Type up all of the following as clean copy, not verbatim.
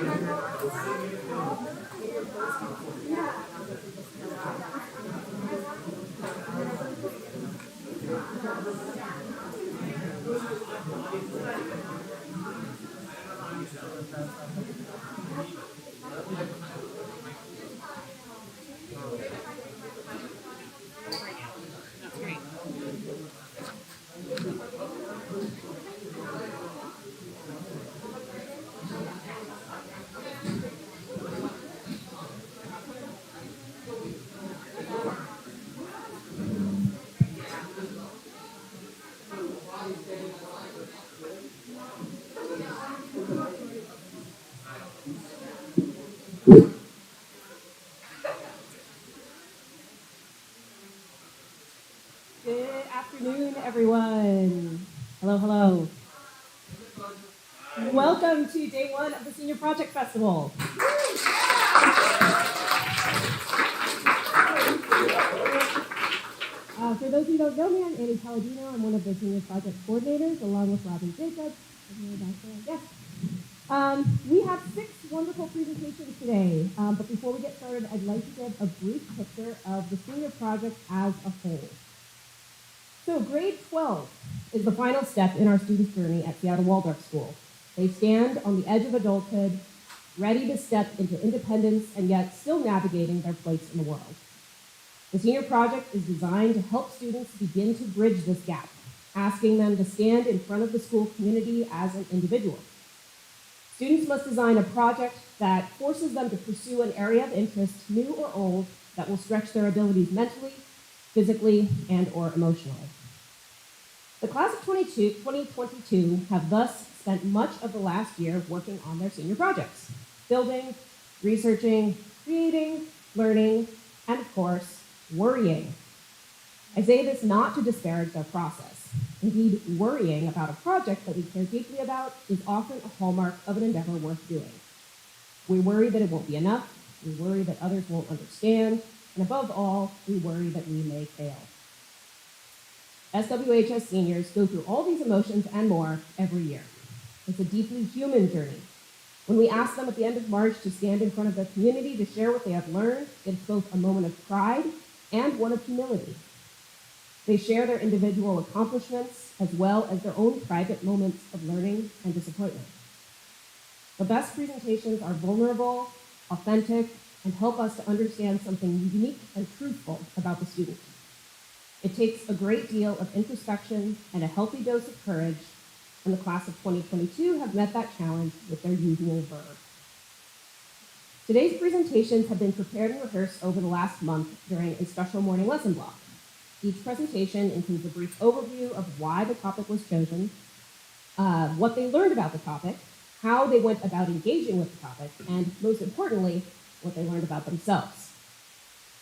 Good afternoon, everyone. Hello, hello. Welcome to day one of the Senior Project Festival. For those who don't know me, I'm Annie Palladino. I'm one of the Senior Project Coordinators, along with Robin Jacobs. Yes. We have 6 wonderful presentations today, but before we get started, I'd like to give a brief picture of the Senior Project as a whole. So grade 12 is the final step in our students' journey at Seattle Waldorf School. They stand on the edge of adulthood, ready to step into independence and yet still navigating their place in the world. The Senior Project is designed to help students begin to bridge this gap, asking them to stand in front of the school community as an individual. Students must design a project that forces them to pursue an area of interest, new or old, that will stretch their abilities mentally, physically, and or emotionally. The class of 2022 have thus spent much of the last year working on their senior projects, building, researching, creating, learning, and of course, worrying. I say this not to disparage their process. Indeed, worrying about a project that we care deeply about is often a hallmark of an endeavor worth doing. We worry that it won't be enough, we worry that others won't understand, and above all, we worry that we may fail. SWHS seniors go through all these emotions and more every year. It's a deeply human journey. When we ask them at the end of March to stand in front of the community to share what they have learned, it's both a moment of pride and one of humility. They share their individual accomplishments as well as their own private moments of learning and disappointment. The best presentations are vulnerable, authentic, and help us to understand something unique and truthful about the student. It takes a great deal of introspection and a healthy dose of courage, and the class of 2022 have met that challenge with their usual verve. Today's presentations have been prepared and rehearsed over the last month during a special morning lesson block. Each presentation includes a brief overview of why the topic was chosen, what they learned about the topic, how they went about engaging with the topic, and most importantly, what they learned about themselves.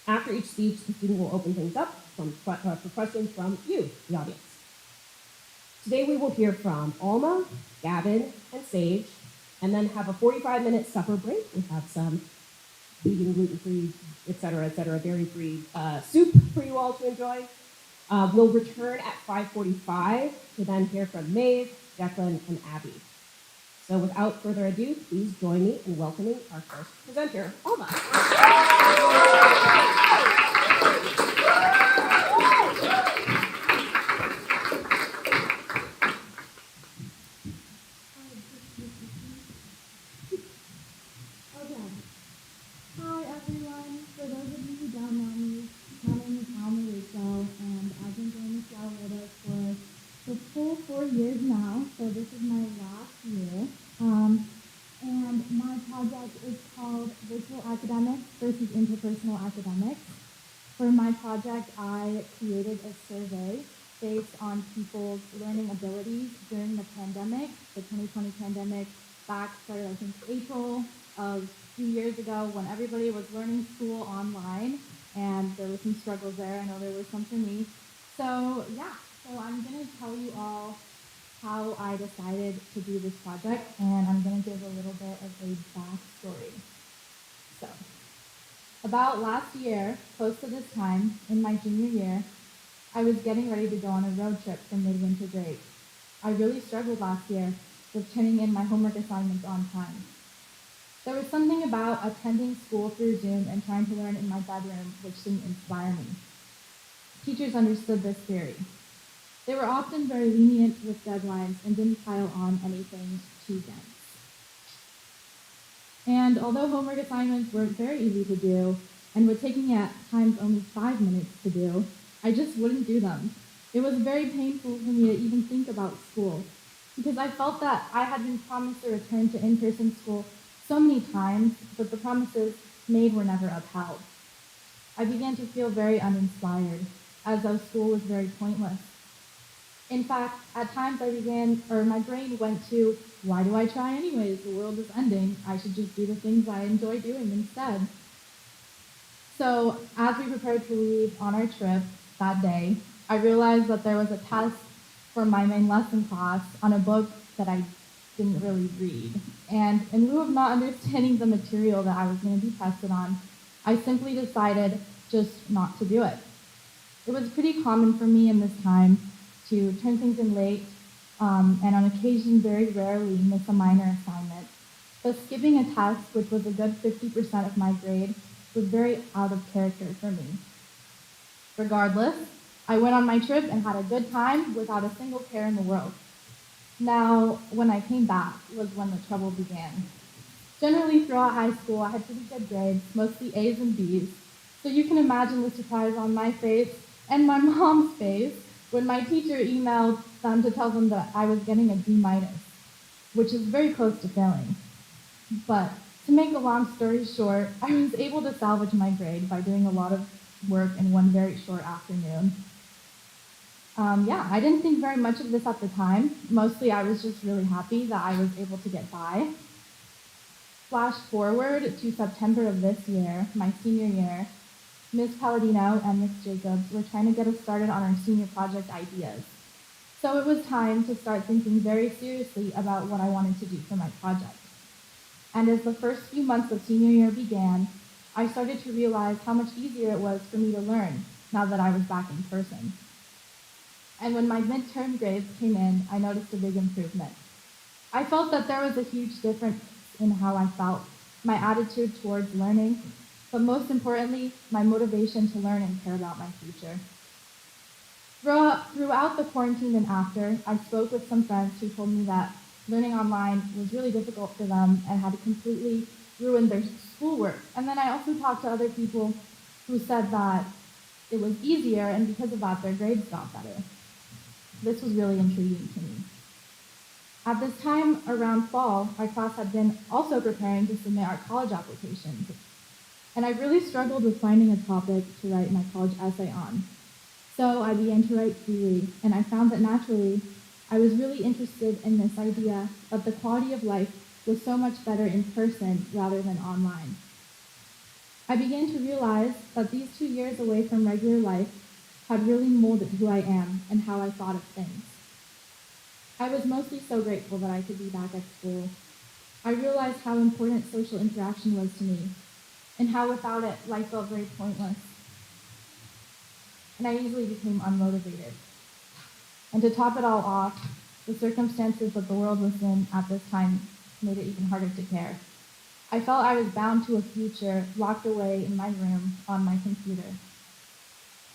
After each speech, the student will open things up for questions from you, the audience. Today we will hear from Alma, Gavin, and Sage, and then have a 45-minute supper break. We have some vegan, gluten-free, et cetera, dairy-free soup for you all to enjoy. We'll return at 5:45 to then hear from Maeve, Declan, and Abi. So without further ado, please join me in welcoming our first presenter, Alma. Hi everyone. For those of you who don't know me, my name is Alma Wigzell, and I've been doing Seattle Waldorf for the full 4 years now, so this is my last year. And my project is called Virtual Academics versus Interpersonal Academics. For my project, I created a survey based on people's learning abilities during the pandemic, the 2020 pandemic. Back started, I think, April of 2 years ago when everybody was learning school online, and there were some struggles there. I know there were some for me. So I'm going to tell you all how I decided to do this project, and I'm going to give a little bit of a backstory. So, about last year, close to this time, in my junior year, I was getting ready to go on a road trip for midwinter break. I really struggled last year with turning in my homework assignments on time. There was something about attending school through Zoom and trying to learn in my bedroom which didn't inspire me. Teachers understood this theory. They were often very lenient with deadlines and didn't pile on anything too dense. And although homework assignments weren't very easy to do and would take me at times only 5 minutes to do, I just wouldn't do them. It was very painful for me to even think about school because I felt that I had been promised a return to in-person school so many times, but the promises made were never upheld. I began to feel very uninspired, as though school was very pointless. In fact, at times my brain went to, why do I try anyways? The world is ending. I should just do the things I enjoy doing instead. So as we prepared to leave on our trip that day, I realized that there was a test for my main lesson class on a book that I didn't really read. And in lieu of not understanding the material that I was going to be tested on, I simply decided just not to do it. It was pretty common for me in this time to turn things in late, and on occasion very rarely miss a minor assignment. But skipping a test, which was a good 50% of my grade, was very out of character for me. Regardless, I went on my trip and had a good time without a single care in the world. Now, when I came back was when the trouble began. Generally, throughout high school, I had pretty good grades, mostly A's and B's. So you can imagine the surprise on my face and my mom's face when my teacher emailed them to tell them that I was getting a D-, which is very close to failing. But to make a long story short, I was able to salvage my grade by doing a lot of work in one very short afternoon. I didn't think very much of this at the time. Mostly I was just really happy that I was able to get by. Flash forward to September of this year, my senior year, Ms. Palladino and Ms. Jacobs were trying to get us started on our senior project ideas. So it was time to start thinking very seriously about what I wanted to do for my project. And as the first few months of senior year began, I started to realize how much easier it was for me to learn now that I was back in person. And when my midterm grades came in, I noticed a big improvement. I felt that there was a huge difference in how I felt, my attitude towards learning, but most importantly, my motivation to learn and care about my future. Throughout the quarantine and after, I spoke with some friends who told me that learning online was really difficult for them and had completely ruined their schoolwork. And then I also talked to other people who said that it was easier, and because of that, their grades got better. This was really intriguing to me. At this time, around fall, our class had been also preparing to submit our college applications. And I really struggled with finding a topic to write my college essay on. So I began to write freely, and I found that naturally, I was really interested in this idea that the quality of life was so much better in person rather than online. I began to realize that these 2 years away from regular life had really molded who I am and how I thought of things. I was mostly so grateful that I could be back at school. I realized how important social interaction was to me, and how without it, life felt very pointless. And I easily became unmotivated. And to top it all off, the circumstances that the world was in at this time made it even harder to care. I felt I was bound to a future locked away in my room on my computer.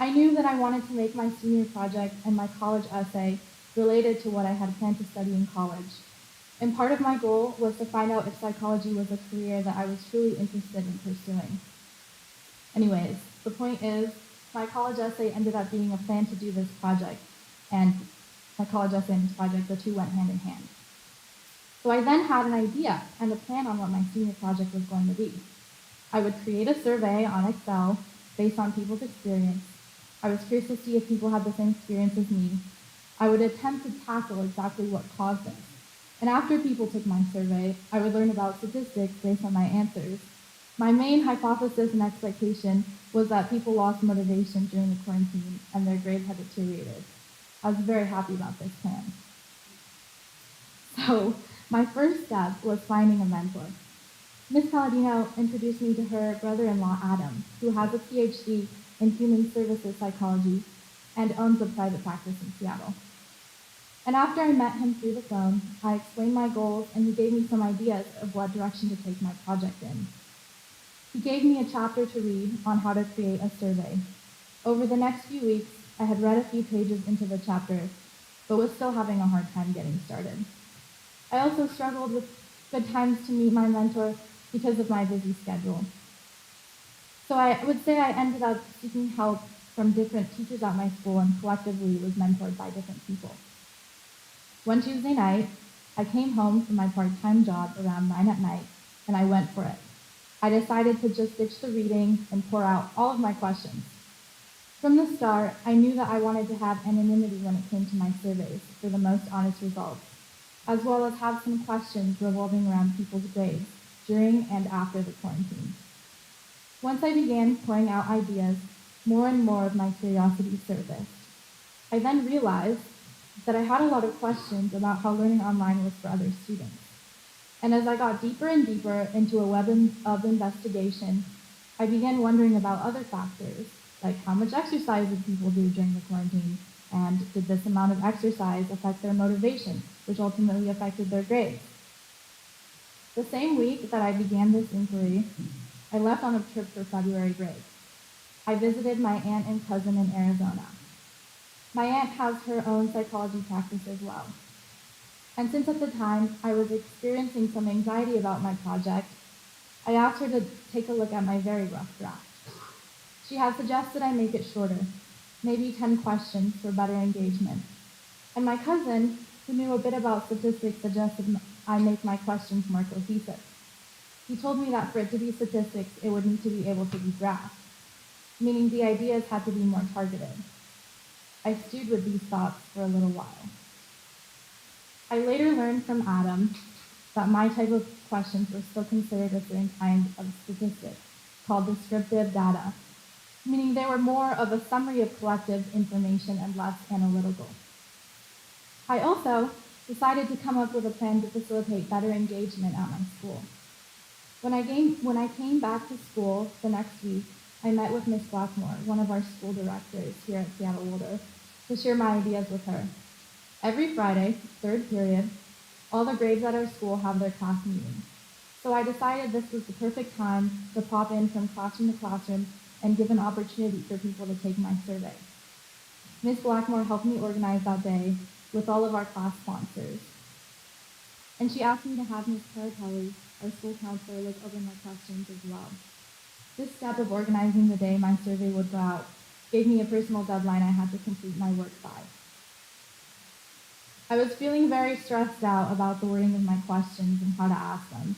I knew that I wanted to make my senior project and my college essay related to what I had planned to study in college. And part of my goal was to find out if psychology was a career that I was truly interested in pursuing. Anyways, the point is, my college essay ended up being a plan to do this project, and my college essay and this project, the two went hand in hand. So I then had an idea and a plan on what my senior project was going to be. I would create a survey on Excel based on people's experience. I was curious to see if people had the same experience as me. I would attempt to tackle exactly what caused it. And after people took my survey, I would learn about statistics based on my answers. My main hypothesis and expectation was that people lost motivation during the quarantine and their grades had deteriorated. I was very happy about this plan. So, my first step was finding a mentor. Ms. Palladino introduced me to her brother-in-law, Adam, who has a PhD in human services psychology and owns a private practice in Seattle. And after I met him through the phone, I explained my goals and he gave me some ideas of what direction to take my project in. He gave me a chapter to read on how to create a survey. Over the next few weeks, I had read a few pages into the chapter, but was still having a hard time getting started. I also struggled with good times to meet my mentor because of my busy schedule. So I would say I ended up seeking help from different teachers at my school and collectively was mentored by different people. One Tuesday night, I came home from my part-time job around 9 at night, and I went for it. I decided to just ditch the reading and pour out all of my questions. From the start, I knew that I wanted to have anonymity when it came to my surveys for the most honest results, as well as have some questions revolving around people's grades during and after the quarantine. Once I began pouring out ideas, more and more of my curiosity surfaced. I then realized that I had a lot of questions about how learning online was for other students. And as I got deeper and deeper into a web of investigation, I began wondering about other factors, like how much exercise did people do during the quarantine, and did this amount of exercise affect their motivation, which ultimately affected their grades. The same week that I began this inquiry, I left on a trip for February break. I visited my aunt and cousin in Arizona. My aunt has her own psychology practice as well. And since at the time I was experiencing some anxiety about my project, I asked her to take a look at my very rough draft. She has suggested I make it shorter, maybe 10 questions for better engagement. And my cousin, who knew a bit about statistics, suggested I make my questions more cohesive. He told me that for it to be statistics, it would need to be able to be graphed, meaning the ideas had to be more targeted. I stewed with these thoughts for a little while. I later learned from Adam that my type of questions were still considered a certain kind of statistic, called descriptive data, meaning they were more of a summary of collective information and less analytical. I also decided to come up with a plan to facilitate better engagement at my school. When I came back to school the next week, I met with Miss Blackmore, one of our school directors here at Seattle Waldorf, to share my ideas with her. Every Friday, third period, all the grades at our school have their class meeting. So I decided this was the perfect time to pop in from classroom to classroom and give an opportunity for people to take my survey. Miss Blackmore helped me organize that day with all of our class sponsors. And she asked me to have Ms. Caratelli, our school counselor, look over my questions as well. This step of organizing the day my survey would go out gave me a personal deadline I had to complete my work by. I was feeling very stressed out about the wording of my questions and how to ask them.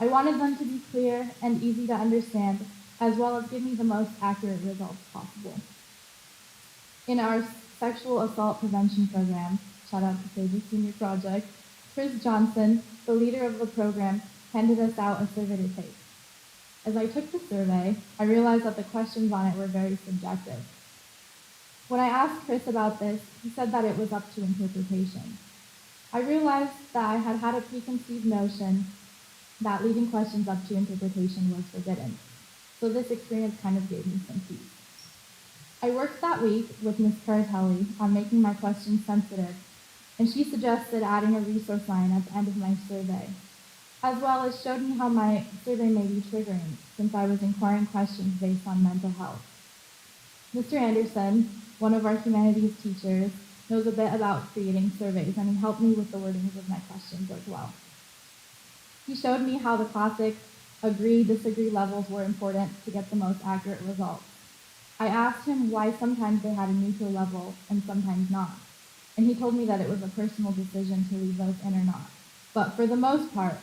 I wanted them to be clear and easy to understand, as well as give me the most accurate results possible. In our sexual assault prevention program, shout out to Sage's senior project, Chris Johnson, the leader of the program, handed us out a survey to take. As I took the survey, I realized that the questions on it were very subjective. When I asked Chris about this, he said that it was up to interpretation. I realized that I had had a preconceived notion that leaving questions up to interpretation was forbidden. So this experience kind of gave me some peace. I worked that week with Ms. Caratelli on making my questions sensitive, and she suggested adding a resource line at the end of my survey, as well as showed me how my survey may be triggering, since I was inquiring questions based on mental health. Mr. Anderson, one of our humanities teachers, knows a bit about creating surveys, and he helped me with the wordings of my questions as well. He showed me how the classic agree-disagree levels were important to get the most accurate results. I asked him why sometimes they had a neutral level and sometimes not, and he told me that it was a personal decision to leave those in or not. But for the most part,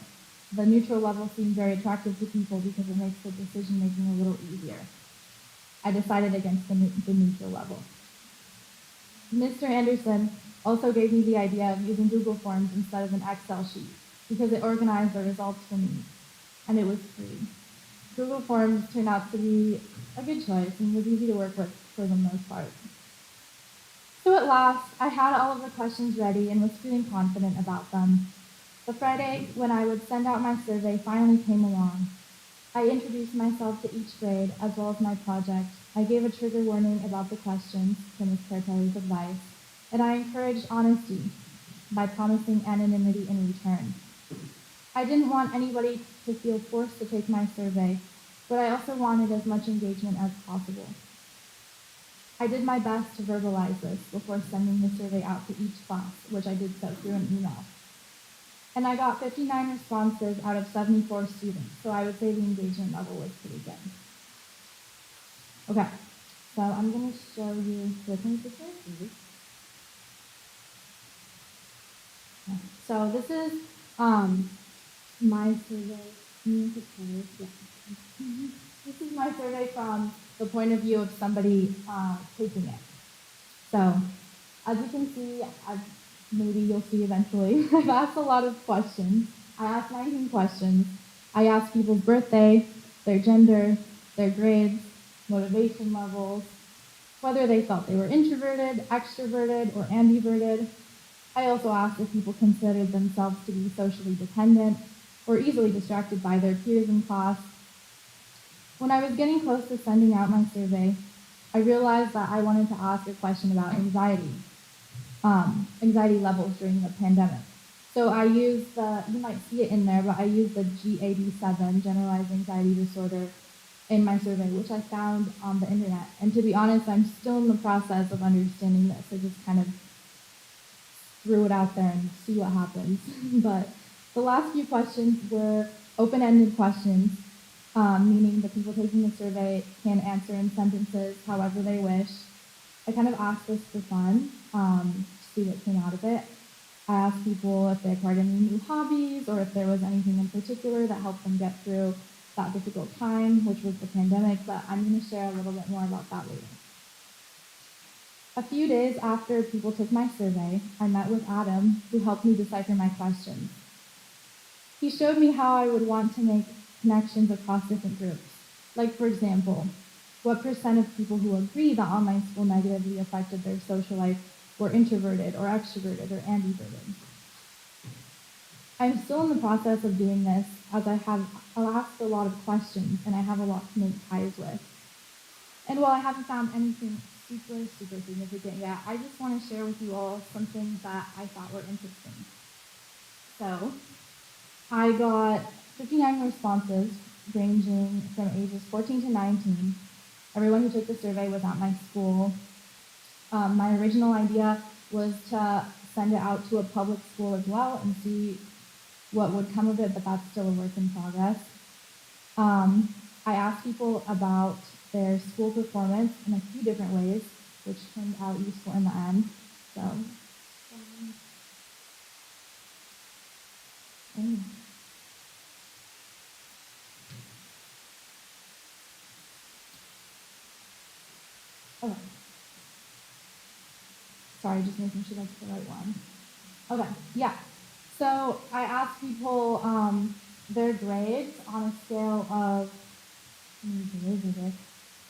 the neutral level seemed very attractive to people because it makes the decision-making a little easier. I decided against the neutral level. Mr. Anderson also gave me the idea of using Google Forms instead of an Excel sheet because it organized the results for me, and it was free. Google Forms turned out to be a good choice and was easy to work with for the most part. So at last, I had all of the questions ready and was feeling confident about them. The Friday when I would send out my survey finally came along. I introduced myself to each grade as well as my project. I gave a trigger warning about the questions for Ms. Cartelli's advice, and I encouraged honesty by promising anonymity in return. I didn't want anybody to feel forced to take my survey, but I also wanted as much engagement as possible. I did my best to verbalize this before sending the survey out to each class, which I did so through an email. And I got 59 responses out of 74 students, so I would say the engagement level was pretty good. Okay, so I'm going to show you the picture. So this is my survey. This is my survey from the point of view of somebody taking it. So as you can see, maybe you'll see eventually, I've asked a lot of questions. I asked 19 questions. I asked people's birthday, their gender, their grades, motivation levels, whether they felt they were introverted, extroverted, or ambiverted. I also asked if people considered themselves to be socially dependent or easily distracted by their peers in class. When I was getting close to sending out my survey, I realized that I wanted to ask a question about anxiety levels during the pandemic. So I used you might see it in there, but I used the GAD-7, Generalized Anxiety Disorder, in my survey, which I found on the internet. And to be honest, I'm still in the process of understanding this. I just kind of threw it out there and see what happens. But the last few questions were open-ended questions, meaning the people taking the survey can answer in sentences however they wish. I kind of asked this for fun, to see what came out of it. I asked people if they acquired any new hobbies or if there was anything in particular that helped them get through that difficult time, which was the pandemic, but I'm going to share a little bit more about that later. A few days after people took my survey, I met with Adam, who helped me decipher my questions. He showed me how I would want to make connections across different groups. Like, for example, what % of people who agree that online school negatively affected their social life were introverted or extroverted or ambiverted. I'm still in the process of doing this as I'll ask a lot of questions and I have a lot to make ties with. And while I haven't found anything super significant yet, I just want to share with you all some things that I thought were interesting. So, I got 59 responses ranging from ages 14 to 19. Everyone who took the survey was at my school. My original idea was to send it out to a public school as well and see what would come of it, but that's still a work in progress. I asked people about their school performance in a few different ways, which turned out useful in the end. So, okay. Sorry, just making sure that's the right one. Okay, yeah. So I asked people their grades on a scale of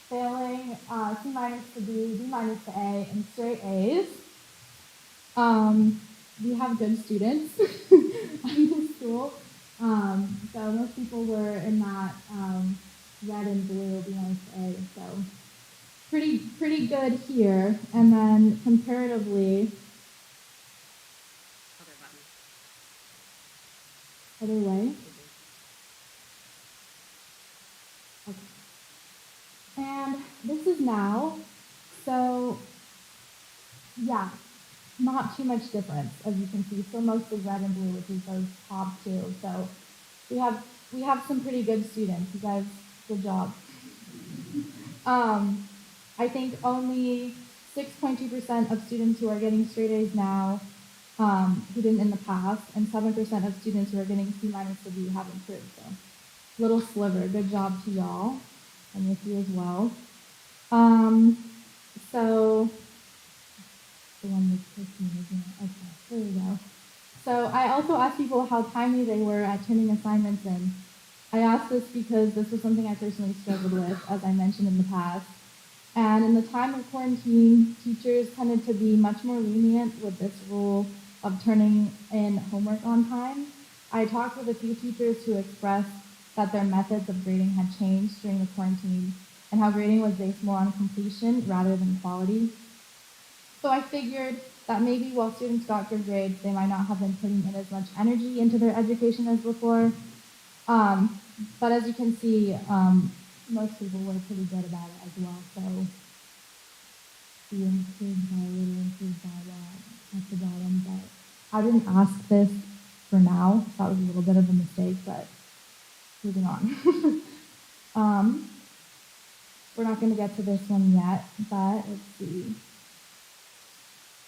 failing C- to B, B- to A, and straight A's. We have good students in this school. So most people were in that red and blue, B- to A. So pretty good here. And then comparatively, other way. Okay. And this is now, so yeah, not too much difference, as you can see. Still mostly red and blue, which is those top two. So we have some pretty good students. You guys, good job. I think only 6.2% of students who are getting straight A's now who didn't in the past, and 7% of students who are getting C- to B have improved. So, little sliver. Good job to y'all, and with you as well. So, the one with Christine, isn't it? Okay, there we go. So, I also asked people how timely they were at turning assignments in. I asked this because this was something I personally struggled with, as I mentioned in the past. And in the time of quarantine, teachers tended to be much more lenient with this rule of turning in homework on time. I talked with a few teachers who expressed that their methods of grading had changed during the quarantine and how grading was based more on completion rather than quality. So I figured that maybe while students got good grades, they might not have been putting in as much energy into their education as before. But as you can see, most people were pretty good about it as well. So we improved by a little, improved by a lot at the bottom. But I didn't ask this for now. So that was a little bit of a mistake, but moving on. We're not going to get to this one yet, but let's see.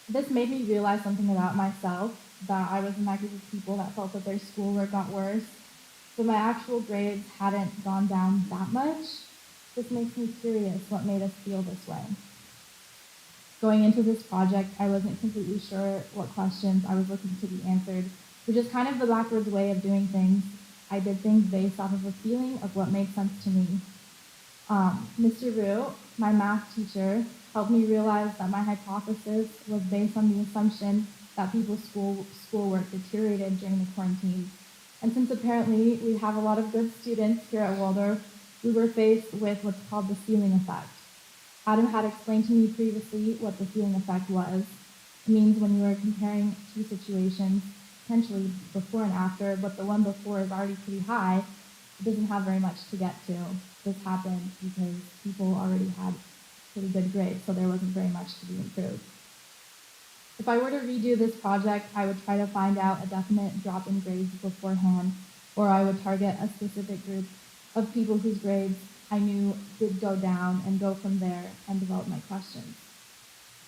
This made me realize something about myself, that I was in that group of people that felt that their schoolwork got worse, but my actual grades hadn't gone down that much. This makes me curious what made us feel this way. Going into this project, I wasn't completely sure what questions I was looking to be answered, which is kind of the backwards way of doing things. I did things based off of a feeling of what made sense to me. Mr. Rue, my math teacher, helped me realize that my hypothesis was based on the assumption that people's schoolwork deteriorated during the quarantine. And since apparently we have a lot of good students here at Waldorf, we were faced with what's called the ceiling effect. Adam had explained to me previously what the ceiling effect was. It means when you are comparing two situations, potentially before and after, but the one before is already pretty high, it doesn't have very much to get to. This happened because people already had pretty good grades, so there wasn't very much to be improved. If I were to redo this project, I would try to find out a definite drop in grades beforehand, or I would target a specific group of people whose grades I knew did go down and go from there and develop my questions.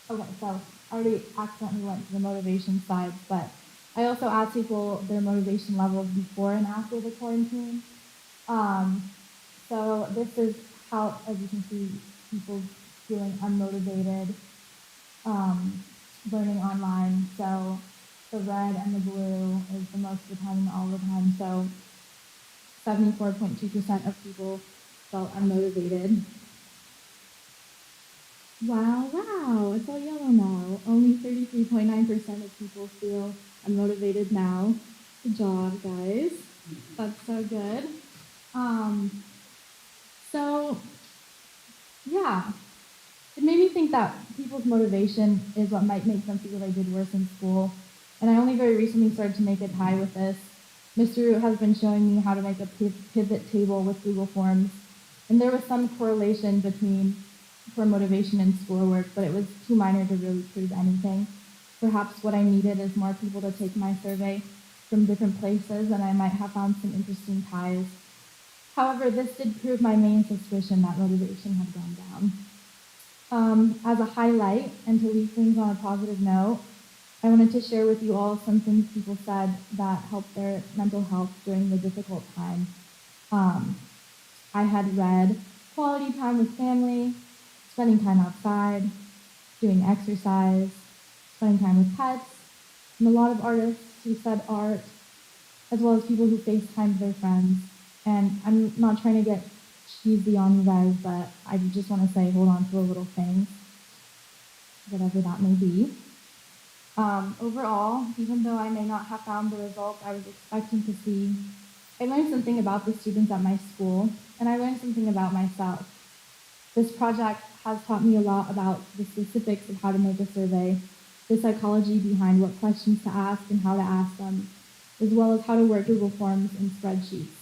Okay, so I already accidentally went to the motivation side, but I also asked people their motivation levels before and after the quarantine. So this is how, as you can see, people feeling unmotivated, learning online. So the red and the blue is the most of the time and all the time. So 74.2% of people felt unmotivated. Wow, it's all yellow now. Only 33.9% of people feel unmotivated now. Good job, guys. That's so good. So, yeah, it made me think that people's motivation is what might make them feel they did worse in school. And I only very recently started to make a tie with this. Mr. Root has been showing me how to make a pivot table with Google Forms. And there was some correlation for motivation and schoolwork, but it was too minor to really prove anything. Perhaps what I needed is more people to take my survey from different places, and I might have found some interesting ties. However, this did prove my main suspicion that motivation had gone down. As a highlight, and to leave things on a positive note, I wanted to share with you all some things people said that helped their mental health during the difficult time. I had read quality time with family, spending time outside, doing exercise, spending time with pets, and a lot of artists who said art, as well as people who FaceTimed their friends. And I'm not trying to get cheesy on you guys, but I just want to say hold on to a little thing, whatever that may be. Overall, even though I may not have found the results I was expecting to see, I learned something about the students at my school, and I learned something about myself. This project has taught me a lot about the specifics of how to make a survey, the psychology behind what questions to ask and how to ask them, as well as how to work Google Forms and spreadsheets,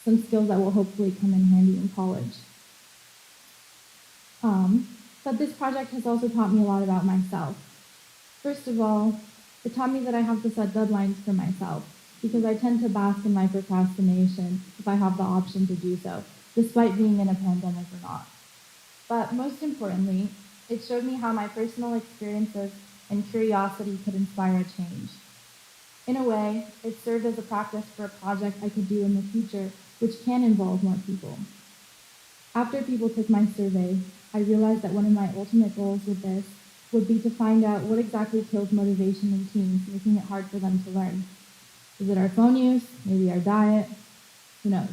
some skills that will hopefully come in handy in college. But this project has also taught me a lot about myself. First of all, it taught me that I have to set deadlines for myself, because I tend to bask in my procrastination if I have the option to do so, despite being in a pandemic or not. But most importantly, it showed me how my personal experiences and curiosity could inspire a change. In a way, it served as a practice for a project I could do in the future, which can involve more people. After people took my survey, I realized that one of my ultimate goals with this would be to find out what exactly kills motivation in teens, making it hard for them to learn. Is it our phone use? Maybe our diet? Who knows?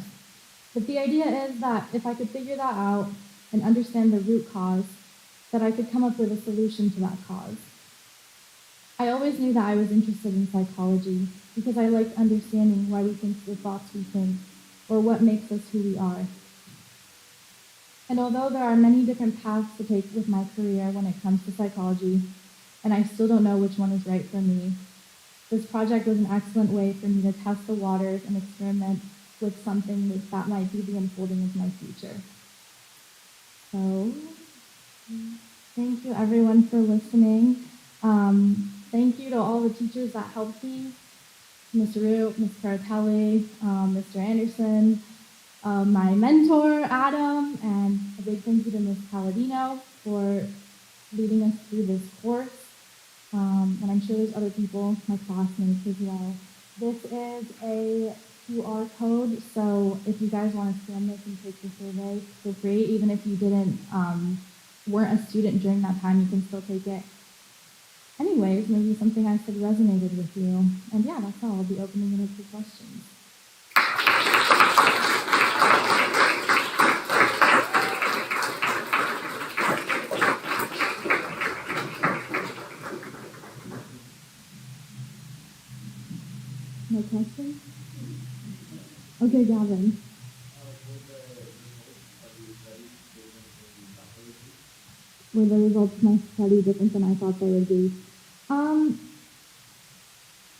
But the idea is that if I could figure that out and understand the root cause, that I could come up with a solution to that cause. I always knew that I was interested in psychology because I liked understanding why we think the thoughts we think, or what makes us who we are. And although there are many different paths to take with my career when it comes to psychology, and I still don't know which one is right for me. This project was an excellent way for me to test the waters and experiment with something that might be the unfolding of my future. So, thank you everyone for listening. Thank you to all the teachers that helped me, Mr. Root, Ms. Caratelli, Mr. Anderson, my mentor, Adam, and a big thank you to Ms. Palladino for leading us through this course. And I'm sure there's other people, my classmates as well. This is a QR code, so if you guys want to scan this and take the survey, feel free. Even if you weren't a student during that time, you can still take it. Anyways, maybe something I said resonated with you. And yeah, that's all. I'll be opening it up for questions. No questions? Okay, Gavin. Were the results of my study different than I thought they would be?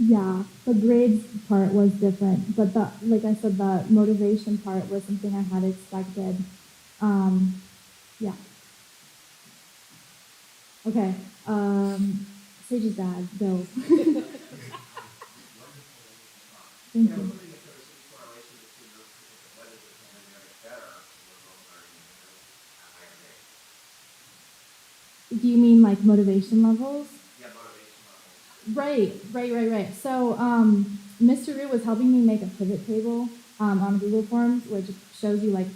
Yeah, the grades part was different, but like I said, the motivation part was something I had expected. Yeah. Okay. Sage's dad, go. Thank you. Do you mean like motivation levels? Yeah, motivation levels. Right. So, Mr. Rue was helping me make a pivot table on Google Forms, which shows you like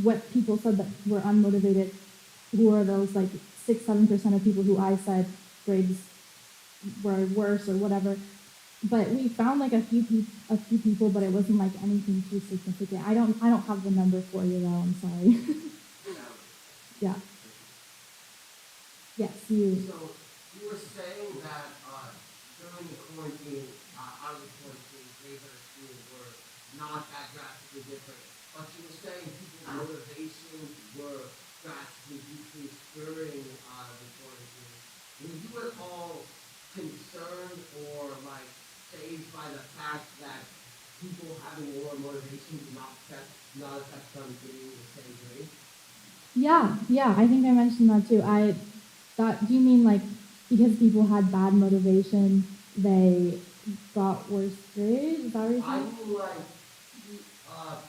what people said that were unmotivated, who are those like 6-7% of people who I said grades were worse or whatever. But we found like a few people, but it wasn't like anything too significant. I don't have the number for you though. I'm sorry. Yeah. Yes, you. So you were saying that during the quarantine, out of the quarantine, grades at our school were not that drastically different. But you were saying people's motivation were drastically decreased during the quarantine. Were you at all concerned or like fazed by the fact that people having lower motivation did not affect them getting the same grade? Yeah, I think I mentioned that too. Do you mean like because people had bad motivation, they got worse grades? Is that what you're I saying? mean, like,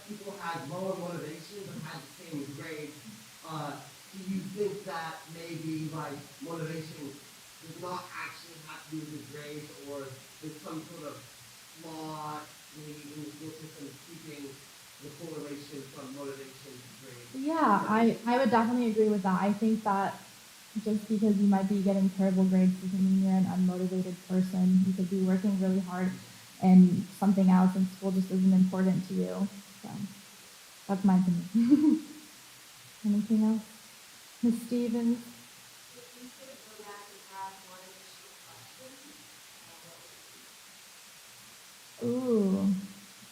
people had lower motivation but had the same grades. Do you think that maybe, like, motivation does not actually have to do with the grades, or there's some sort of flaw maybe in the school system keeping the correlation from motivation to grades? Yeah, I would definitely agree with that. I think that just because you might be getting terrible grades doesn't mean you're an unmotivated person. You could be working really hard and something else in school just isn't important to you. So that's my opinion. Anything else? Ms. Stevens? Ooh,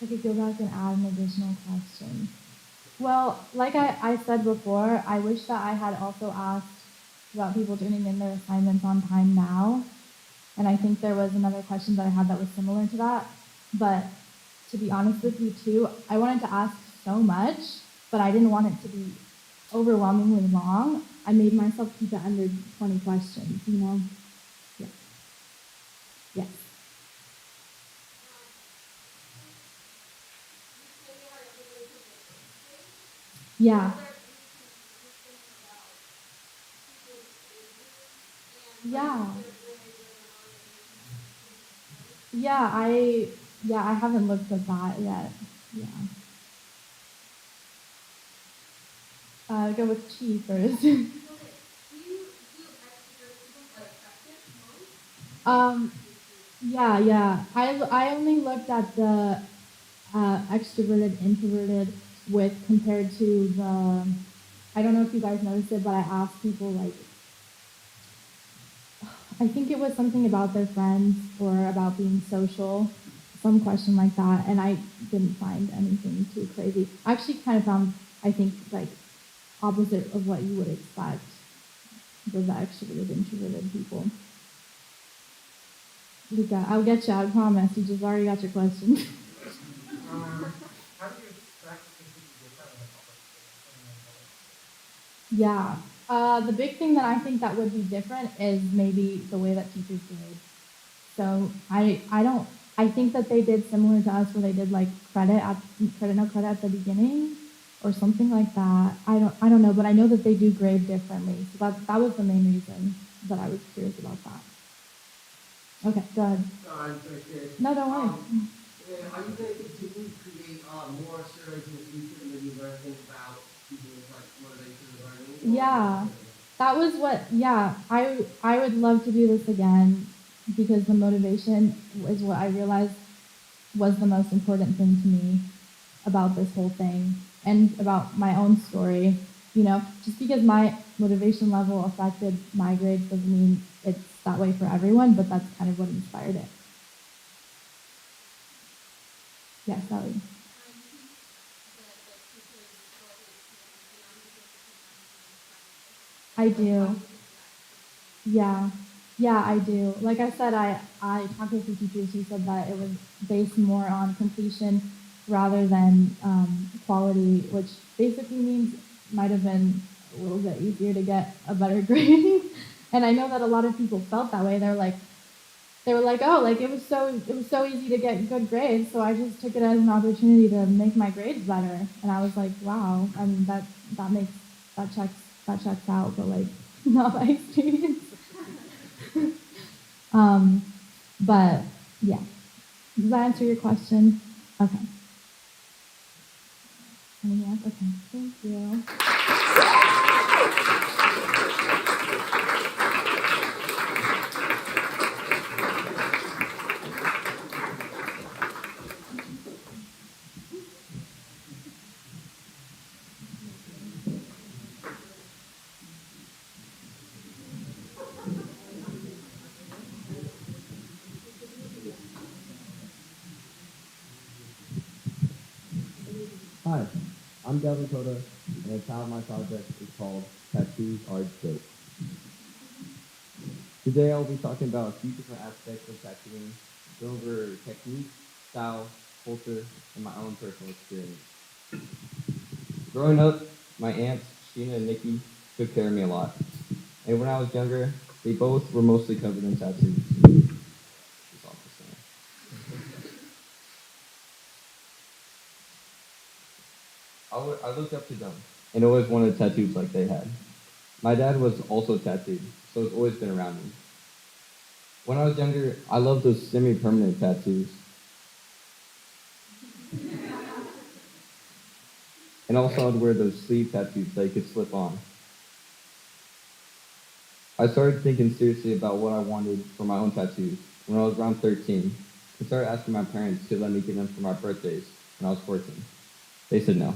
if I could go back and add an additional question. Well, like I said before, I wish that I had also asked about people turning in their assignments on time now. And I think there was another question that I had that was similar to that. But to be honest with you too, I wanted to ask so much, but I didn't want it to be overwhelmingly long. I made myself keep it under 20 questions, you know? Yeah. Yes. Yeah. Yeah. I haven't looked at that yet. Yeah. Go with Chi first. Yeah. I only looked at the extroverted, introverted with compared to the, I don't know if you guys noticed it, but I asked people like, I think it was something about their friends or about being social, some question like that, and I didn't find anything too crazy. I actually kind of found, I think, like, opposite of what you would expect with the extroverted, introverted people. Luca, I'll get you, I promise. You just already got your question. How do you expect things to be different in the public space? Yeah. The big thing that I think that would be different is maybe the way that teachers grade. So I think that they did similar to us where they did like credit at the beginning or something like that. I don't know, but I know that they do grade differently. So that was the main reason that I was curious about that. Okay, go ahead. Sorry, I'm very curious. No, don't worry. Are you going to continue to create more surveys in the future and maybe learn things about people with like motivation and learning? Yeah. That was I would love to do this again because the motivation is what I realized was the most important thing to me about this whole thing and about my own story. You know, just because my motivation level affected my grades doesn't mean it's that way for everyone, but that's kind of what inspired it. Yes, Sally. I do. Yeah. Yeah, I do. Like I said, I talked to a few teachers who said that it was based more on completion rather than quality, which basically means might have been a little bit easier to get a better grade. And I know that a lot of people felt that way. They were like, oh, like it was so easy to get good grades, so I just took it as an opportunity to make my grades better. And I was like, wow, I mean that checks out, but like not my experience. But yeah, does that answer your question? Okay. Anything else? Okay, thank you. Hi, I'm Gavin Codda, and the title of my project is called Tattoos Are Dope. Today I'll be talking about a few different aspects of tattooing, go over technique, style, culture, and my own personal experience. Growing up, my aunts, Sheena and Nikki, took care of me a lot. And when I was younger, they both were mostly covered in tattoos. It's awful saying. I looked up to them and always wanted tattoos like they had. My dad was also tattooed, so it's always been around me. When I was younger, I loved those semi-permanent tattoos. And also I'd wear those sleeve tattoos that you could slip on. I started thinking seriously about what I wanted for my own tattoos when I was around 13 and started asking my parents to let me get them for my birthdays when I was 14. They said no.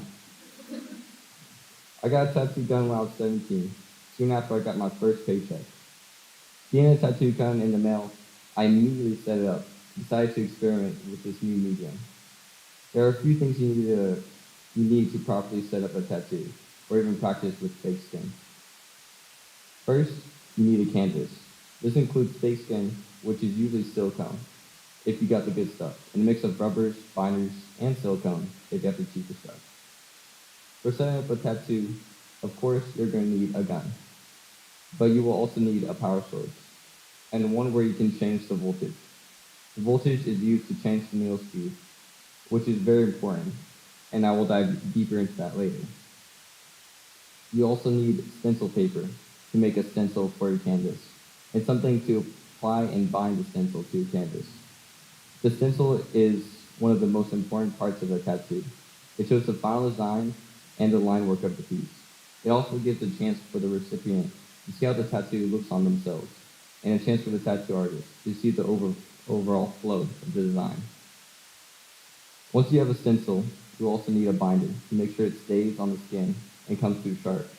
I got a tattoo done when I was 17, soon after I got my first paycheck. Getting a tattoo gun in the mail, I immediately set it up, decided to experiment with this new medium. There are a few things you need to properly set up a tattoo, or even practice with fake skin. First, you need a canvas. This includes fake skin, which is usually silicone, if you got the good stuff, and a mix of rubbers, binders, and silicone if you have the cheaper stuff. For setting up a tattoo, of course, you're going to need a gun, but you will also need a power source, and one where you can change the voltage. The voltage is used to change the needle speed, which is very important, and I will dive deeper into that later. You also need stencil paper to make a stencil for your canvas, and something to apply and bind the stencil to your canvas. The stencil is one of the most important parts of a tattoo. It shows the final design and the line work of the piece. It also gives a chance for the recipient to see how the tattoo looks on themselves, and a chance for the tattoo artist to see the overall flow of the design. Once you have a stencil, you also need a binder to make sure it stays on the skin and comes through sharp.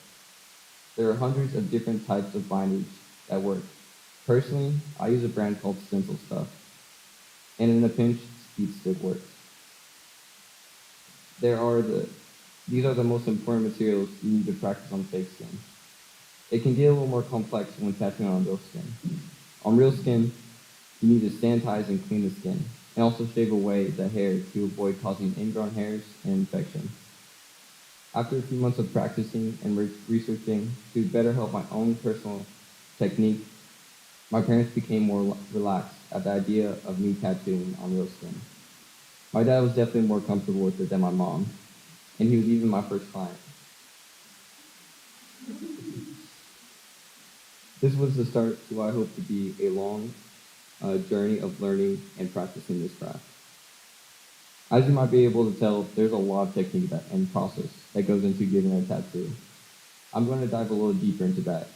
There are hundreds of different types of binders that work. Personally, I use a brand called Stencil Stuff, and in a pinch, Speed Stick works. These are the most important materials you need to practice on fake skin. It can get a little more complex when tattooing on real skin. On real skin, You need to sanitize and clean the skin, and also shave away the hair to avoid causing ingrown hairs and infection. After a few months of practicing and researching to better help my own personal technique, my parents became more relaxed at the idea of me tattooing on real skin. My dad was definitely more comfortable with it than my mom, and he was even my first client. This was the start to what I hope to be a long journey of learning and practicing this craft. As you might be able to tell, there's a lot of technique and process that goes into getting a tattoo. I'm going to dive a little deeper into that.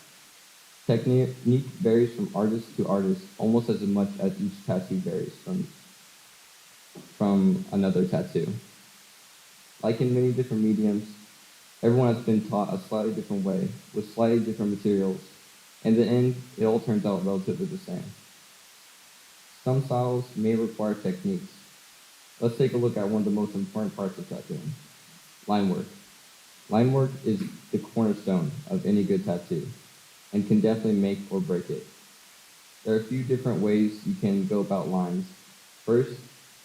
Technique varies from artist to artist almost as much as each tattoo varies from another tattoo. Like in many different mediums, everyone has been taught a slightly different way with slightly different materials. In the end, it all turns out relatively the same. Some styles may require techniques. Let's take a look at one of the most important parts of tattooing, line work. Line work is the cornerstone of any good tattoo and can definitely make or break it. There are a few different ways you can go about lines. First,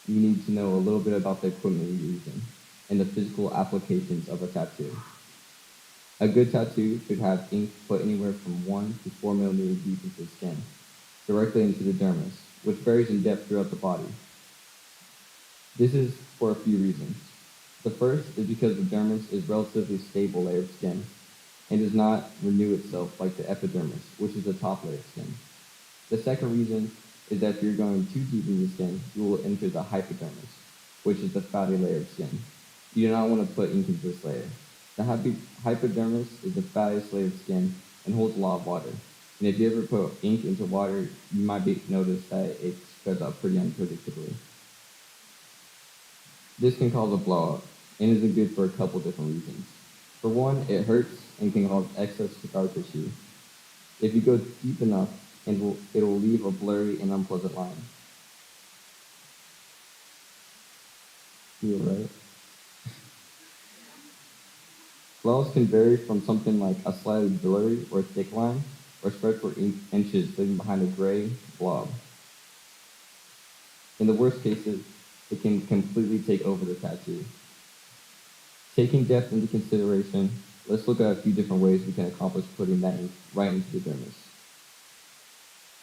you need to know a little bit about the equipment you're using and the physical applications of a tattoo. A good tattoo should have ink put anywhere from 1 to 4 millimeters deep into the skin, directly into the dermis, which varies in depth throughout the body. This is for a few reasons. The first is because the dermis is a relatively stable layer of skin and does not renew itself like the epidermis, which is the top layer of skin. The second reason is that if you're going too deep into the skin, you will enter the hypodermis, which is the fatty layer of skin. You do not want to put ink into this layer. The hypodermis is the fattest layer of skin and holds a lot of water. And if you ever put ink into water, you might notice that it spreads out pretty unpredictably. This can cause a blowout and isn't good for a couple different reasons. For one, it hurts and can cause excess scar tissue. If you go deep enough, it will leave a blurry and unpleasant line. You're right. Blowouts can vary from something like a slightly blurry or thick line, or spread for inches, leaving behind a gray blob. In the worst cases, it can completely take over the tattoo. Taking depth into consideration, let's look at a few different ways we can accomplish putting that ink right into the dermis.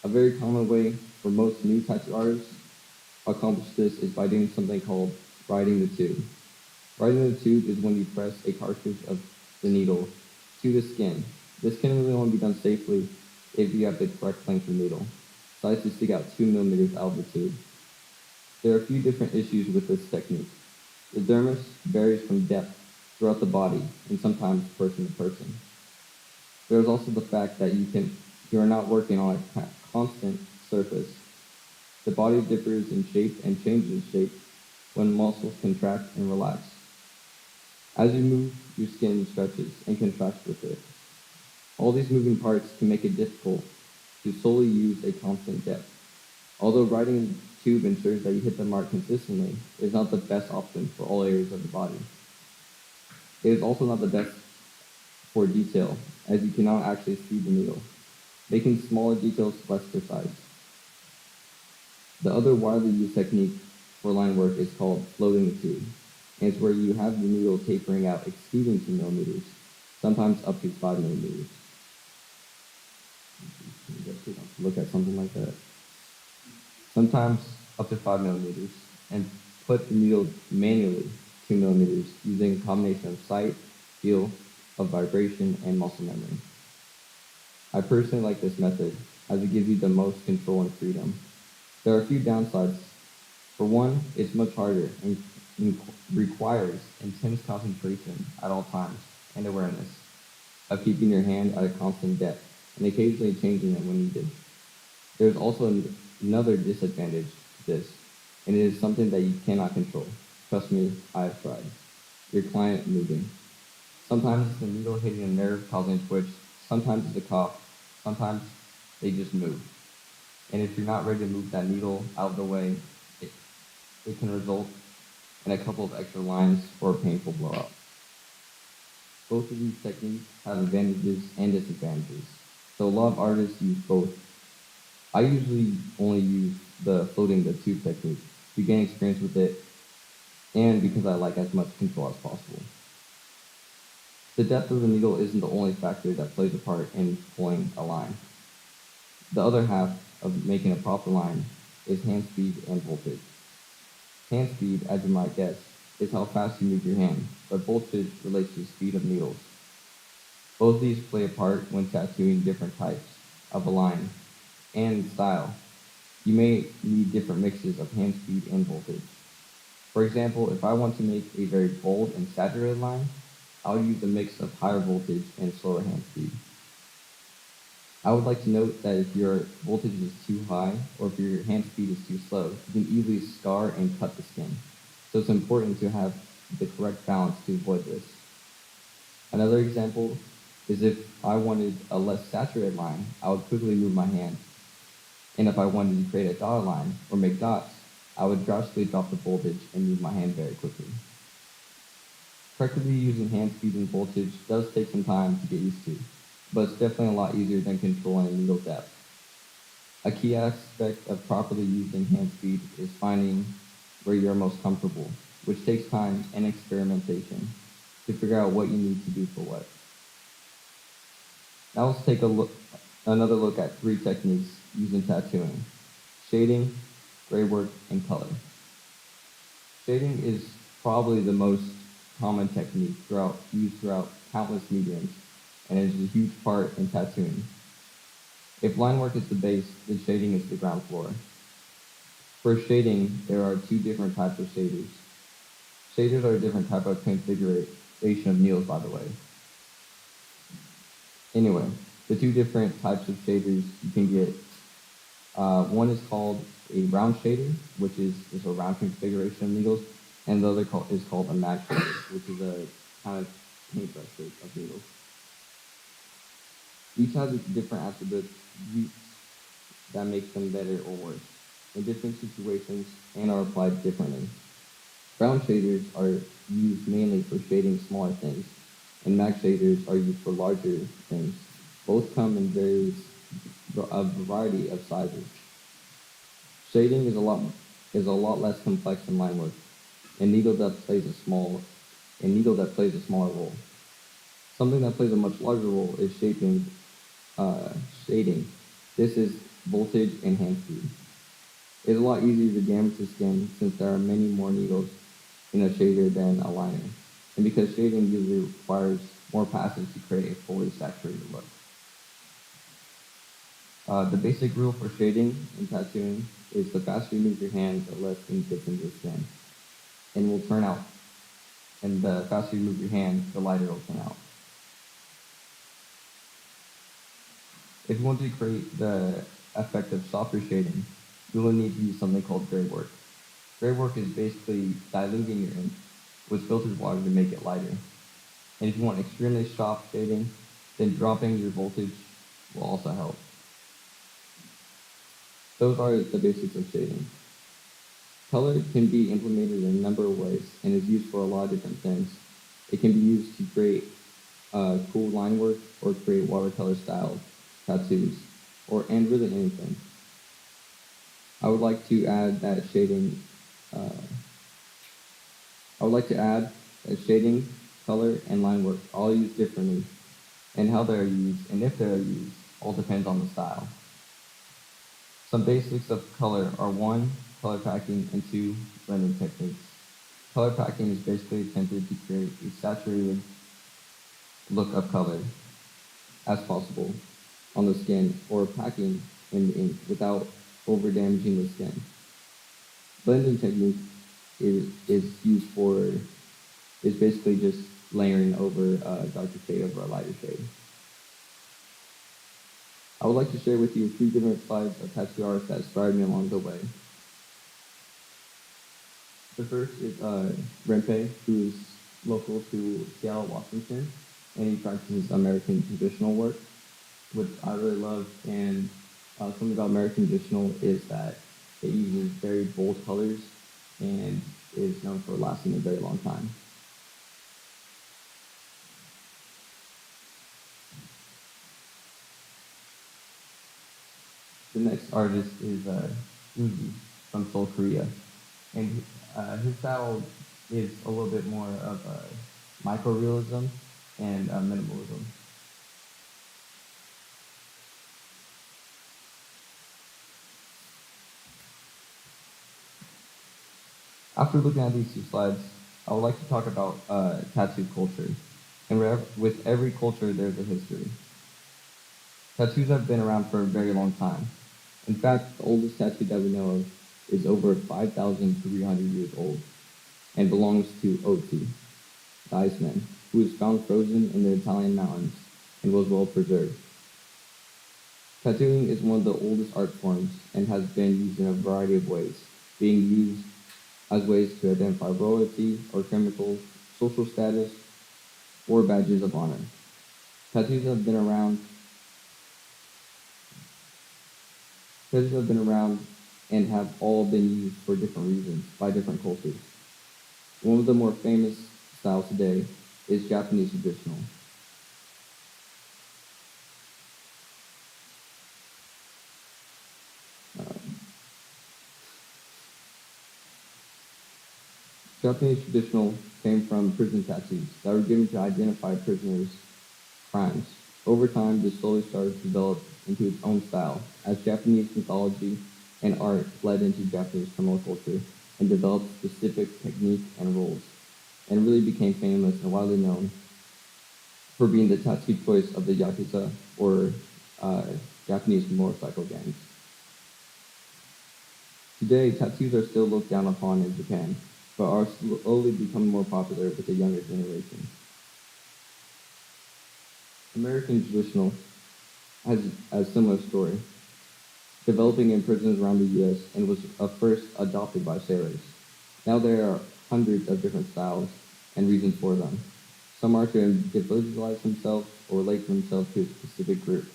A very common way for most new tattoo artists to accomplish this is by doing something called riding the tube. Riding the tube is when you press a cartridge of the needle to the skin. This can really only be done safely if you have the correct length of needle. So I like to stick out 2 millimeters out of the tube. There are a few different issues with this technique. The dermis varies from depth throughout the body and sometimes person to person. There is also the fact that you are not working on a constant surface. The body differs in shape and changes shape when muscles contract and relax. As you move, your skin stretches and contracts with it. All these moving parts can make it difficult to solely use a constant depth. Although riding the tube ensures that you hit the mark consistently, it is not the best option for all areas of the body. It is also not the best for detail, as you cannot actually see the needle, making smaller details less precise. The other widely used technique for line work is called floating the tube, and it's where you have the needle tapering out exceeding 2 millimeters, sometimes up to 5 millimeters. Look at something like that. Sometimes up to 5 millimeters, and put the needle manually 2 millimeters using a combination of sight, feel, of vibration, and muscle memory. I personally like this method as it gives you the most control and freedom. There are a few downsides. For one, it's much harder and requires intense concentration at all times and awareness of keeping your hand at a constant depth and occasionally changing it when needed. There is also another disadvantage to this, and it is something that you cannot control. Trust me, I have tried. Your client moving. Sometimes it's the needle hitting a nerve causing a twitch, sometimes it's a cough, sometimes they just move. And if you're not ready to move that needle out of the way, it can result in a couple of extra lines or a painful blowout. Both of these techniques have advantages and disadvantages, so a lot of artists use both. I usually only use the floating the tube technique to gain experience with it, and because I like as much control as possible. The depth of the needle isn't the only factor that plays a part in pulling a line. The other half of making a proper line is hand speed and voltage. Hand speed, as you might guess, is how fast you move your hand, but voltage relates to the speed of needles. Both of these play a part when tattooing different types of a line and style. You may need different mixes of hand speed and voltage. For example, if I want to make a very bold and saturated line, I would use a mix of higher voltage and slower hand speed. I would like to note that if your voltage is too high or if your hand speed is too slow, you can easily scar and cut the skin. So it's important to have the correct balance to avoid this. Another example is if I wanted a less saturated line, I would quickly move my hand. And if I wanted to create a dotted line or make dots, I would drastically drop the voltage and move my hand very quickly. Correctly using hand speed and voltage does take some time to get used to, but it's definitely a lot easier than controlling needle depth. A key aspect of properly using hand speed is finding where you're most comfortable, which takes time and experimentation to figure out what you need to do for what. Now let's take another look at 3 techniques used in tattooing: shading, gray work, and color. Shading is probably the most common technique used throughout countless mediums, and is a huge part in tattooing. If line work is the base, then shading is the ground floor. For shading, there are 2 different types of shaders. Shaders are a different type of configuration of needles, by the way. Anyway, the 2 different types of shaders you can get. One is called a round shader, which is just a round configuration of needles, and the other is called a mag shader, which is a kind of paintbrush shape of needles. Each has its different attributes that makes them better or worse in different situations and are applied differently. Round shaders are used mainly for shading smaller things, and mag shaders are used for larger things. Both come in a variety of sizes. Shading is a lot less complex than line work, and needle depth plays a smaller role. Something that plays a much larger role is shading. This is voltage and hand speed. It's a lot easier to damage the skin since there are many more needles in a shader than a liner, and because shading usually requires more passes to create a fully saturated look. The basic rule for shading in tattooing is the faster you move your hand, the less ink gets into the skin, and will turn out. And the faster you move your hand, the lighter it will turn out. If you want to create the effect of softer shading, you will need to use something called gray work. Gray work is basically diluting your ink with filtered water to make it lighter. And if you want extremely soft shading, then dropping your voltage will also help. Those are the basics of shading. Color can be implemented in a number of ways and is used for a lot of different things. It can be used to create cool line work or create watercolor style tattoos, and really anything. I would like to add that shading, color, and line work all used differently, and how they are used, and if they are used, all depends on the style. Some basics of color are 1, color packing, and 2, blending techniques. Color packing is basically attempted to create a saturated look of color as possible on the skin, or packing in the ink without over damaging the skin. Blending technique is basically just layering over a darker shade over a lighter shade. I would like to share with you 3 different slides of tattoo artists that inspired me along the way. The first is Rempe, who is local to Seattle, Washington, and he practices American traditional work, which I really love. And something about American traditional is that it uses very bold colors and is known for lasting a very long time. The next artist is Uzi from Seoul, Korea. And his style is a little bit more of micro-realism and minimalism. After looking at these two slides, I would like to talk about tattoo culture. And with every culture, there's a history. Tattoos have been around for a very long time. In fact, the oldest tattoo that we know of is over 5,300 years old and belongs to Oti, the Iceman, who was found frozen in the Italian mountains and was well preserved. Tattooing is one of the oldest art forms and has been used in a variety of ways, being used as ways to identify royalty or criminal social status or badges of honor. Tattoos have been around and have all been used for different reasons by different cultures. One of the more famous styles today is Japanese traditional. Japanese traditional came from prison tattoos that were given to identify prisoners' crimes. Over time, this slowly started to develop into its own style, as Japanese mythology and art bled into Japanese criminal culture and developed specific technique and rules, and really became famous and widely known for being the tattoo choice of the Yakuza or Japanese motorcycle gangs. Today, tattoos are still looked down upon in Japan, but are slowly becoming more popular with the younger generation. American traditional has a similar story, developing in prisons around the U.S. and was first adopted by sailors. Now there are hundreds of different styles and reasons for them. Some are to individualize themselves or relate themselves to a specific group.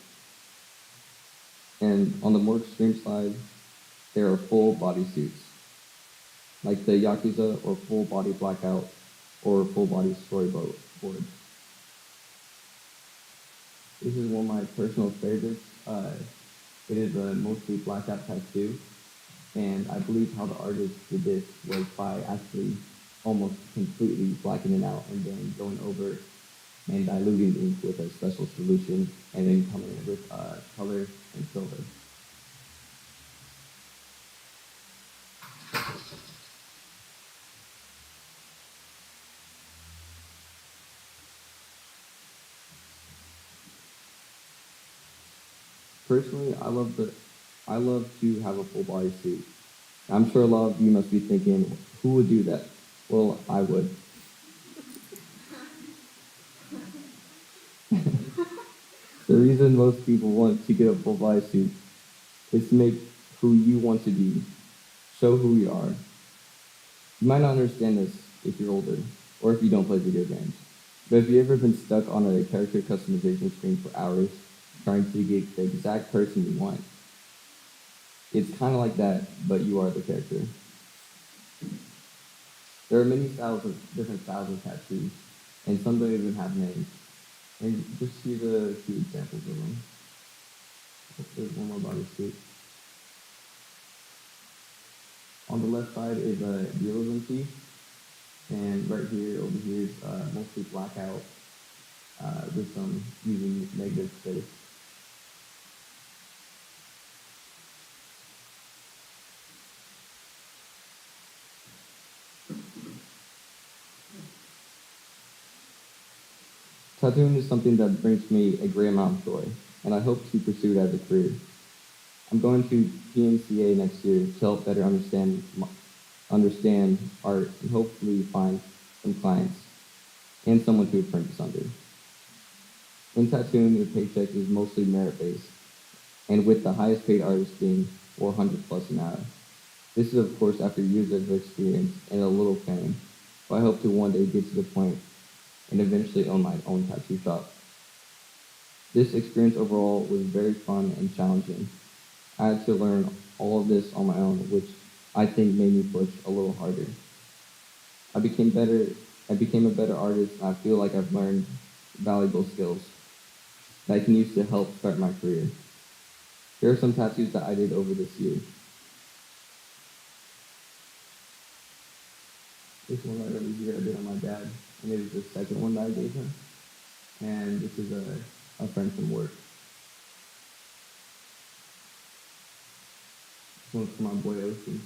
And on the more extreme side, there are full body suits, like the Yakuza or full body blackout or full body storyboard. This is one of my personal favorites. It is a mostly blackout tattoo, and I believe how the artist did this was by actually almost completely blackening it out and then going over and diluting ink with a special solution and then coming in with color and silver. Personally, I love to have a full body suit. I'm sure a lot of you must be thinking, who would do that? Well, I would. The reason most people want to get a full body suit is to make who you want to be, show who you are. You might not understand this if you're older, or if you don't play video games. But have you ever been stuck on a character customization screen for hours, trying to get the exact person you want? It's kind of like that, but you are the character. There are many different styles of tattoos, and some don't even have names. And just here's a few examples of them. There's one more body suit. On the left side is a realism tee, and right here, over here, is mostly blackout with some using negative space. Tattooing is something that brings me a great amount of joy, and I hope to pursue it as a career. I'm going to PNCA next year to help better understand art and hopefully find some clients and someone to apprentice under. In tattooing, the paycheck is mostly merit-based, and with the highest paid artist being $400 plus an hour. This is, of course, after years of experience and a little fame, but I hope to one day get to the point and eventually own my own tattoo shop. This experience overall was very fun and challenging. I had to learn all of this on my own, which I think made me push a little harder. I became a better artist, and I feel like I've learned valuable skills that I can use to help start my career. Here are some tattoos that I did over this year. This one right over here I did on my dad, and it was the second one that I gave him. And this is a friend from work. This one's for my boy Ocean.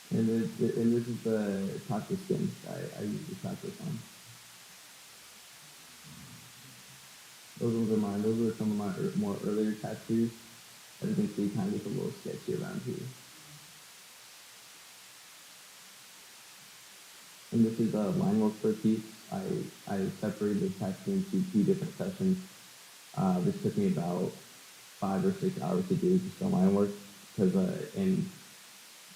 And this is the taco skin I use the tacos on. Those ones are mine. Those were some of my more earlier tattoos. As you can see, kind of gets a little sketchy around here. And this is line work for a piece. I separated the tattoo into 2 different sessions. This took me about 5 or 6 hours to do just the line work, because in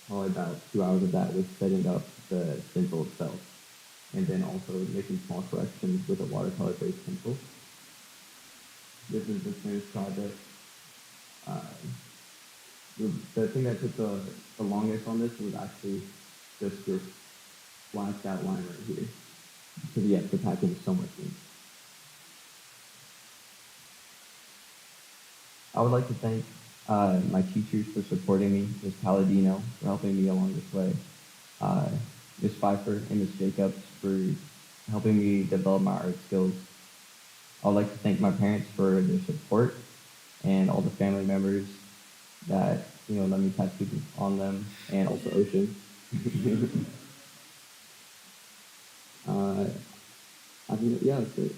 probably about 2 hours of that was setting up the stencil itself, and then also making small corrections with a watercolor-based pencil. This is the finished project. The thing that took the longest on this was actually just this blacked out line right here, because you have to pack in so much ink. I would like to thank my teachers for supporting me, Ms. Palladino for helping me along this way, Ms. Pfeiffer and Ms. Jacobs for helping me develop my art skills. I would like to thank my parents for their support, and all the family members that let me tattoo on them, and also Ocean. I think yeah, that's it.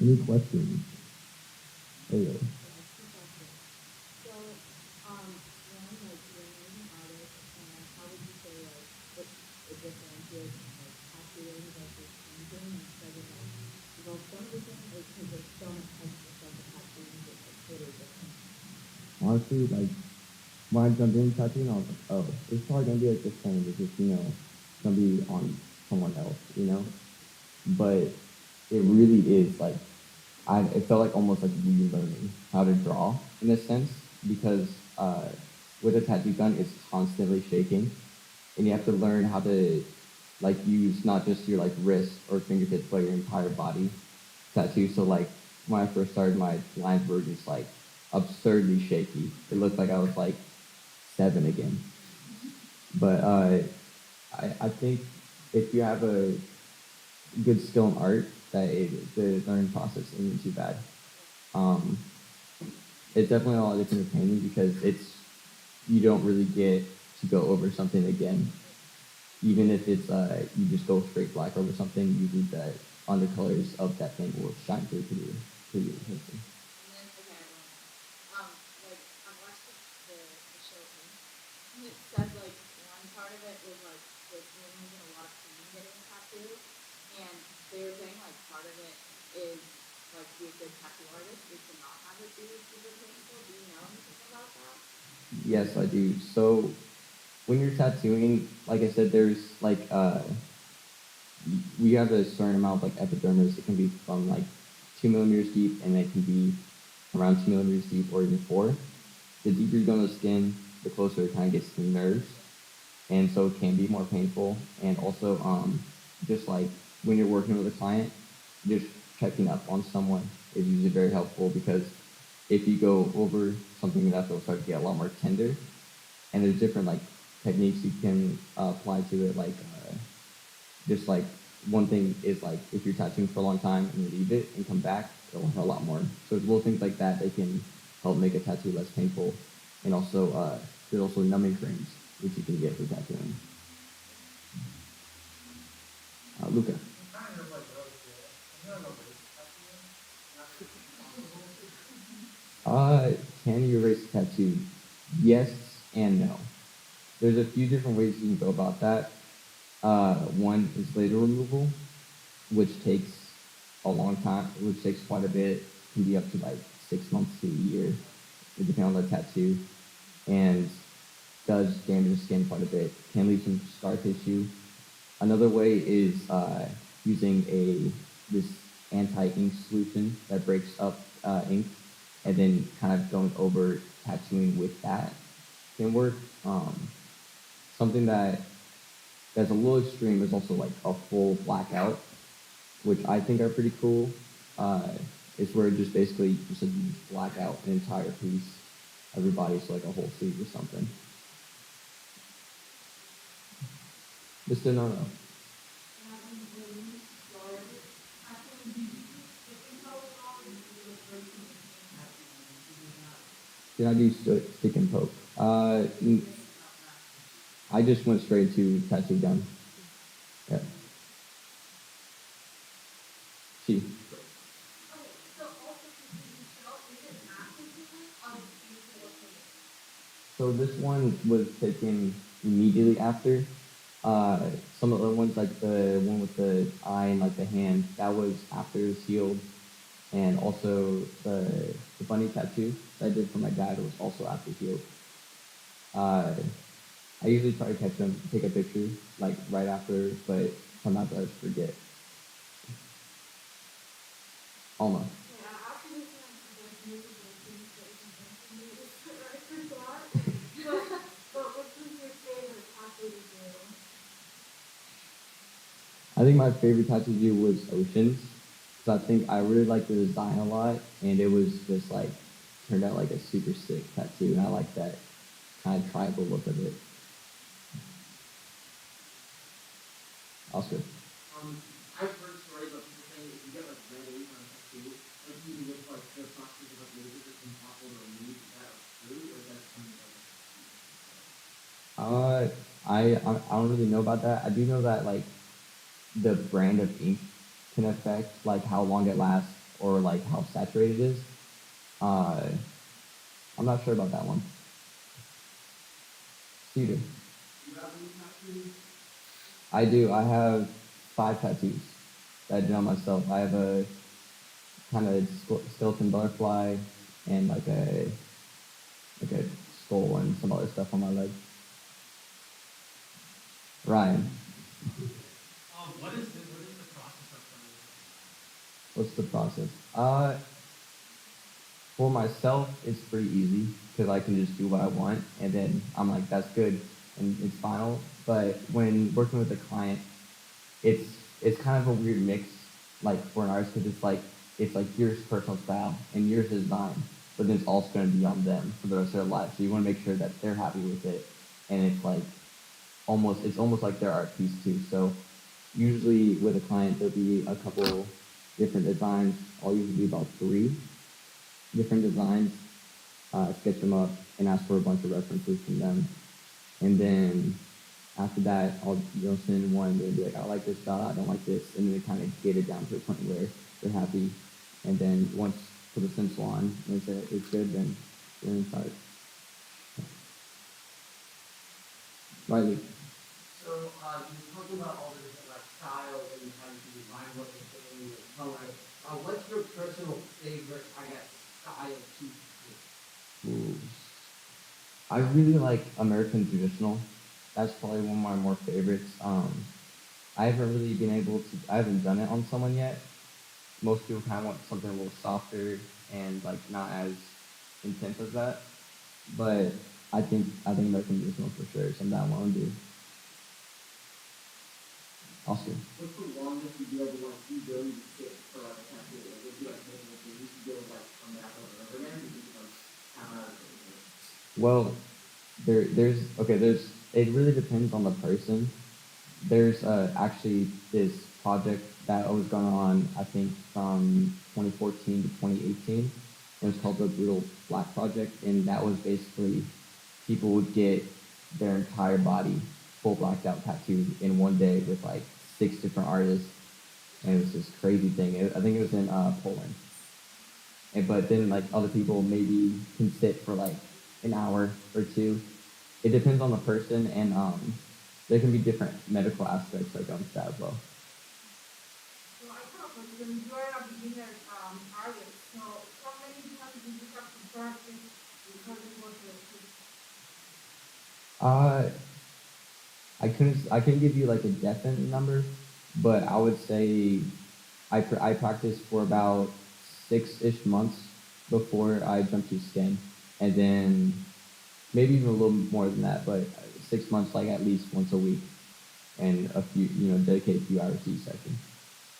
Any questions? There you go. So, one, like, you're an amazing artist, and how would you say, like, what it differentiates, like, tattooing versus painting, instead of, like, well, some of the things, like, because there's so much extra stuff with tattooing, it's, like, totally different. Honestly, like, when I jumped in tattooing, I was like, oh, it's probably gonna be like the same. It's just, it's gonna be on someone else, But it really is like, it felt like almost like relearning how to draw in a sense, because with a tattoo gun, it's constantly shaking, and you have to learn how to like use not just your like wrist or fingertips, but your entire body tattoo. So like when I first started, my lines were just like absurdly shaky. It looked like I was like 7 again. But I think if you have a good skill in art, that the learning process isn't too bad. It's definitely a lot different than painting, because you don't really get to go over something again. Even if it's you just go straight black over something, usually the undercolors of that thing will shine through to you. And then, okay, like, I watched the show, and it said, like, one part of it was, like, women using a lot of pain getting a tattoo, and they were saying, like, part of it is, like, to be a good tattoo artist is to not have it be super painful. Do you know anything about that? Yes, I do. So when you're tattooing, like I said, there's like we have a certain amount of like epidermis. It can be from like 2 millimeters deep, and it can be around 2 millimeters deep, or even 4. The deeper you go in the skin, the closer it kind of gets to the nerves, and so it can be more painful. And also, just like when you're working with a client, just checking up on someone is usually very helpful, because if you go over something, that will start to get a lot more tender. And there's different like techniques you can apply to it, like just like one thing is like if you're tattooing for a long time and you leave it and come back, it'll hurt a lot more. So there's little things like that that can help make a tattoo less painful. And also there's also numbing creams which you can get for tattooing. Luca. Can you erase a tattoo? Yes and no. There's a few different ways you can go about that. One is laser removal, which takes a long time, which takes quite a bit. It can be up to like 6 months to a year, depending on the tattoo, and does damage the skin quite a bit. Can leave some scar tissue. Another way is using this anti-ink solution that breaks up ink, and then kind of going over tattooing with that can work. Something that As a little extreme is also like a full blackout, which I think are pretty cool. Is where it just basically just like, you just black out an entire piece, everybody, so like a whole suit or something. Mr. No. Did I do stick and poke? I just went straight to tattoo gun. Yeah. She. So this one was taken immediately after. Some of the other ones, like the one with the eye and like the hand, that was after it was healed. And also the bunny tattoo that I did for my dad was also after healed. I usually try to catch them, take a picture, like right after, but sometimes I just forget. Alma. I think my favorite tattoo to do was Oceans. So I think I really liked the design a lot, and it was just like, turned out like a super sick tattoo, and I like that kind of tribal look of it. Oscar. I've heard stories of people saying if you get like red ink on a tattoo, like even with like the process of like lasers that can pop over and leave, is that true or is that something like I don't really know about that. I do know that like the brand of ink can affect like how long it lasts or like how saturated it is. I'm not sure about that one. Peter. you have any tattoos? I do. I have 5 tattoos that I did on myself. I have a kind of skeleton butterfly and like a skull and some other stuff on my leg. Ryan. What is the process of filming? What's the process? For myself, it's pretty easy because I can just do what I want, and then I'm like, that's good, and it's final. But when working with a client, it's kind of a weird mix, like for an artist, because it's like your personal style and your design, but then it's also going to be on them for the rest of their life. So you want to make sure that they're happy with it, and it's almost like their art piece too. So usually with a client, there'll be a couple different designs. I'll usually do about 3 different designs, sketch them up, and ask for a bunch of references from them. And then after that, I'll send in one and be like, I like this style, I don't like this, and then they kind of get it down to a point where they're happy. And then once put the stencil on and it's good, then start. Riley. So you were talking about all the different like styles and how you can design what you're doing and color. What's your personal favorite, I guess, style to do? Ooh. I really like American traditional. That's probably one of my more favorites. I haven't really been able to. I haven't done it on someone yet. Most people kind of want something a little softer and like not as intense as that. But I think American traditional for sure is something I want to do. Oscar. What's the longest you'd be able to like be willing to sit for like a tattoo? Like would you like maybe you used to be able to like come back over and over again? You just like have out of it. Well, there's it really depends on the person. There's actually this project that was going on, I think, from 2014 to 2018. It was called the Brutal Black Project, and that was basically people would get their entire body full blacked out tattooed in one day with like 6 different artists, and it was this crazy thing. I think it was in Poland. But then like other people maybe can sit for like an hour or 2. It depends on the person, and there can be different medical aspects like on that as well. So I have a question. You are a beginner artist, so how many times do you have to practice before you work with it? I couldn't give you like a definite number, but I would say I practiced for about 6-ish months before I jumped to skin, and then maybe even a little more than that, but 6 months like at least once a week, and a few, dedicate a few hours to each section.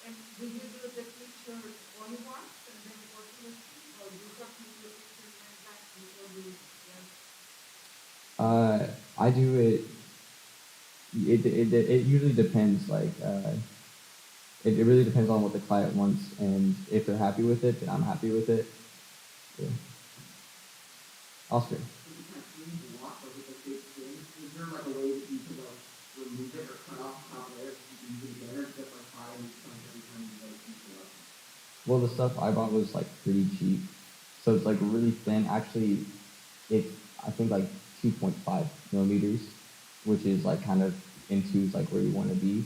And do you do the picture only once and then go to the street, or you have to do the picture many times before you, yes? I do it. It usually depends. It really depends on what the client wants, and if they're happy with it, then I'm happy with it. Yeah. Oscar. Is it kind of clean to walk, or is it a big thing? Is there like a way that you can like remove it or cut off the top layer so you can use it again, or just like buy new stuff every time you like piece it up? Well, the stuff I bought was like pretty cheap, so it's like really thin. Actually, it's I think like 2.5 millimeters, which is like kind of into like where you want to be.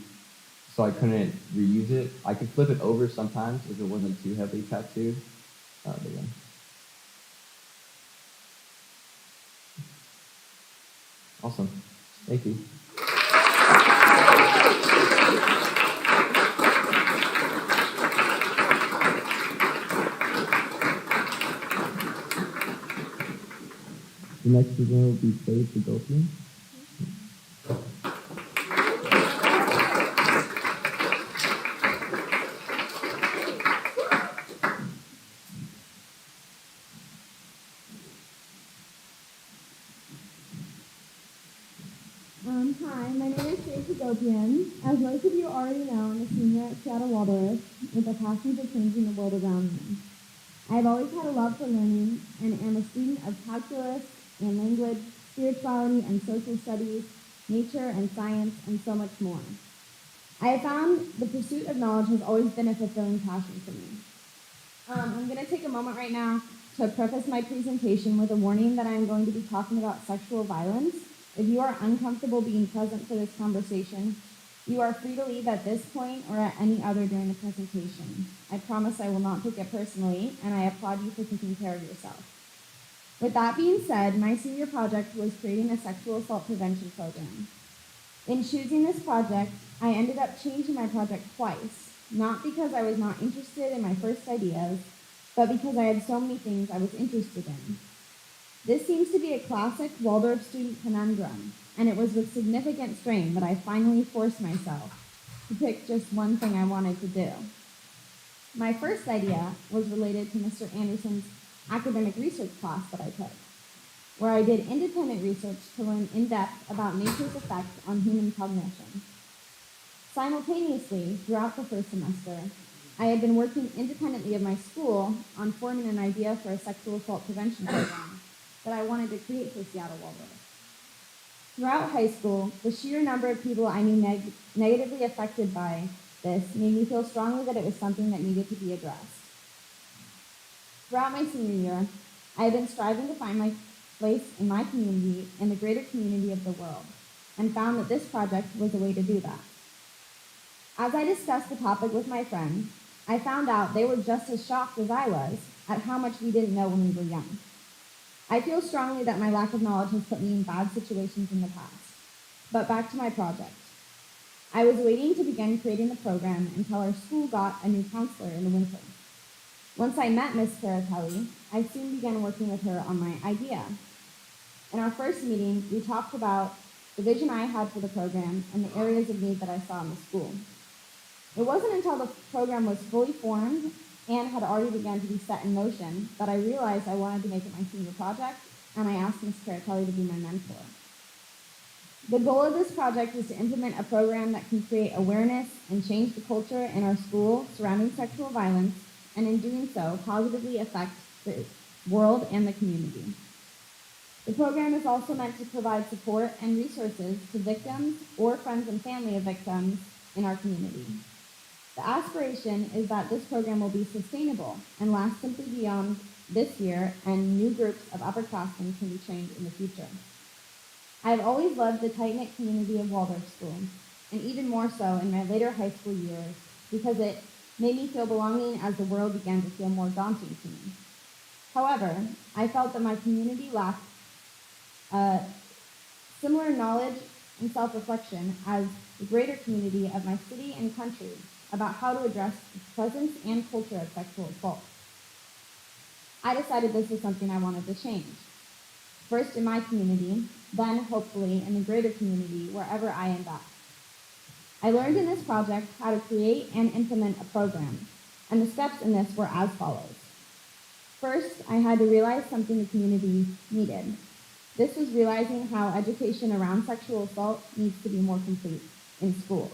So I couldn't reuse it. I could flip it over sometimes if it wasn't too heavily tattooed. But yeah. Awesome. Thank you. The next presenter will be Maeve Kamerling. Hi, my name is Hagopian. As most of you already know, I'm a senior at Seattle Waldorf with a passion for changing the world around me. I've always had a love for learning and am a student of calculus and language, spirituality and social studies, nature and science, and so much more. I have found the pursuit of knowledge has always been a fulfilling passion for me. I'm going to take a moment right now to preface my presentation with a warning that I'm going to be talking about sexual violence. If you are uncomfortable being present for this conversation, you are free to leave at this point or at any other during the presentation. I promise I will not take it personally, and I applaud you for taking care of yourself. With that being said, my senior project was creating a sexual assault prevention program. In choosing this project, I ended up changing my project twice, not because I was not interested in my first ideas, but because I had so many things I was interested in. This seems to be a classic Waldorf student conundrum, and it was with significant strain that I finally forced myself to pick just one thing I wanted to do. My first idea was related to Mr. Anderson's academic research class that I took, where I did independent research to learn in depth about nature's effect on human cognition. Simultaneously, throughout the first semester, I had been working independently of my school on forming an idea for a sexual assault prevention program that I wanted to create for Seattle Waldorf. Throughout high school, the sheer number of people I knew negatively affected by this made me feel strongly that it was something that needed to be addressed. Throughout my senior year, I have been striving to find my place in my community and the greater community of the world, and found that this project was a way to do that. As I discussed the topic with my friends, I found out they were just as shocked as I was at how much we didn't know when we were young. I feel strongly that my lack of knowledge has put me in bad situations in the past. But back to my project. I was waiting to begin creating the program until our school got a new counselor in the winter. Once I met Miss Kamerling, I soon began working with her on my idea. In our first meeting, we talked about the vision I had for the program and the areas of need that I saw in the school. It wasn't until the program was fully formed and had already begun to be set in motion that I realized I wanted to make it my senior project, and I asked Ms. Kamerling to be my mentor. The goal of this project is to implement a program that can create awareness and change the culture in our school surrounding sexual violence, and in doing so, positively affect the world and the community. The program is also meant to provide support and resources to victims or friends and family of victims in our community. The aspiration is that this program will be sustainable and last simply beyond this year, and new groups of upperclassmen can be trained in the future. I have always loved the tight-knit community of Waldorf School, and even more so in my later high school years, because it made me feel belonging as the world began to feel more daunting to me. However, I felt that my community lacked similar knowledge and self-reflection as the greater community of my city and country about how to address the presence and culture of sexual assault. I decided this was something I wanted to change. First in my community, then hopefully in the greater community wherever I end up. I learned in this project how to create and implement a program, and the steps in this were as follows. First, I had to realize something the community needed. This was realizing how education around sexual assault needs to be more complete in schools.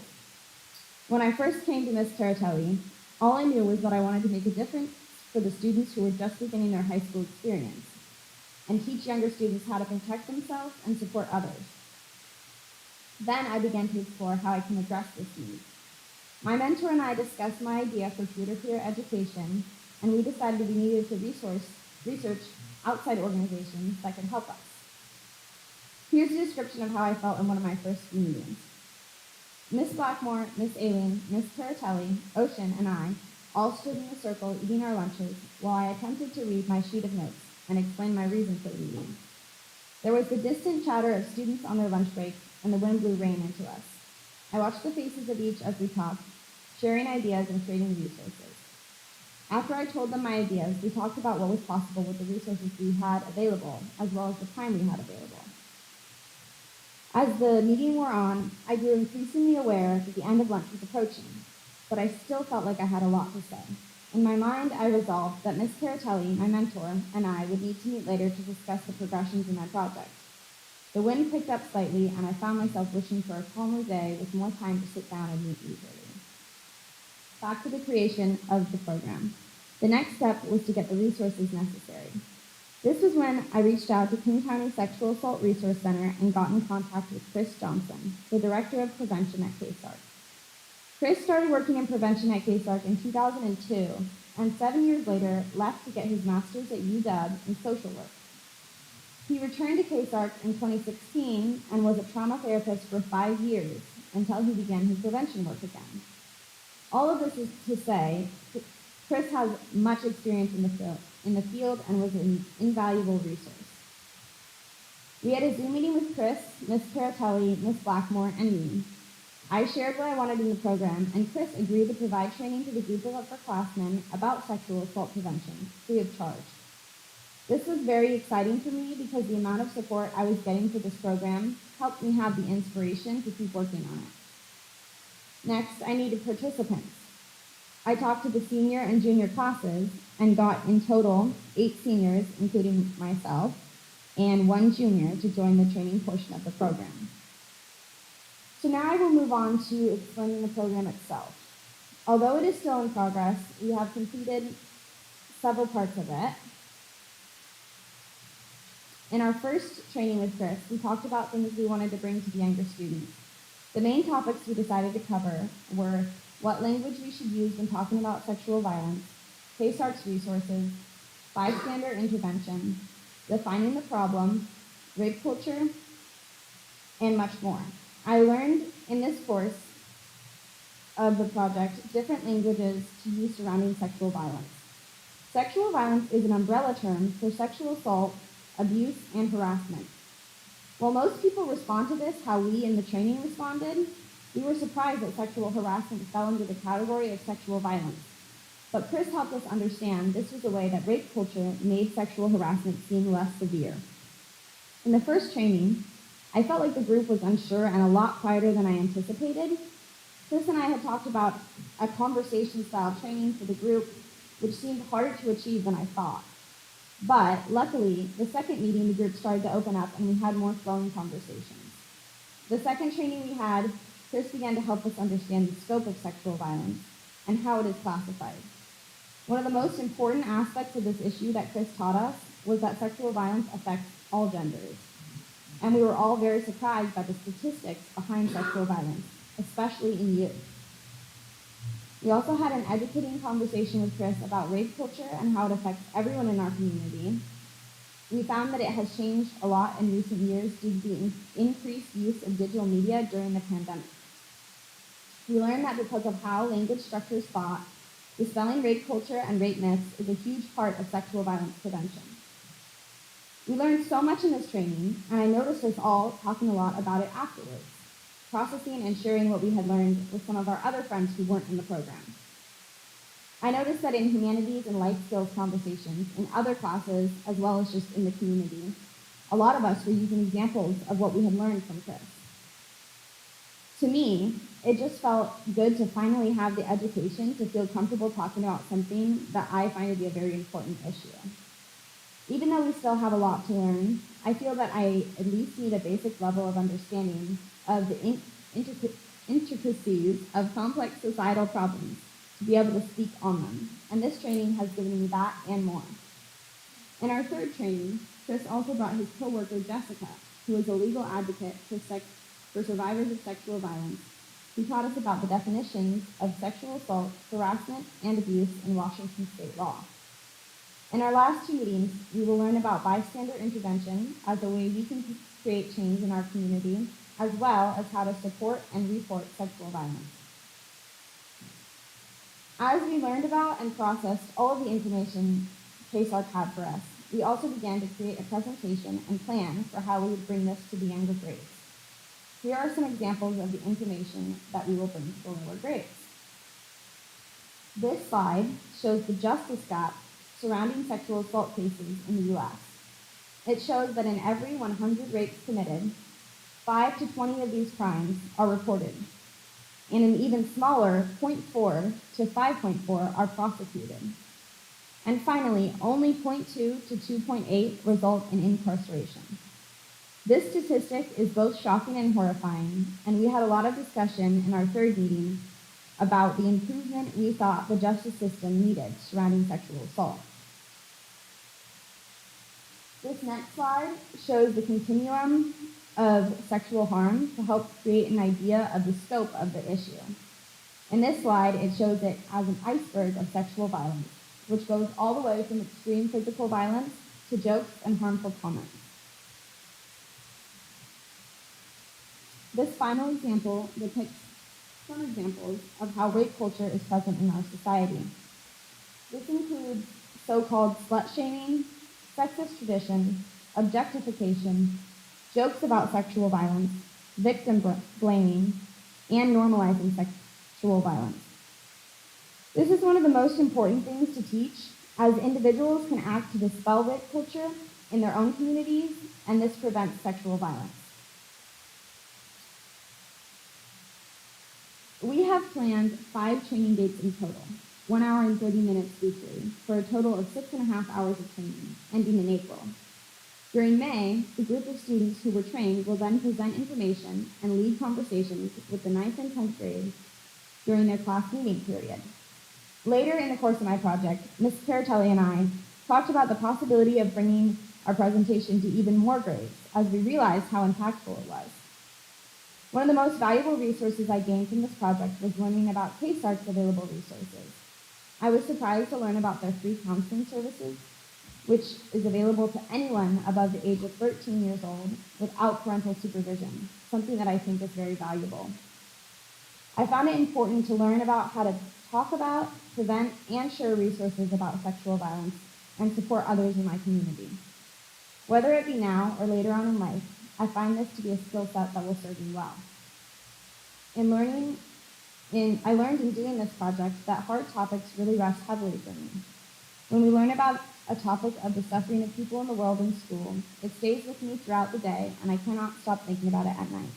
When I first came to Miss Taratelli, all I knew was that I wanted to make a difference for the students who were just beginning their high school experience and teach younger students how to protect themselves and support others. Then I began to explore how I can address this need. My mentor and I discussed my idea for peer-to-peer education, and we decided we needed to research outside organizations that could help us. Here's a description of how I felt in one of my first few meetings. Miss Blackmore, Miss Aileen, Miss Taratelli, Ocean, and I all stood in a circle eating our lunches while I attempted to read my sheet of notes and explain my reason for the meeting. There was the distant chatter of students on their lunch break, and the wind blew rain into us. I watched the faces of each as we talked, sharing ideas and creating resources. After I told them my ideas, we talked about what was possible with the resources we had available, as well as the time we had available. As the meeting wore on, I grew increasingly aware that the end of lunch was approaching, but I still felt like I had a lot to say. In my mind, I resolved that Miss Taratelli, my mentor, and I would need to meet later to discuss the progressions in my project. The wind picked up slightly, and I found myself wishing for a calmer day with more time to sit down and meet easily. Back to the creation of the program. The next step was to get the resources necessary. This was when I reached out to King County Sexual Assault Resource Center and got in contact with Chris Johnson, the Director of Prevention at KSARC. Chris started working in prevention at KSARC in 2002, and 7 years later left to get his master's at UW in social work. He returned to KSARC in 2016 and was a trauma therapist for 5 years until he began his prevention work again. All of this is to say, Chris has much experience in the field and was an invaluable resource. We had a Zoom meeting with Chris, Miss Taratelli, Miss Blackmore, and me. I shared what I wanted in the program, and Chris agreed to provide training to the group of upperclassmen about sexual assault prevention, free of charge. This was very exciting for me because the amount of support I was getting for this program helped me have the inspiration to keep working on it. Next, I needed participants. I talked to the senior and junior classes and got in total 8 seniors, including myself, and 1 junior to join the training portion of the program. So now I will move on to explaining the program itself. Although it is still in progress, we have completed several parts of it. In our first training with Chris, we talked about things we wanted to bring to the younger students. The main topics we decided to cover were what language we should use when talking about sexual violence, KSARC's resources, bystander intervention, defining the problem, rape culture, and much more. I learned in this course of the project different languages to use surrounding sexual violence. Sexual violence is an umbrella term for sexual assault, abuse, and harassment. While most people respond to this how we in the training responded, we were surprised that sexual harassment fell into the category of sexual violence. But Chris helped us understand this was a way that rape culture made sexual harassment seem less severe. In the first training, I felt like the group was unsure and a lot quieter than I anticipated. Chris and I had talked about a conversation-style training for the group, which seemed harder to achieve than I thought. But luckily, the second meeting, the group started to open up and we had more flowing conversations. The second training we had, Chris began to help us understand the scope of sexual violence and how it is classified. One of the most important aspects of this issue that Chris taught us was that sexual violence affects all genders. And we were all very surprised by the statistics behind sexual violence, especially in youth. We also had an educating conversation with Chris about rape culture and how it affects everyone in our community. We found that it has changed a lot in recent years due to the increased use of digital media during the pandemic. We learned that because of how language structures thought, dispelling rape culture and rape myths is a huge part of sexual violence prevention. We learned so much in this training, and I noticed us all talking a lot about it afterwards, processing and sharing what we had learned with some of our other friends who weren't in the program. I noticed that in humanities and life skills conversations, in other classes, as well as just in the community, a lot of us were using examples of what we had learned from Chris. To me, it just felt good to finally have the education to feel comfortable talking about something that I find to be a very important issue. Even though we still have a lot to learn, I feel that I at least need a basic level of understanding of the intricacies of complex societal problems to be able to speak on them, and this training has given me that and more. In our third training, Chris also brought his coworker Jessica, who is a legal advocate for survivors of sexual violence, who taught us about the definitions of sexual assault, harassment, and abuse in Washington state law. In our last two meetings, we will learn about bystander intervention as a way we can create change in our community, as well as how to support and report sexual violence. As we learned about and processed all of the information KSARC had for us, we also began to create a presentation and plan for how we would bring this to the younger grades. Here are some examples of the information that we will bring to the lower grades. This slide shows the justice gap surrounding sexual assault cases in the U.S. It shows that in every 100 rapes committed, 5 to 20 of these crimes are reported, and an even smaller 0.4 to 5.4 are prosecuted. And finally, only 0.2 to 2.8 result in incarceration. This statistic is both shocking and horrifying, and we had a lot of discussion in our third meeting about the improvement we thought the justice system needed surrounding sexual assault. This next slide shows the continuum of sexual harm to help create an idea of the scope of the issue. In this slide, it shows it as an iceberg of sexual violence, which goes all the way from extreme physical violence to jokes and harmful comments. This final example depicts some examples of how rape culture is present in our society. This includes so-called slut-shaming, sexist traditions, objectification, jokes about sexual violence, victim blaming, and normalizing sexual violence. This is one of the most important things to teach, as individuals can act to dispel rape culture in their own communities, and this prevents sexual violence. We have planned 5 training dates in total, 1 hour and 30 minutes weekly, for a total of 6.5 hours of training, ending in April. During May, the group of students who were trained will then present information and lead conversations with the 9th and 10th grades during their class meeting period. Later in the course of my project, Ms. Caratelli and I talked about the possibility of bringing our presentation to even more grades, as we realized how impactful it was. One of the most valuable resources I gained from this project was learning about KSARC's available resources. I was surprised to learn about their free counseling services, which is available to anyone above the age of 13 years old without parental supervision, something that I think is very valuable. I found it important to learn about how to talk about, prevent, and share resources about sexual violence and support others in my community. Whether it be now or later on in life, I find this to be a skill set that will serve me well. I learned in doing this project that hard topics really rest heavily for me. When we learn about a topic of the suffering of people in the world in school, it stays with me throughout the day, and I cannot stop thinking about it at night.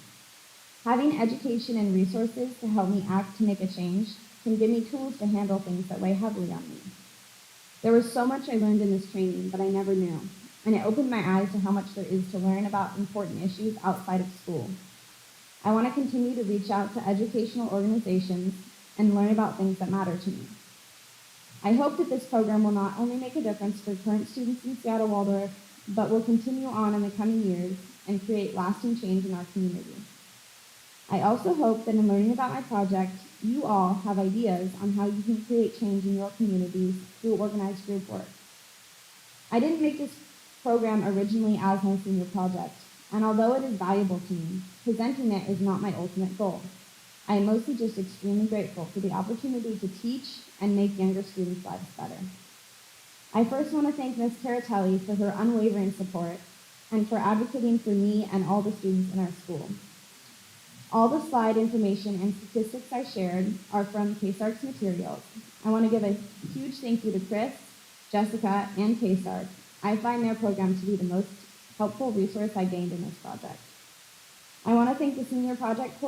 Having education and resources to help me act to make a change can give me tools to handle things that weigh heavily on me. There was so much I learned in this training that I never knew, and it opened my eyes to how much there is to learn about important issues outside of school. I want to continue to reach out to educational organizations and learn about things that matter to me. I hope that this program will not only make a difference for current students in Seattle Waldorf, but will continue on in the coming years and create lasting change in our community. I also hope that in learning about my project, you all have ideas on how you can create change in your communities through organized group work. I didn't make this program originally as my senior project, and although it is valuable to me, presenting it is not my ultimate goal. I am mostly just extremely grateful for the opportunity to teach and make younger students' lives better. I first want to thank Ms. Caratelli for her unwavering support and for advocating for me and all the students in our school. All the slide information and statistics I shared are from KSARC's materials. I want to give a huge thank you to Chris, Jessica, and KSARC. I find their program to be the most helpful resource I gained in this project. I want to thank the senior project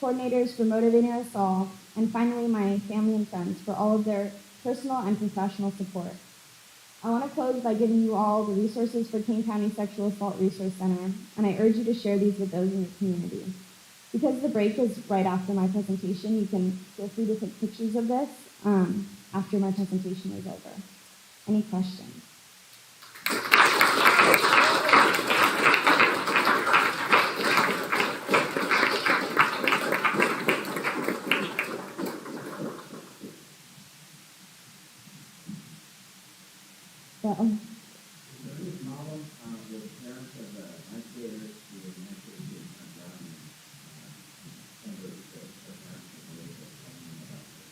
coordinators for motivating us all, and finally my family and friends for all of their personal and professional support. I want to close by giving you all the resources for King County Sexual Assault Resource Center, and I urge you to share these with those in your community. Because the break is right after my presentation, you can feel free to take pictures of this after my presentation is over. Any questions? Is there any problem with parents of the ninth graders who are naturally being turned down and members of the parents of the lake are talking about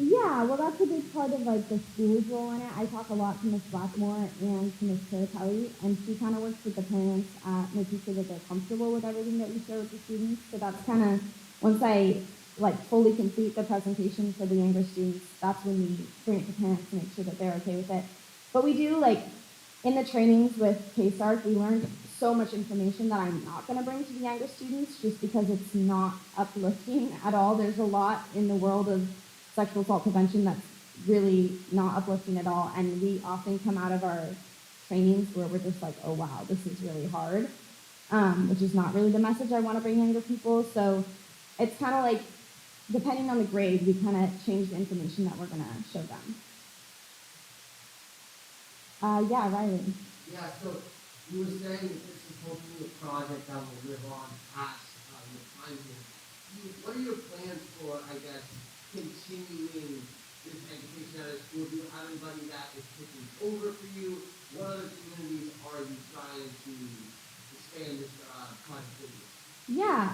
Yeah, well, that's a big part of like the school's role in it. I talk a lot to Miss Blackmore and to Miss Caratelli, and she kind of works with the parents at making sure that they're comfortable with everything that we share with the students. So that's kind of, once I like fully complete the presentation for the younger students, that's when we bring it to parents to make sure that they're okay with it. But we do, like, in the trainings with KSARC, we learned so much information that I'm not going to bring to the younger students just because it's not uplifting at all. There's a lot in the world of sexual assault prevention that's really not uplifting at all, and we often come out of our trainings where we're just like, oh wow, this is really hard, which is not really the message I want to bring younger people. So it's kind of like, depending on the grade, we kind of change the information that we're going to show them. Yeah, Riley. Yeah, so you were saying that this is hopefully a project that will live on past your time here. What are your plans for, I guess, continuing this education at a school? Do you have anybody that is taking over for you? What other communities are you trying to expand this project with you? Yeah,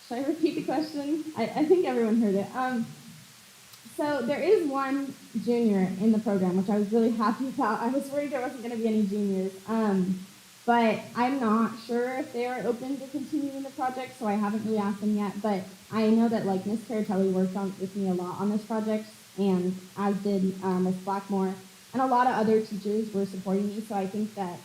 should I repeat the question? I think everyone heard it. So there is one junior in the program, which I was really happy about. I was worried there wasn't going to be any juniors. But I'm not sure if they are open to continuing the project, so I haven't really asked them yet. But I know that like Miss Caratelli worked with me a lot on this project, and as did Miss Blackmore, and a lot of other teachers were supporting me. So I think that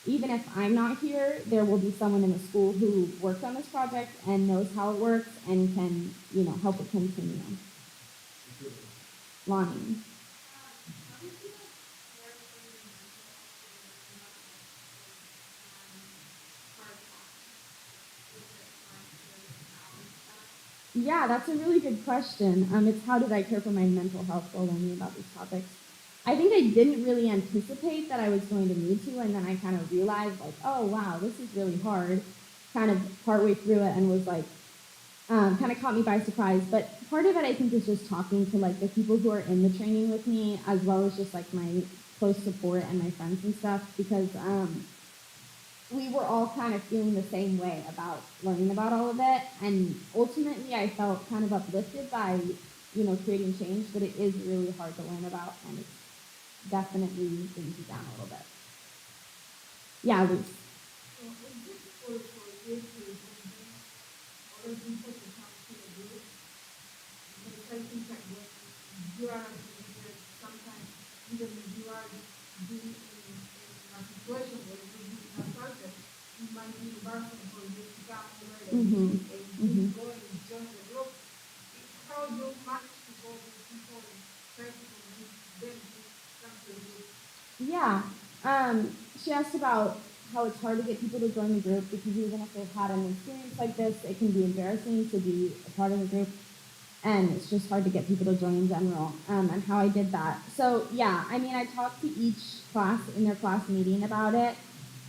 even if I'm not here, there will be someone in the school who worked on this project and knows how it works and can, help it continue. Lonnie. Yeah, that's a really good question. It's how did I care for my mental health while learning about these topics? I think I didn't really anticipate that I was going to need to, and then I kind of realized, like, oh, wow, this is really hard, kind of partway through it, and was like, kind of caught me by surprise. But part of it, I think, is just talking to, like, the people who are in the training with me, as well as just, like, my close support and my friends and stuff, because we were all kind of feeling the same way about learning about all of it, and ultimately I felt kind of uplifted by, creating change, but it is really hard to learn about, and it's definitely brings you down a little bit. Yeah, Luce. So is this for you to other people to come to the group? Because I think that when you are a teenager, sometimes even if you are doing in a situation where you do a project, it might be embarrassing for you to come over and you go and join the group. How do you manage to go with people and try to convince them to come to the group? Yeah. She asked about how it's hard to get people to join the group because even if they've had an experience like this, it can be embarrassing to be a part of the group, and it's just hard to get people to join in general, and how I did that. So, yeah, I talked to each class in their class meeting about it,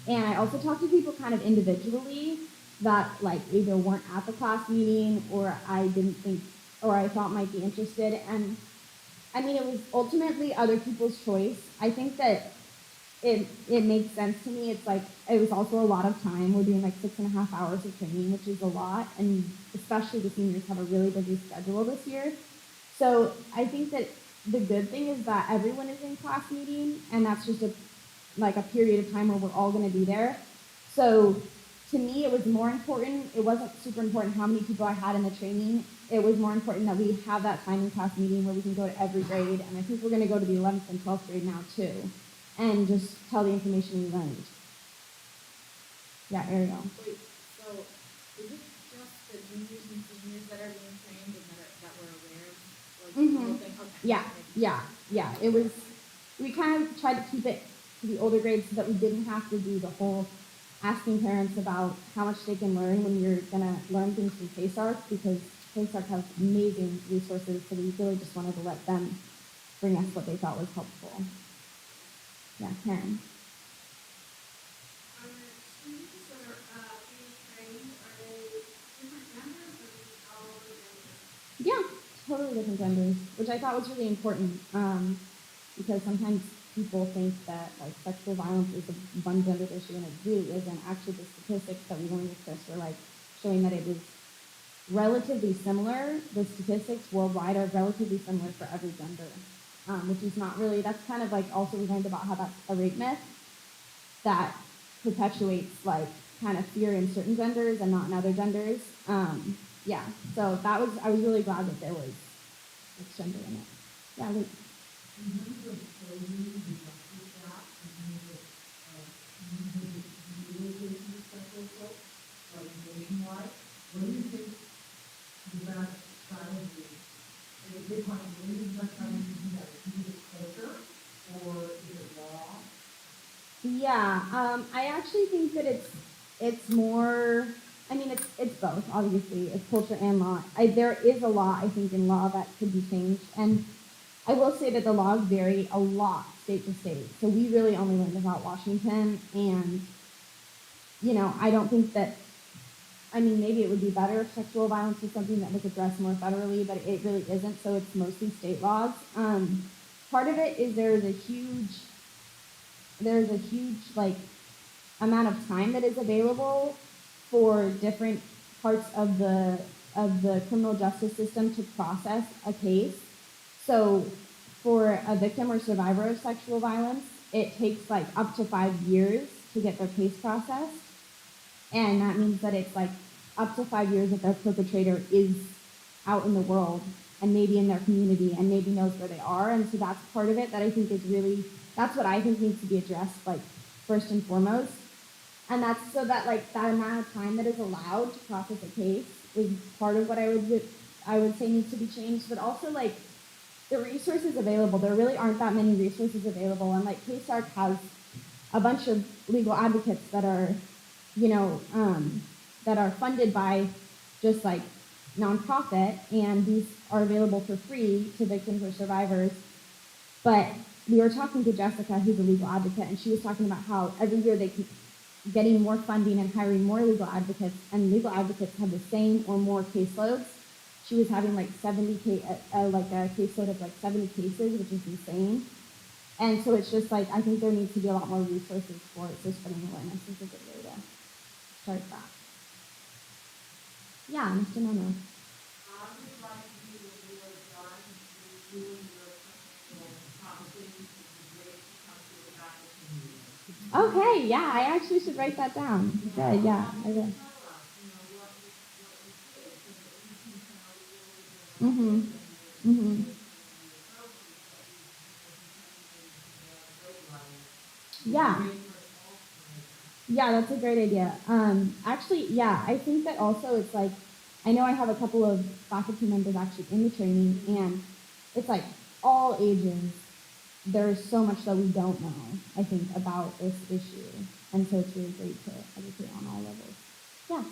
and I also talked to people kind of individually that, like, either weren't at the class meeting or I didn't think or I thought might be interested, and it was ultimately other people's choice. I think that it makes sense to me. It's like, it was also a lot of time. We're doing like 6.5 hours of training, which is a lot, and especially the seniors have a really busy schedule this year. So I think that the good thing is that everyone is in class meeting, and that's just a period of time where we're all going to be there. So to me, it was more important. It wasn't super important how many people I had in the training. It was more important that we have that time in class meeting where we can go to every grade, and I think we're going to go to the 11th and 12th grade now too, and just tell the information we learned. Yeah, Ariel. Wait, is it just the juniors and seniors that are being trained and that we're aware of, like, the Mhm. whole thing? Okay. Yeah, yeah. It was, we kind of tried to keep it to the older grades so that we didn't have to do the whole asking parents about how much they can learn when you're going to learn things from KSARC, because KSARC has amazing resources, so we really just wanted to let them bring us what they thought was helpful. Yeah, Karen. Are the students that are being trained, are they different genders or just all over genders? Yeah, totally different genders, which I thought was really important, because sometimes people think that like sexual violence is a one gendered issue, and it really isn't. Actually, the statistics that we learned with Chris were like showing that it is relatively similar. The statistics worldwide are relatively similar for every gender, which is not really. That's kind of like also we learned about how that's a rape myth that perpetuates like kind of fear in certain genders and not in other genders. Yeah, so I was really glad that there was like gender in it. Yeah, Luke. In terms of closing the justice gap, in terms of utilization of sexual assault, like nationwide, what do you think the best strategy is? And if they find what is the best strategy to do that? Is it culture or is it law? Yeah, I actually think that it's more. I mean, it's both. Obviously, it's culture and law. There is a law, I think, in law that could be changed, and I will say that the laws vary a lot state to state. So we really only learned about Washington, and I don't think that. I mean, maybe it would be better if sexual violence was something that was addressed more federally, but it really isn't. So it's mostly state laws. Part of it is there's a huge like amount of time that is available for different parts of the criminal justice system to process a case. So for a victim or survivor of sexual violence, it takes like up to 5 years to get their case processed. And that means that it's like up to 5 years that their perpetrator is out in the world and maybe in their community and maybe knows where they are. And so that's part of it that I think is really, that's what I think needs to be addressed like first and foremost. And that's so that like that amount of time that is allowed to process a case is part of what I would say needs to be changed. But also like the resources available, there really aren't that many resources available. And like KSARC has a bunch of legal advocates that are, that are funded by just like nonprofit, and these are available for free to victims or survivors. But we were talking to Jessica, who's a legal advocate, and she was talking about how every year they keep getting more funding and hiring more legal advocates, and legal advocates have the same or more caseloads. She was having like a caseload of like 70 cases, which is insane. And so it's just like, I think there needs to be a lot more resources for it, so spreading awareness is a good way to start that. Yeah, Mr. Nono. I would like to do what you have done, doing your conversations with the great to come to the back of the community. Okay, yeah, I actually should write that down. Good, yeah, I will. Yeah. Yeah, that's a great idea. Actually, yeah, I think that also it's like, I know I have a couple of faculty members actually in the training, and it's like all ages, there's so much that we don't know, I think, about this issue. And so it's really great to educate on all levels. Yeah.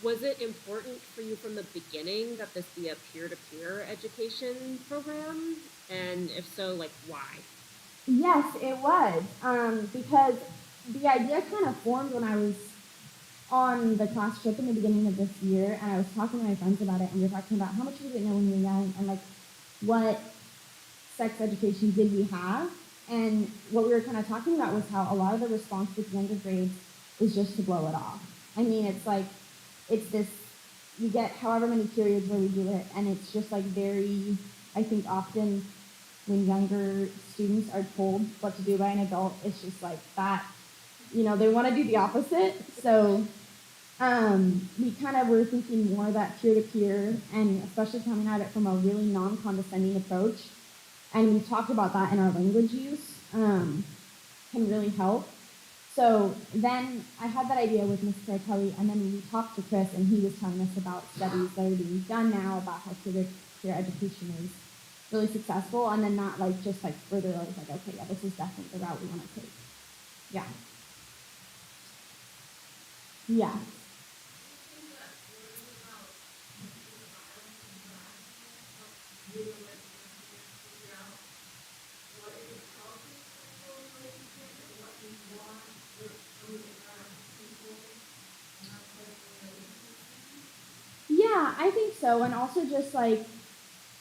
Was it important for you from the beginning that this be a peer-to-peer education program? And if so, like, why? Yes, it was. Because the idea kind of formed when I was on the class trip in the beginning of this year, and I was talking to my friends about it, and we were talking about how much we didn't know when we were young, and like what sex education did we have. And what we were kind of talking about was how a lot of the response with younger grades is just to blow it off. I mean, it's like, it's this, we get however many periods where we do it, and it's just like very, I think often when younger students are told what to do by an adult, it's just like that, they want to do the opposite. So we kind of were thinking more that peer-to-peer, and especially coming at it from a really non-condescending approach. And we talked about that in our language use, can really help. So then I had that idea with Mr. Kelly, and then we talked to Chris, and he was telling us about studies that are being done now about how career education is really successful, and then not like just like further, I was like, okay, yeah, this is definitely the route we want to take. Yeah. Yeah. Yeah, I think so, and also just like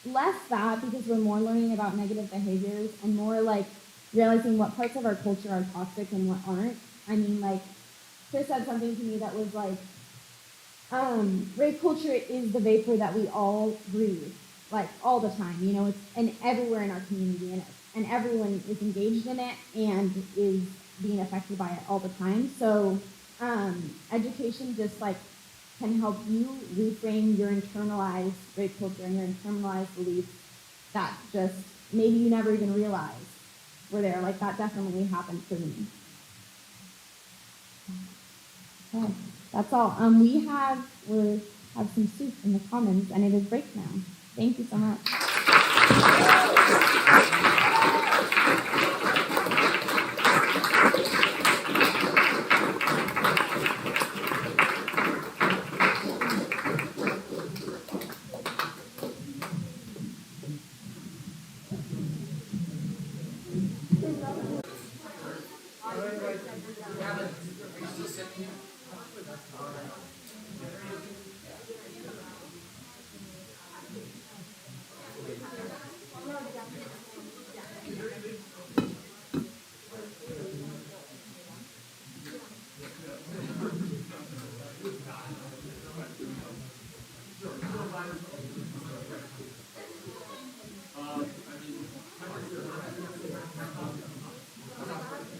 less that because we're more learning about negative behaviors and more like realizing what parts of our culture are toxic and what aren't. I mean, like Chris said something to me that was like, rape culture is the vapor that we all breathe, like all the time. You know, it's and everywhere in our community, and everyone is engaged in it and is being affected by it all the time. So, education just like can help you reframe your internalized rape culture and your internalized beliefs that just maybe you never even realized were there. Like that definitely happened for me. Okay, that's all. We have some soup in the commons, and it is break now. Thank you so much.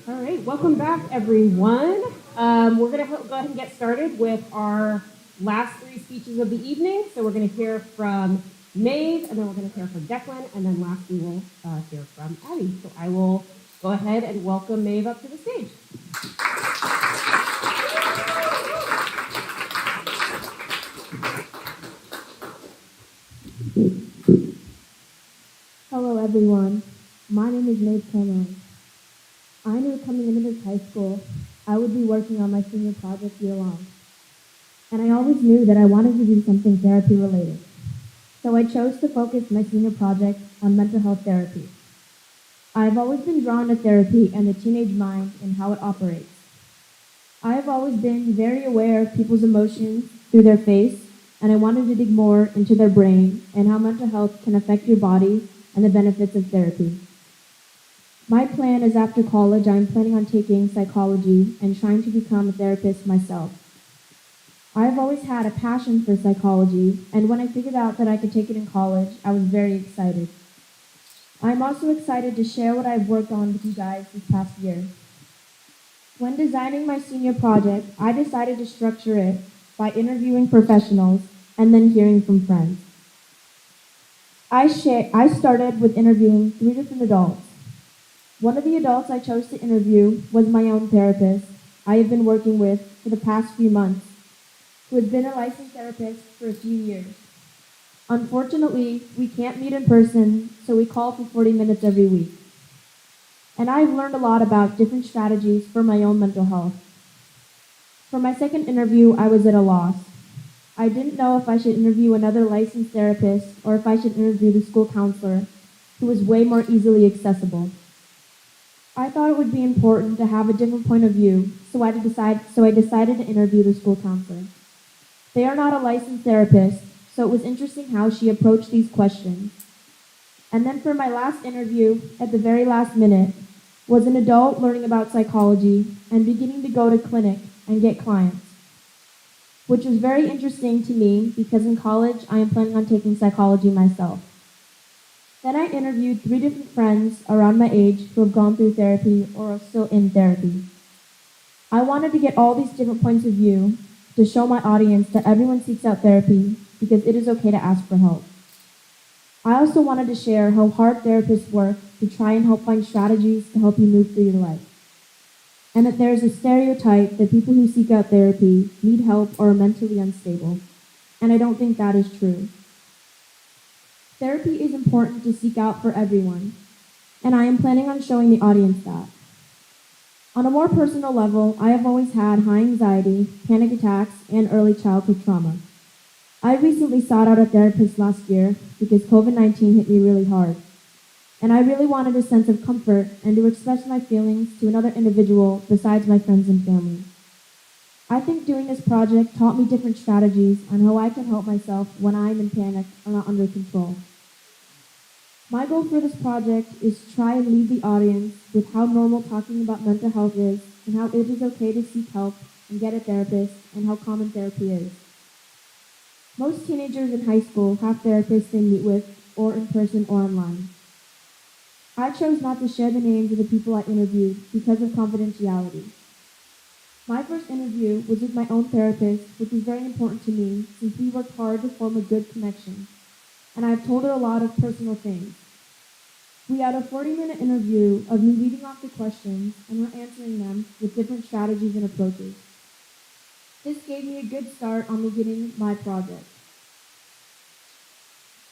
All right, welcome back, everyone. We're going to go ahead and get started with our last three speeches of the evening. So we're going to hear from Maeve, and then we're going to hear from Declan, and then last we will hear from Abi. So I will go ahead and welcome Maeve up to the stage. Hello, everyone. My name is Maeve Kamerling. I knew coming into this high school, I would be working on my senior project year long. And I always knew that I wanted to do something therapy related. So I chose to focus my senior project on mental health therapy. I've always been drawn to therapy and the teenage mind and how it operates. I have always been very aware of people's emotions through their face, and I wanted to dig more into their brain and how mental health can affect your body and the benefits of therapy. My plan is after college, I'm planning on taking psychology and trying to become a therapist myself. I've always had a passion for psychology, and when I figured out that I could take it in college, I was very excited. I'm also excited to share what I've worked on with you guys this past year. When designing my senior project, I decided to structure it by interviewing professionals and then hearing from friends. I started with interviewing 3 different adults. One of the adults I chose to interview was my own therapist I have been working with for the past few months, who has been a licensed therapist for a few years. Unfortunately, we can't meet in person, so we call for 40 minutes every week. And I've learned a lot about different strategies for my own mental health. For my second interview, I was at a loss. I didn't know if I should interview another licensed therapist or if I should interview the school counselor, who was way more easily accessible. I thought it would be important to have a different point of view, so I decided to interview the school counselor. They are not a licensed therapist, so it was interesting how she approached these questions. And then for my last interview, at the very last minute, was an adult learning about psychology and beginning to go to clinic and get clients, which was very interesting to me because in college I am planning on taking psychology myself. Then I interviewed 3 different friends around my age who have gone through therapy or are still in therapy. I wanted to get all these different points of view to show my audience that everyone seeks out therapy because it is okay to ask for help. I also wanted to share how hard therapists work to try and help find strategies to help you move through your life. and that there is a stereotype that people who seek out therapy need help or are mentally unstable, and I don't think that is true. Therapy is important to seek out for everyone, and I am planning on showing the audience that. On a more personal level, I have always had high anxiety, panic attacks, and early childhood trauma. I recently sought out a therapist last year because COVID-19 hit me really hard, and I really wanted a sense of comfort and to express my feelings to another individual besides my friends and family. I think doing this project taught me different strategies on how I can help myself when I am in panic or not under control. My goal for this project is to try and leave the audience with how normal talking about mental health is and how it is okay to seek help and get a therapist and how common therapy is. Most teenagers in high school have therapists they meet with, or in person or online. I chose not to share the names of the people I interviewed because of confidentiality. My first interview was with my own therapist, which was very important to me since we worked hard to form a good connection, and I have told her a lot of personal things. We had a 40-minute interview of me reading off the questions and her answering them with different strategies and approaches. This gave me a good start on beginning my project.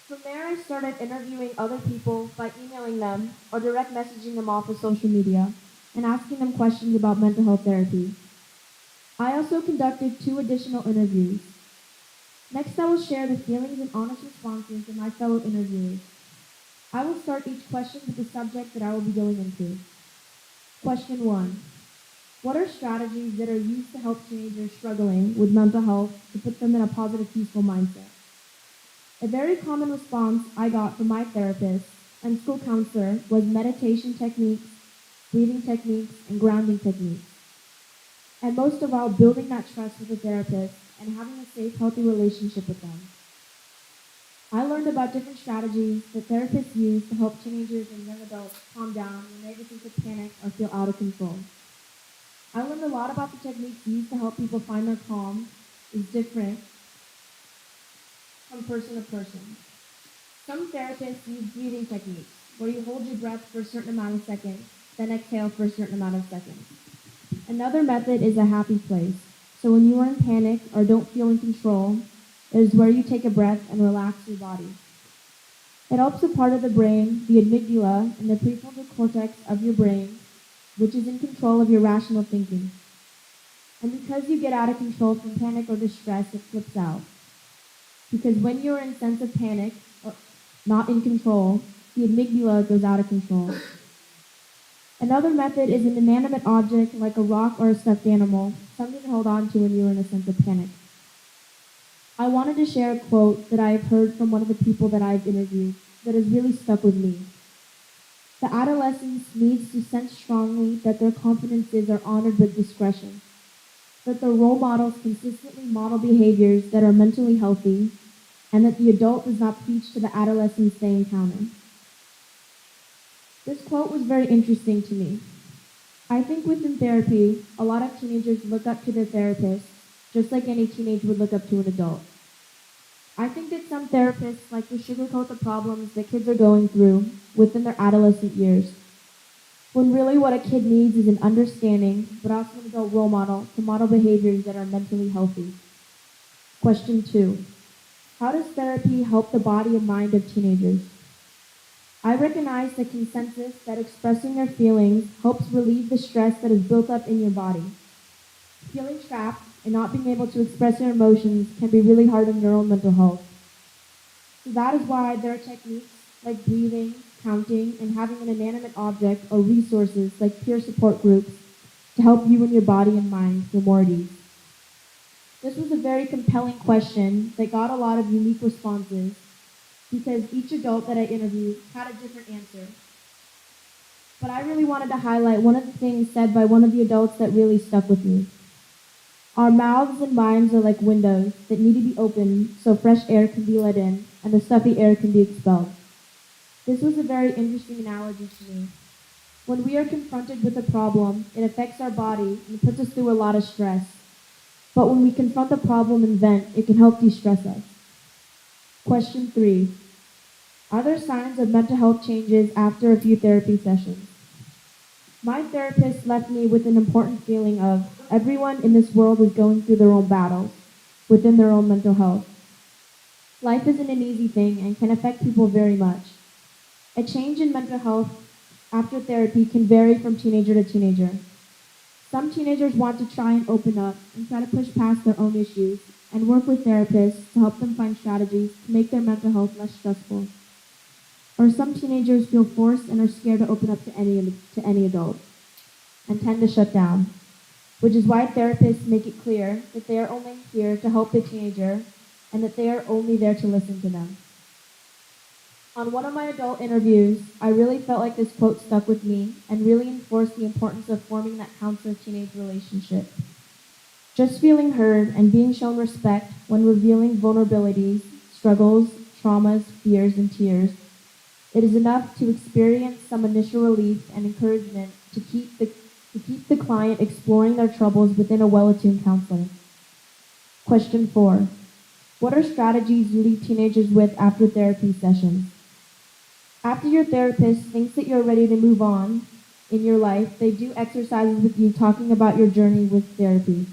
From there, I started interviewing other people by emailing them or direct messaging them off of social media and asking them questions about mental health therapy. I also conducted 2 additional interviews. Next, I will share the feelings and honest responses of my fellow interviewers. I will start each question with the subject that I will be going into. Question 1. What are strategies that are used to help teenagers struggling with mental health to put them in a positive, peaceful mindset? A very common response I got from my therapist and school counselor was meditation techniques, breathing techniques, and grounding techniques. And most of all, building that trust with a therapist and having a safe, healthy relationship with them. I learned about different strategies that therapists use to help teenagers and young adults calm down when they begin to panic or feel out of control. I learned a lot about the techniques used to help people find their calm is different from person to person. Some therapists use breathing techniques, where you hold your breath for a certain amount of seconds, then exhale for a certain amount of seconds. Another method is a happy place. So when you are in panic or don't feel in control, it is where you take a breath and relax your body. It helps a part of the brain, the amygdala, and the prefrontal cortex of your brain, which is in control of your rational thinking. And because you get out of control from panic or distress, it flips out. Because when you're in sense of panic, or not in control, the amygdala goes out of control. Another method is an inanimate object like a rock or a stuffed animal, something to hold on to when you're in a sense of panic. I wanted to share a quote that I have heard from one of the people that I've interviewed that has really stuck with me. The adolescent needs to sense strongly that their confidences are honored with discretion, that their role models consistently model behaviors that are mentally healthy, and that the adult does not preach to the adolescents they encounter. This quote was very interesting to me. I think within therapy, a lot of teenagers look up to their therapists, just like any teenager would look up to an adult. I think that some therapists like to sugarcoat the problems that kids are going through within their adolescent years, when really what a kid needs is an understanding, but also an adult role model to model behaviors that are mentally healthy. Question 2. How does therapy help the body and mind of teenagers? I recognize the consensus that expressing your feelings helps relieve the stress that is built up in your body. Feeling trapped and not being able to express your emotions can be really hard on your own mental health. So that is why there are techniques like breathing, counting, and having an inanimate object or resources like peer support groups to help you and your body and mind feel more at ease. This was a very compelling question that got a lot of unique responses because each adult that I interviewed had a different answer. But I really wanted to highlight one of the things said by one of the adults that really stuck with me. Our mouths and minds are like windows that need to be opened so fresh air can be let in and the stuffy air can be expelled. This was a very interesting analogy to me. When we are confronted with a problem, it affects our body and puts us through a lot of stress. But when we confront the problem and vent, it can help de-stress us. Question 3. Are there signs of mental health changes after a few therapy sessions? My therapist left me with an important feeling of everyone in this world is going through their own battles within their own mental health. Life isn't an easy thing and can affect people very much. A change in mental health after therapy can vary from teenager to teenager. Some teenagers want to try and open up and try to push past their own issues and work with therapists to help them find strategies to make their mental health less stressful. Or some teenagers feel forced and are scared to open up to any adult and tend to shut down, which is why therapists make it clear that they are only here to help the teenager and that they are only there to listen to them. On one of my adult interviews, I really felt like this quote stuck with me and really enforced the importance of forming that counselor-teenage relationship. Just feeling heard and being shown respect when revealing vulnerabilities, struggles, traumas, fears, and tears, it is enough to experience some initial relief and encouragement to keep the client exploring their troubles within a well-attuned counselor. Question 4. What are strategies you leave teenagers with after therapy sessions? After your therapist thinks that you're ready to move on in your life, they do exercises with you talking about your journey with therapy.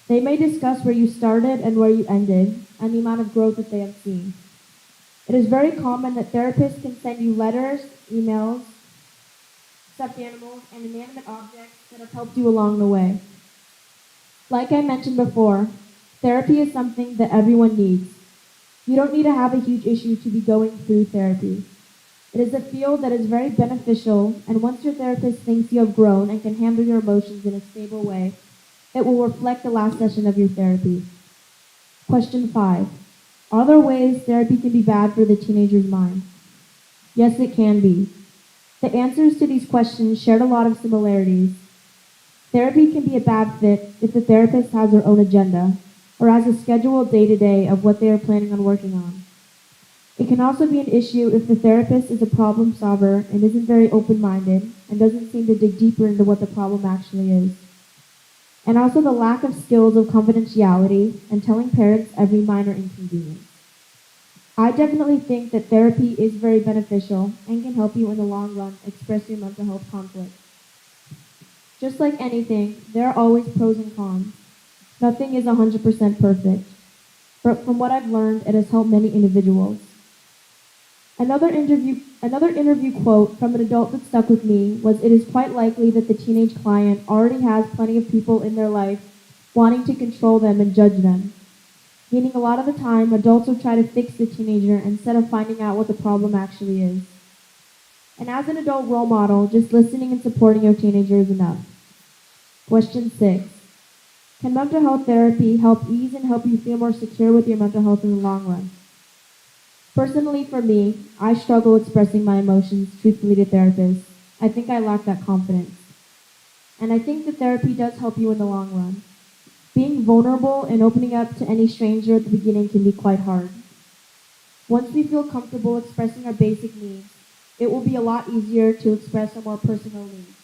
They may discuss where you started and where you ended, and the amount of growth that they have seen. It is very common that therapists can send you letters, emails, stuffed animals, and inanimate objects that have helped you along the way. Like I mentioned before, therapy is something that everyone needs. You don't need to have a huge issue to be going through therapy. It is a field that is very beneficial, and once your therapist thinks you have grown and can handle your emotions in a stable way, it will reflect the last session of your therapy. Question 5. Are there ways therapy can be bad for the teenager's mind? Yes, it can be. The answers to these questions shared a lot of similarities. Therapy can be a bad fit if the therapist has their own agenda or has a scheduled day-to-day of what they are planning on working on. It can also be an issue if the therapist is a problem solver and isn't very open-minded and doesn't seem to dig deeper into what the problem actually is. And also the lack of skills of confidentiality and telling parents every minor inconvenience. I definitely think that therapy is very beneficial and can help you in the long run express your mental health conflict. Just like anything, there are always pros and cons. Nothing is 100% perfect. But from what I've learned, it has helped many individuals. Another interview quote from an adult that stuck with me was, "It is quite likely that the teenage client already has plenty of people in their life wanting to control them and judge them." Meaning a lot of the time, adults will try to fix the teenager instead of finding out what the problem actually is. And as an adult role model, just listening and supporting your teenager is enough. Question 6. Can mental health therapy help ease and help you feel more secure with your mental health in the long run? Personally, for me, I struggle expressing my emotions truthfully to therapists. I think I lack that confidence. And I think that therapy does help you in the long run. Being vulnerable and opening up to any stranger at the beginning can be quite hard. Once we feel comfortable expressing our basic needs, it will be a lot easier to express our more personal needs.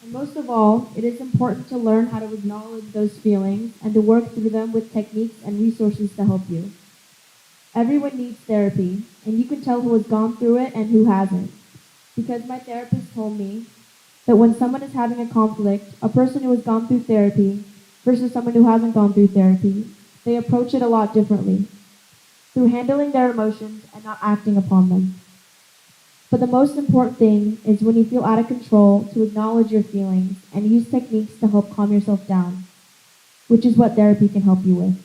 And most of all, it is important to learn how to acknowledge those feelings and to work through them with techniques and resources to help you. Everyone needs therapy, and you can tell who has gone through it and who hasn't. Because my therapist told me that when someone is having a conflict, a person who has gone through therapy versus someone who hasn't gone through therapy, they approach it a lot differently, through handling their emotions and not acting upon them. But the most important thing is when you feel out of control to acknowledge your feelings and use techniques to help calm yourself down, which is what therapy can help you with.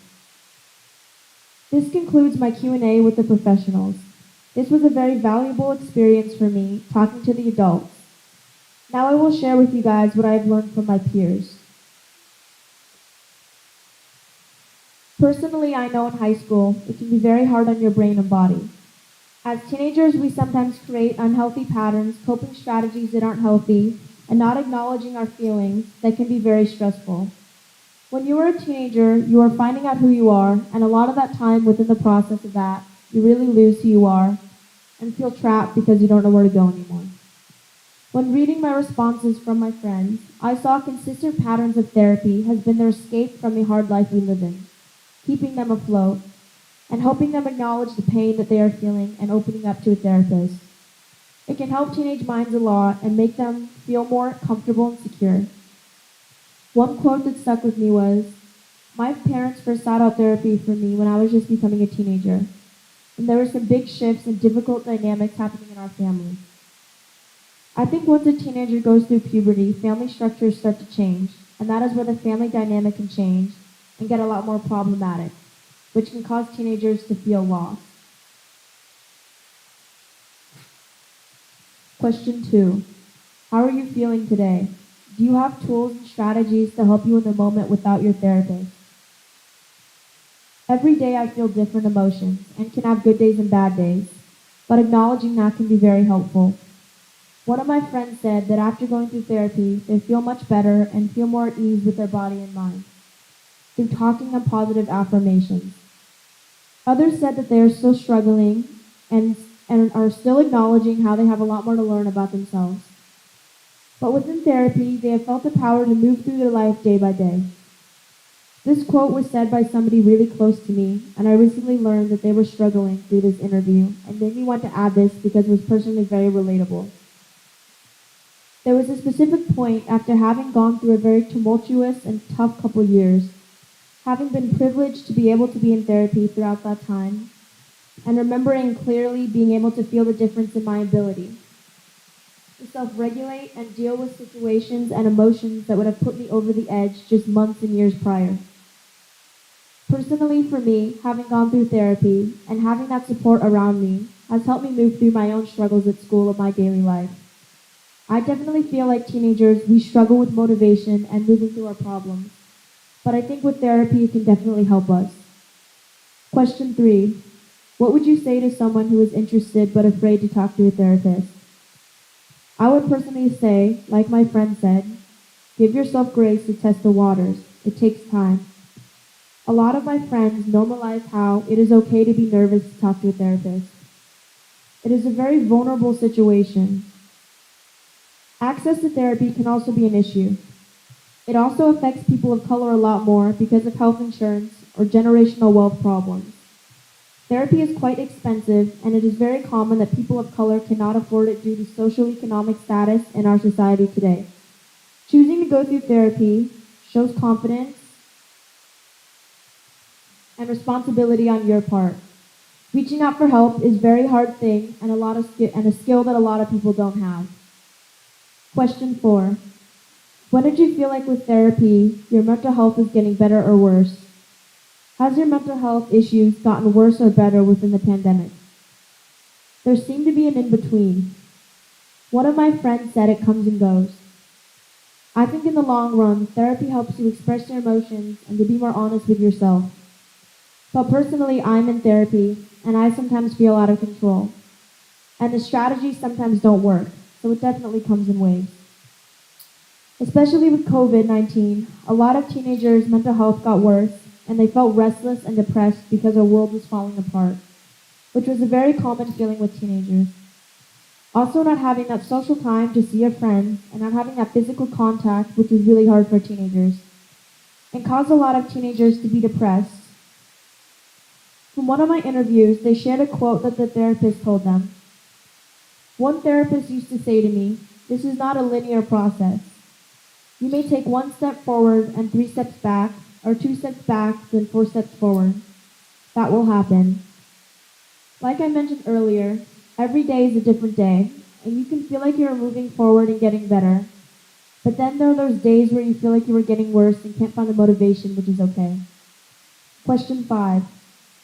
This concludes my Q&A with the professionals. This was a very valuable experience for me, talking to the adults. Now I will share with you guys what I have learned from my peers. Personally, I know in high school, it can be very hard on your brain and body. As teenagers, we sometimes create unhealthy patterns, coping strategies that aren't healthy, and not acknowledging our feelings that can be very stressful. When you are a teenager, you are finding out who you are, and a lot of that time within the process of that, you really lose who you are and feel trapped because you don't know where to go anymore. When reading my responses from my friends, I saw consistent patterns of therapy has been their escape from the hard life we live in, keeping them afloat, and helping them acknowledge the pain that they are feeling and opening up to a therapist. It can help teenage minds a lot and make them feel more comfortable and secure. One quote that stuck with me was, "My parents first sought out therapy for me when I was just becoming a teenager, and there were some big shifts and difficult dynamics happening in our family." I think once a teenager goes through puberty, family structures start to change, and that is where the family dynamic can change and get a lot more problematic, which can cause teenagers to feel lost. Question 2. How are you feeling today? Do you have tools and strategies to help you in the moment without your therapist? Every day I feel different emotions and can have good days and bad days, but acknowledging that can be very helpful. One of my friends said that after going through therapy, they feel much better and feel more at ease with their body and mind through talking and positive affirmations. Others said that they are still struggling and are still acknowledging how they have a lot more to learn about themselves. But within therapy, they have felt the power to move through their life day by day. This quote was said by somebody really close to me, and I recently learned that they were struggling through this interview and made me want to add this because it was personally very relatable. There was a specific point after having gone through a very tumultuous and tough couple years, having been privileged to be able to be in therapy throughout that time, and remembering clearly being able to feel the difference in my ability to self-regulate and deal with situations and emotions that would have put me over the edge just months and years prior. Personally, for me, having gone through therapy and having that support around me has helped me move through my own struggles at school of my daily life. I definitely feel like teenagers, we struggle with motivation and moving through our problems, but I think with therapy it can definitely help us. Question 3. What would you say to someone who is interested but afraid to talk to a therapist? I would personally say, like my friend said, give yourself grace to test the waters. It takes time. A lot of my friends normalize how it is okay to be nervous to talk to a therapist. It is a very vulnerable situation. Access to therapy can also be an issue. It also affects people of color a lot more because of health insurance or generational wealth problems. Therapy is quite expensive, and it is very common that people of color cannot afford it due to socioeconomic status in our society today. Choosing to go through therapy shows confidence and responsibility on your part. Reaching out for help is a very hard thing and a skill that a lot of people don't have. Question 4. When did you feel like with therapy, your mental health is getting better or worse? Has your mental health issues gotten worse or better within the pandemic? There seemed to be an in-between. One of my friends said it comes and goes. I think in the long run, therapy helps you express your emotions and to be more honest with yourself. But personally, I'm in therapy, and I sometimes feel out of control. And the strategies sometimes don't work, so it definitely comes in waves. Especially with COVID-19, a lot of teenagers' mental health got worse, and they felt restless and depressed because our world was falling apart, which was a very common feeling with teenagers. Also, not having that social time to see your friends and not having that physical contact, which is really hard for teenagers, and caused a lot of teenagers to be depressed. From one of my interviews, they shared a quote that the therapist told them. One therapist used to say to me, "This is not a linear process. You may take 1 step forward and 3 steps back, or 2 steps back, then 4 steps forward. That will happen." Like I mentioned earlier, every day is a different day, and you can feel like you're moving forward and getting better. But then there are those days where you feel like you are getting worse and can't find the motivation, which is okay. Question 5.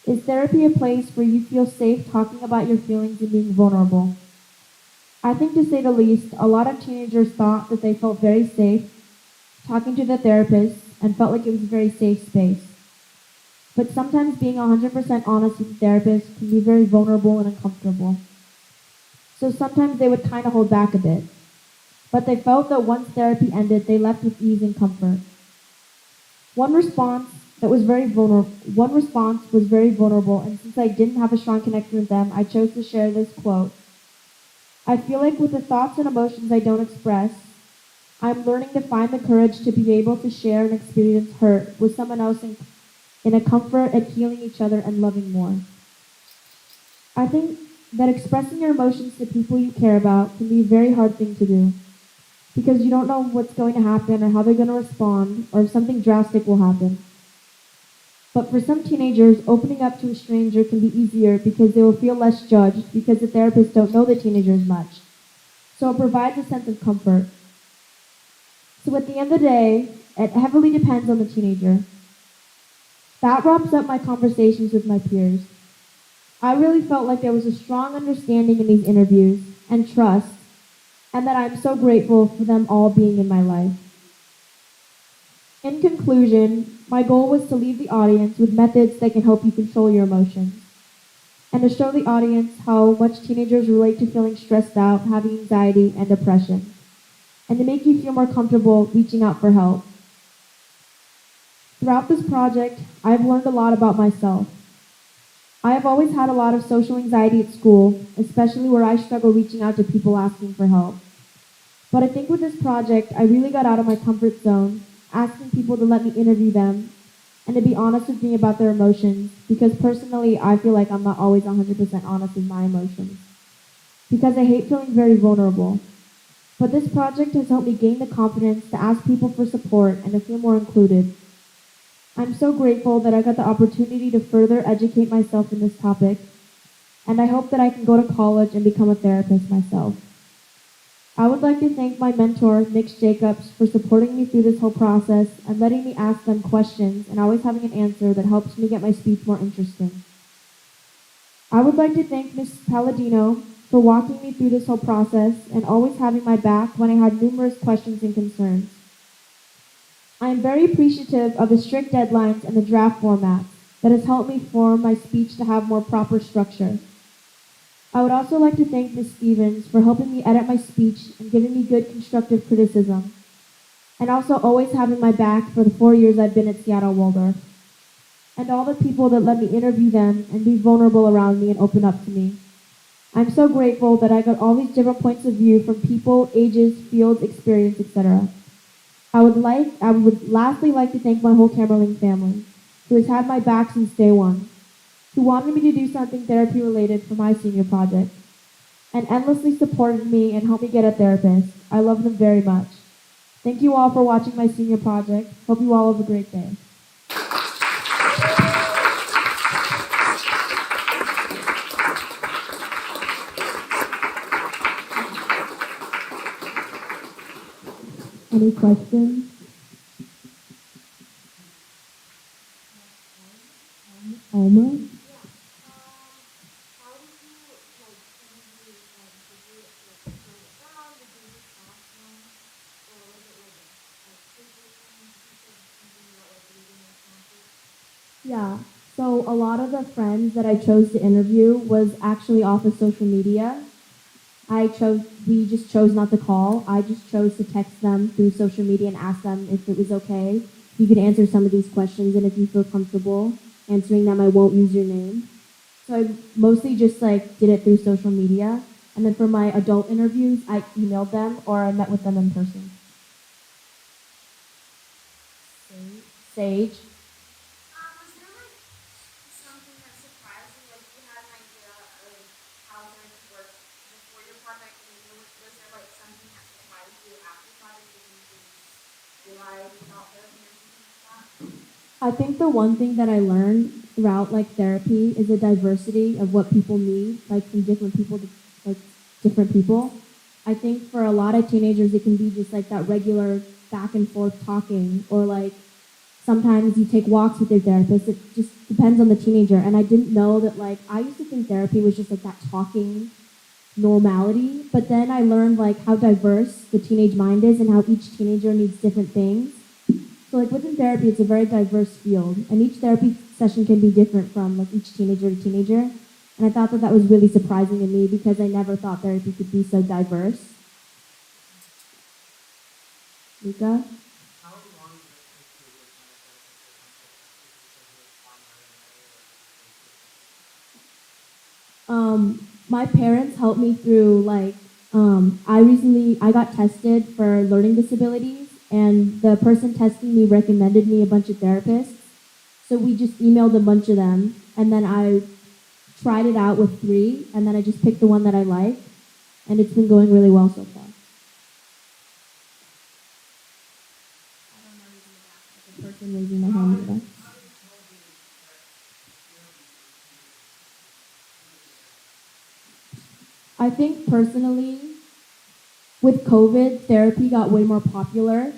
Is therapy a place where you feel safe talking about your feelings and being vulnerable? I think, to say the least, a lot of teenagers thought that they felt very safe talking to the therapist and felt like it was a very safe space. But sometimes being 100% honest with the therapist can be very vulnerable and uncomfortable. So sometimes they would kind of hold back a bit. But they felt that once therapy ended, they left with ease and comfort. One response was very vulnerable, and since I didn't have a strong connection with them, I chose to share this quote. I feel like with the thoughts and emotions I don't express, I'm learning to find the courage to be able to share and experience hurt with someone else in a comfort at healing each other and loving more. I think that expressing your emotions to people you care about can be a very hard thing to do because you don't know what's going to happen or how they're going to respond or if something drastic will happen. But for some teenagers, opening up to a stranger can be easier because they will feel less judged because the therapists don't know the teenagers much. So it provides a sense of comfort. So at the end of the day, it heavily depends on the teenager. That wraps up my conversations with my peers. I really felt like there was a strong understanding in these interviews and trust, and that I'm so grateful for them all being in my life. In conclusion, my goal was to leave the audience with methods that can help you control your emotions, and to show the audience how much teenagers relate to feeling stressed out, having anxiety, and depression, and to make you feel more comfortable reaching out for help. Throughout this project, I've learned a lot about myself. I have always had a lot of social anxiety at school, especially where I struggle reaching out to people asking for help. But I think with this project, I really got out of my comfort zone, asking people to let me interview them, and to be honest with me about their emotions, because personally, I feel like I'm not always 100% honest with my emotions, because I hate feeling very vulnerable. But this project has helped me gain the confidence to ask people for support and to feel more included. I'm so grateful that I got the opportunity to further educate myself in this topic, and I hope that I can go to college and become a therapist myself. I would like to thank my mentor, Nick Jacobs, for supporting me through this whole process and letting me ask them questions and always having an answer that helps me get my speech more interesting. I would like to thank Ms. Palladino for walking me through this whole process and always having my back when I had numerous questions and concerns. I am very appreciative of the strict deadlines and the draft format that has helped me form my speech to have more proper structure. I would also like to thank Ms. Stevens for helping me edit my speech and giving me good constructive criticism, and also always having my back for the 4 years I've been at Seattle Waldorf, and all the people that let me interview them and be vulnerable around me and open up to me. I'm so grateful that I got all these different points of view from people, ages, fields, experience, etc. I would lastly like to thank my whole Kamerling family, who has had my back since day one, who wanted me to do something therapy-related for my senior project, and endlessly supported me and helped me get a therapist. I love them very much. Thank you all for watching my senior project. Hope you all have a great day. Any questions? Alma? Yeah, so a lot of the friends that I chose to interview was actually off of social media. We just chose not to call. I just chose to text them through social media and ask them if it was okay. If you could answer some of these questions, and if you feel comfortable answering them, I won't use your name. So I mostly just did it through social media. And then for my adult interviews, I emailed them or I met with them in person. Sage. Was there something that surprised you? Like you had an idea of how things work before your project, and was there something that surprised you after the project that you didn't realize about therapy or something like that? I think the one thing that I learned throughout therapy is the diversity of what people need, from different people to different people. I think for a lot of teenagers it can be just that regular back and forth talking, or sometimes you take walks with your therapist. It just depends on the teenager. And I didn't know that I used to think therapy was just that talking normality, but then I learned how diverse the teenage mind is and how each teenager needs different things. So within therapy, it's a very diverse field, and each therapy session can be different from each teenager to teenager. And I thought that was really surprising to me because I never thought therapy could be so diverse. Luca? How long does it take to work on a therapist? My parents helped me through I got tested for learning disabilities, and the person testing me recommended me a bunch of therapists. So we just emailed a bunch of them, and then I tried it out with 3, and then I just picked the one that I like, and it's been going really well so far. The person raising their hand in the back. I think personally, with COVID, therapy got way more popular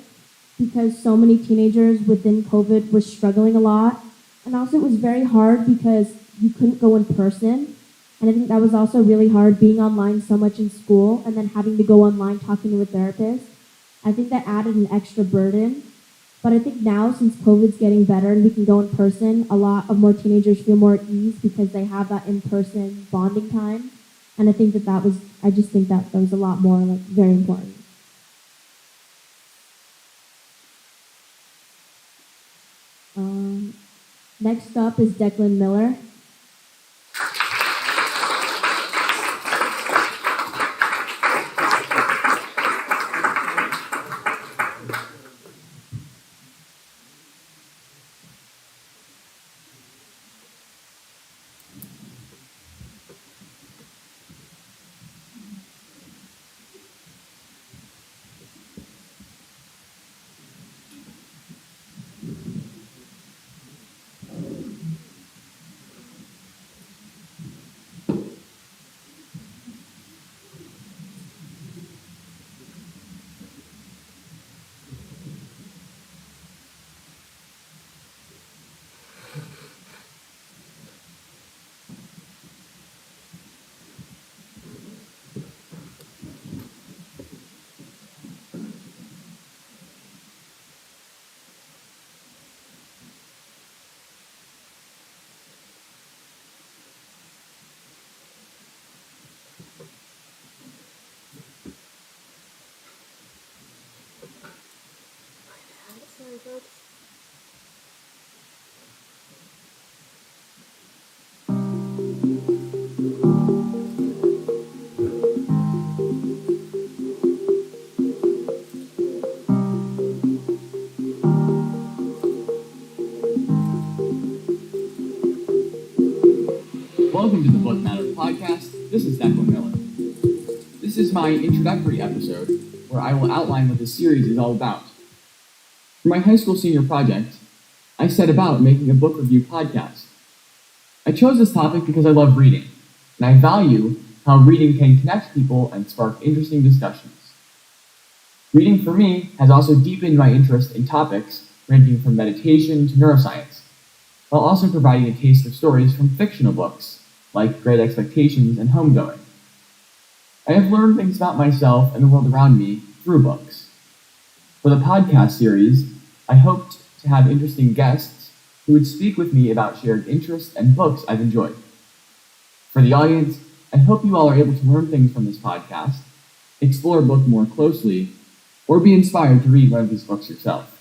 because so many teenagers within COVID were struggling a lot. And also it was very hard because you couldn't go in person. And I think that was also really hard being online so much in school and then having to go online talking to a therapist. I think that added an extra burden. But I think now, since COVID's getting better and we can go in person, a lot of more teenagers feel more at ease because they have that in-person bonding time. And I think I just think that was a lot more, like, very important. Next up is Declan Miller. Sorry, folks. Welcome to the Book Matter podcast. This is Declan Miller. This is my introductory episode where I will outline what the series is all about. For my high school senior project, I set about making a book review podcast. I chose this topic because I love reading, and I value how reading can connect people and spark interesting discussions. Reading for me has also deepened my interest in topics ranging from meditation to neuroscience, while also providing a taste of stories from fictional books like Great Expectations and Homegoing. I have learned things about myself and the world around me through books. For the podcast series, I hoped to have interesting guests who would speak with me about shared interests and books I've enjoyed. For the audience, I hope you all are able to learn things from this podcast, explore a book more closely, or be inspired to read one of these books yourself.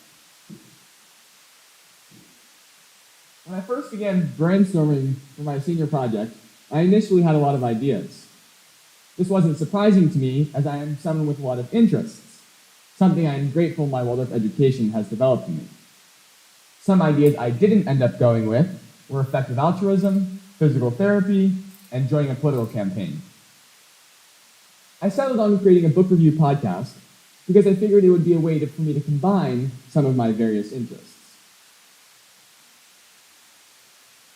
When I first began brainstorming for my senior project, I initially had a lot of ideas. This wasn't surprising to me, as I am someone with a lot of interests, something I am grateful my Waldorf education has developed in me. Some ideas I didn't end up going with were effective altruism, physical therapy, and joining a political campaign. I settled on creating a book review podcast because I figured it would be a way for me to combine some of my various interests.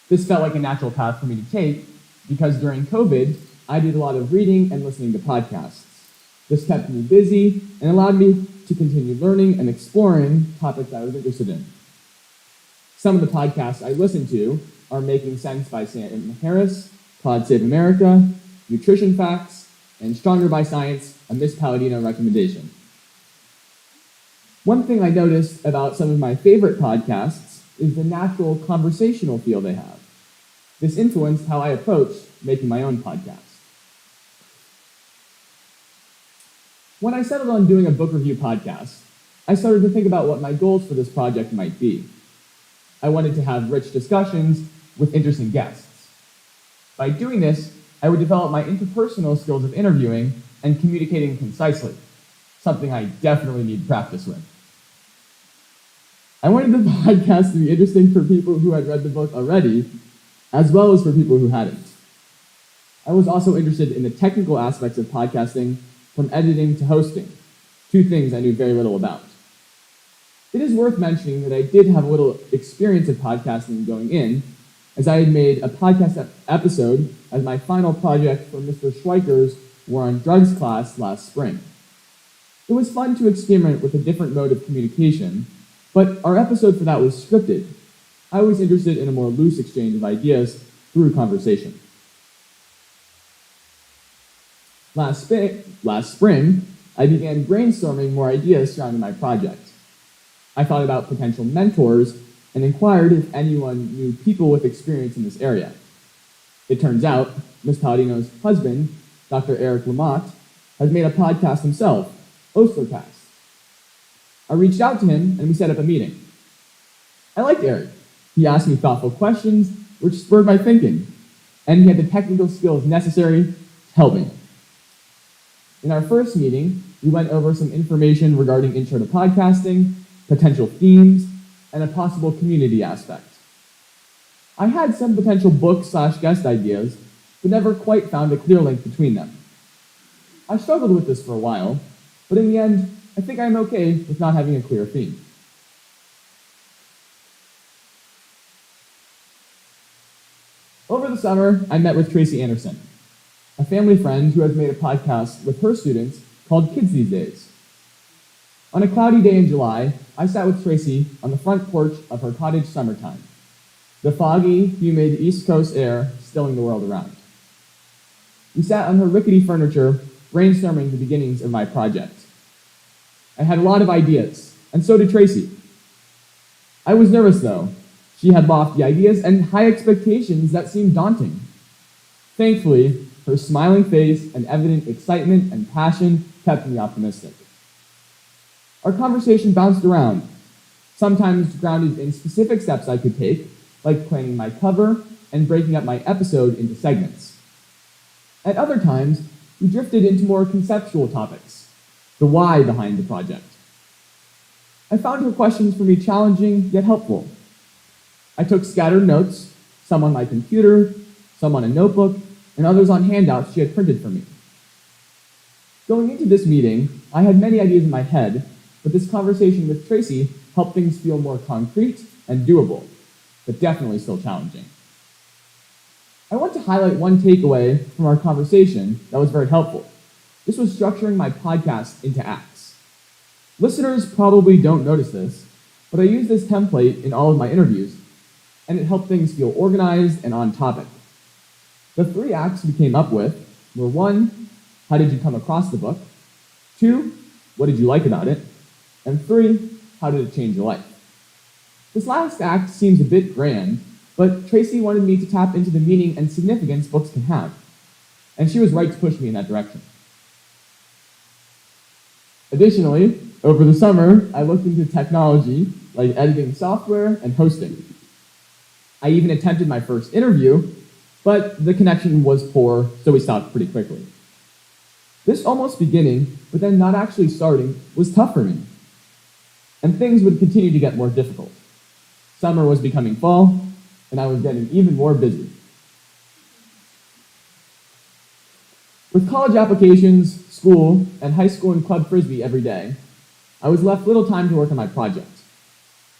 This felt like a natural path for me to take because during COVID, I did a lot of reading and listening to podcasts. This kept me busy and allowed me to continue learning and exploring topics I was interested in. Some of the podcasts I listened to are Making Sense by Sam Harris, Pod Save America, Nutrition Facts, and Stronger by Science, a Miss Palladino recommendation. One thing I noticed about some of my favorite podcasts is the natural conversational feel they have. This influenced how I approach making my own podcast. When I settled on doing a book review podcast, I started to think about what my goals for this project might be. I wanted to have rich discussions with interesting guests. By doing this, I would develop my interpersonal skills of interviewing and communicating concisely, something I definitely need practice with. I wanted the podcast to be interesting for people who had read the book already, as well as for people who hadn't. I was also interested in the technical aspects of podcasting, from editing to hosting, two things I knew very little about. It is worth mentioning that I did have a little experience of podcasting going in, as I had made a podcast episode as my final project for Mr. Schweiker's War on Drugs class last spring. It was fun to experiment with a different mode of communication, but our episode for that was scripted. I was interested in a more loose exchange of ideas through conversation. Last spring, I began brainstorming more ideas surrounding my project. I thought about potential mentors and inquired if anyone knew people with experience in this area. It turns out Ms. Palladino's husband, Dr. Eric Lamott, has made a podcast himself, Oslercast. I reached out to him and we set up a meeting. I liked Eric. He asked me thoughtful questions, which spurred my thinking, and he had the technical skills necessary to help me. In our first meeting, we went over some information regarding intro to podcasting, potential themes, and a possible community aspect. I had some potential book/guest ideas, but never quite found a clear link between them. I struggled with this for a while, but in the end, I think I'm okay with not having a clear theme. Over the summer, I met with Tracy Anderson, a family friend who has made a podcast with her students called Kids These Days. On a cloudy day in July, I sat with Tracy on the front porch of her cottage summertime, the foggy, humid East Coast air stilling the world around. We sat on her rickety furniture, brainstorming the beginnings of my project. I had a lot of ideas, and so did Tracy. I was nervous, though. She had lofty ideas and high expectations that seemed daunting. Thankfully, her smiling face and evident excitement and passion kept me optimistic. Our conversation bounced around, sometimes grounded in specific steps I could take, like planning my cover and breaking up my episode into segments. At other times, we drifted into more conceptual topics, the why behind the project. I found her questions for me challenging yet helpful. I took scattered notes, some on my computer, some on a notebook, and others on handouts she had printed for me. Going into this meeting, I had many ideas in my head, but this conversation with Tracy helped things feel more concrete and doable, but definitely still challenging. I want to highlight one takeaway from our conversation that was very helpful. This was structuring my podcast into acts. Listeners probably don't notice this, but I use this template in all of my interviews, and it helped things feel organized and on topic. The 3 acts we came up with were 1, how did you come across the book? 2, what did you like about it? And 3, how did it change your life? This last act seems a bit grand, but Tracy wanted me to tap into the meaning and significance books can have, and she was right to push me in that direction. Additionally, over the summer, I looked into technology, like editing software and hosting. I even attempted my first interview, but the connection was poor, so we stopped pretty quickly. This almost beginning, but then not actually starting, was tough for me. And things would continue to get more difficult. Summer was becoming fall, and I was getting even more busy. With college applications, school, and high school and club frisbee every day, I was left little time to work on my project.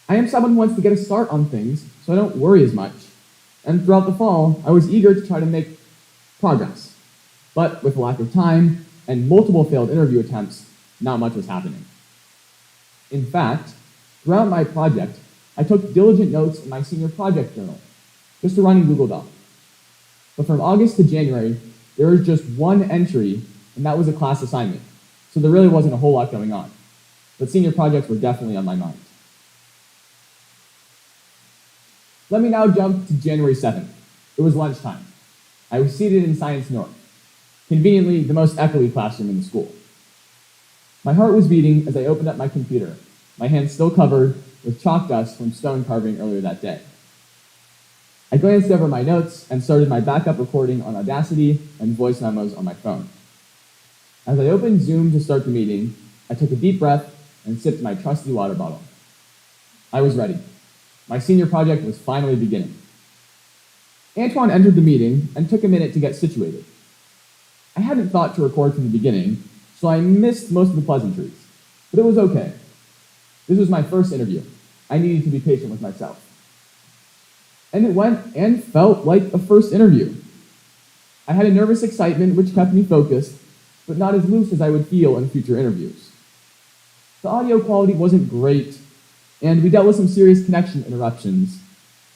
I am someone who wants to get a start on things, so I don't worry as much. And throughout the fall, I was eager to try to make progress. But with a lack of time and multiple failed interview attempts, not much was happening. In fact, throughout my project, I took diligent notes in my senior project journal, just a running Google Doc. But from August to January, there was just one entry, and that was a class assignment, so there really wasn't a whole lot going on. But senior projects were definitely on my mind. Let me now jump to January 7th. It was lunchtime. I was seated in Science North, conveniently the most echoey classroom in the school. My heart was beating as I opened up my computer, my hands still covered with chalk dust from stone carving earlier that day. I glanced over my notes and started my backup recording on Audacity and voice memos on my phone. As I opened Zoom to start the meeting, I took a deep breath and sipped my trusty water bottle. I was ready. My senior project was finally beginning. Antoine entered the meeting and took a minute to get situated. I hadn't thought to record from the beginning, so I missed most of the pleasantries. But it was okay. This was my first interview. I needed to be patient with myself. And it went and felt like a first interview. I had a nervous excitement which kept me focused, but not as loose as I would feel in future interviews. The audio quality wasn't great, and we dealt with some serious connection interruptions,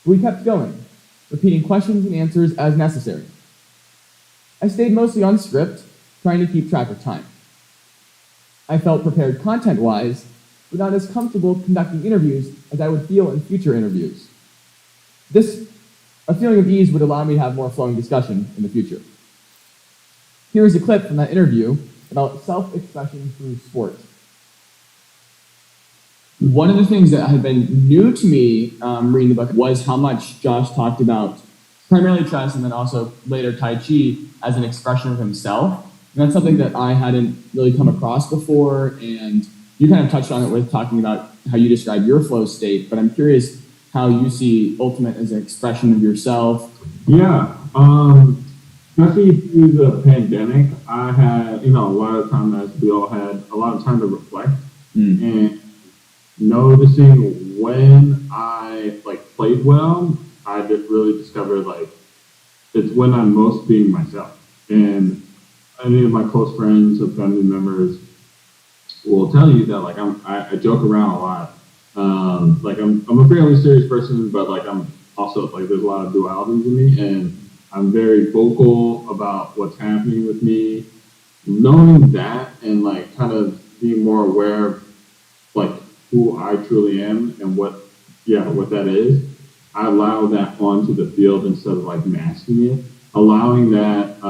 but we kept going, repeating questions and answers as necessary. I stayed mostly on script, trying to keep track of time. I felt prepared content-wise, but not as comfortable conducting interviews as I would feel in future interviews. A feeling of ease would allow me to have more flowing discussion in the future. Here is a clip from that interview about self-expression through sport. One of the things that had been new to me reading the book was how much Josh talked about primarily chess and then also later Tai Chi as an expression of himself. And that's something that I hadn't really come across before, and you kind of touched on it with talking about how you describe your flow state, but I'm curious how you see Ultimate as an expression of yourself. Yeah, especially through the pandemic, I had, a lot of time, as we all had, a lot of time to reflect and noticing when I played well, I just really discovered it's when I'm most being myself. And any of my close friends or family members will tell you that I joke around a lot. I'm a fairly serious person, but I'm also there's a lot of dualities in me, and I'm very vocal about what's happening with me. Knowing that and kind of being more aware of who I truly am and what that is, I allow that onto the field instead of masking it. Allowing that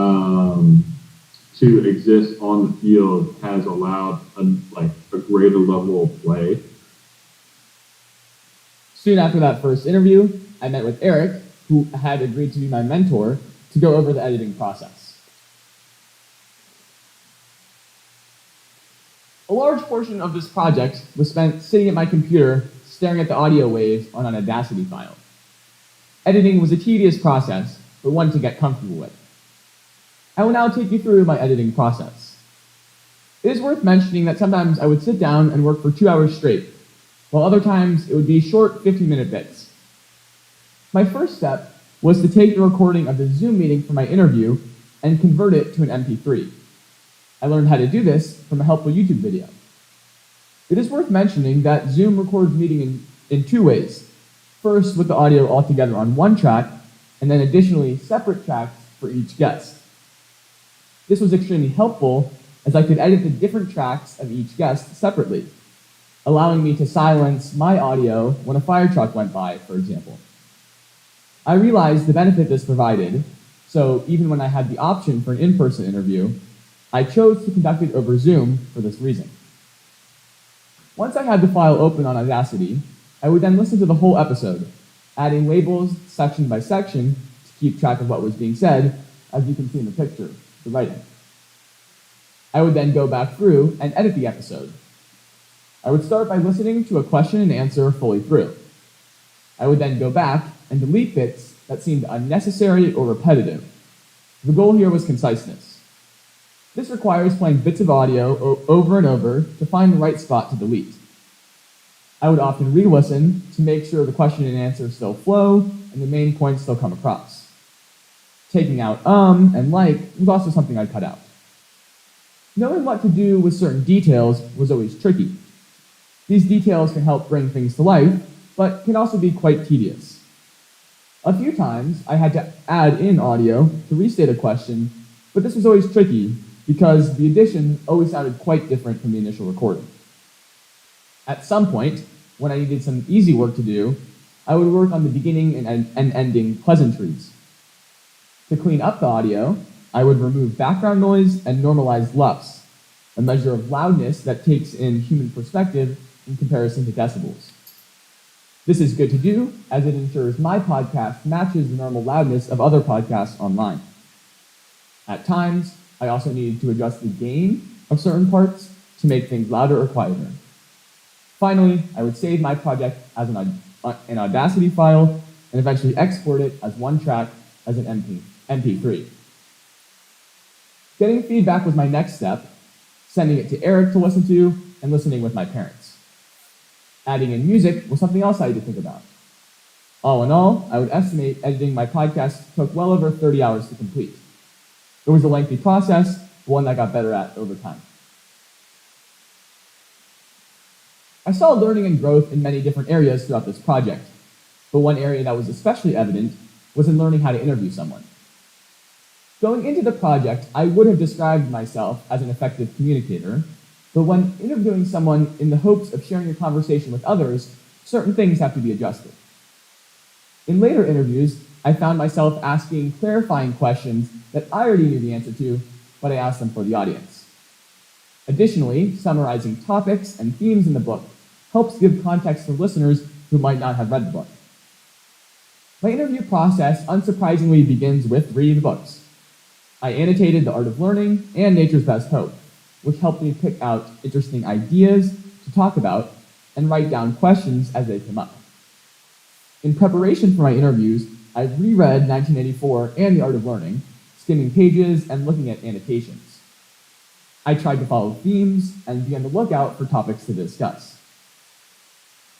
to exist on the field has allowed a greater level of play. Soon after that first interview, I met with Eric, who had agreed to be my mentor, to go over the editing process. A large portion of this project was spent sitting at my computer, staring at the audio waves on an Audacity file. Editing was a tedious process, but one to get comfortable with. I will now take you through my editing process. It is worth mentioning that sometimes I would sit down and work for 2 hours straight, while other times it would be short 15-minute bits. My first step was to take the recording of the Zoom meeting for my interview and convert it to an MP3. I learned how to do this from a helpful YouTube video. It is worth mentioning that Zoom records meeting in two ways. First, with the audio all together on one track, and then additionally separate tracks for each guest. This was extremely helpful as I could edit the different tracks of each guest separately, allowing me to silence my audio when a fire truck went by, for example. I realized the benefit this provided, so even when I had the option for an in-person interview, I chose to conduct it over Zoom for this reason. Once I had the file open on Audacity, I would then listen to the whole episode, adding labels section by section to keep track of what was being said, as you can see in the picture, the writing. I would then go back through and edit the episode. I would start by listening to a question and answer fully through. I would then go back and delete bits that seemed unnecessary or repetitive. The goal here was conciseness. This requires playing bits of audio over and over to find the right spot to delete. I would often re-listen to make sure the question and answer still flow and the main points still come across. Taking out and like was also something I'd cut out. Knowing what to do with certain details was always tricky. These details can help bring things to life, but can also be quite tedious. A few times I had to add in audio to restate a question, but this was always tricky because the addition always sounded quite different from the initial recording. At some point, when I needed some easy work to do, I would work on the beginning and ending pleasantries. To clean up the audio, I would remove background noise and normalize LUFS, a measure of loudness that takes in human perspective in comparison to decibels. This is good to do, as it ensures my podcast matches the normal loudness of other podcasts online. At times, I also needed to adjust the gain of certain parts to make things louder or quieter. Finally, I would save my project as an Audacity file and eventually export it as one track as an MP3. Getting feedback was my next step, sending it to Eric to listen to, and listening with my parents. Adding in music was something else I had to think about. All in all, I would estimate editing my podcast took well over 30 hours to complete. It was a lengthy process, but one I got better at over time. I saw learning and growth in many different areas throughout this project, but one area that was especially evident was in learning how to interview someone. Going into the project, I would have described myself as an effective communicator, but when interviewing someone in the hopes of sharing a conversation with others, certain things have to be adjusted. In later interviews, I found myself asking clarifying questions that I already knew the answer to, but I asked them for the audience. Additionally, summarizing topics and themes in the book helps give context for listeners who might not have read the book. My interview process unsurprisingly begins with reading the books. I annotated The Art of Learning and Nature's Best Hope, which helped me pick out interesting ideas to talk about and write down questions as they come up. In preparation for my interviews, I reread 1984 and The Art of Learning, skimming pages and looking at annotations. I tried to follow themes and be on the lookout for topics to discuss.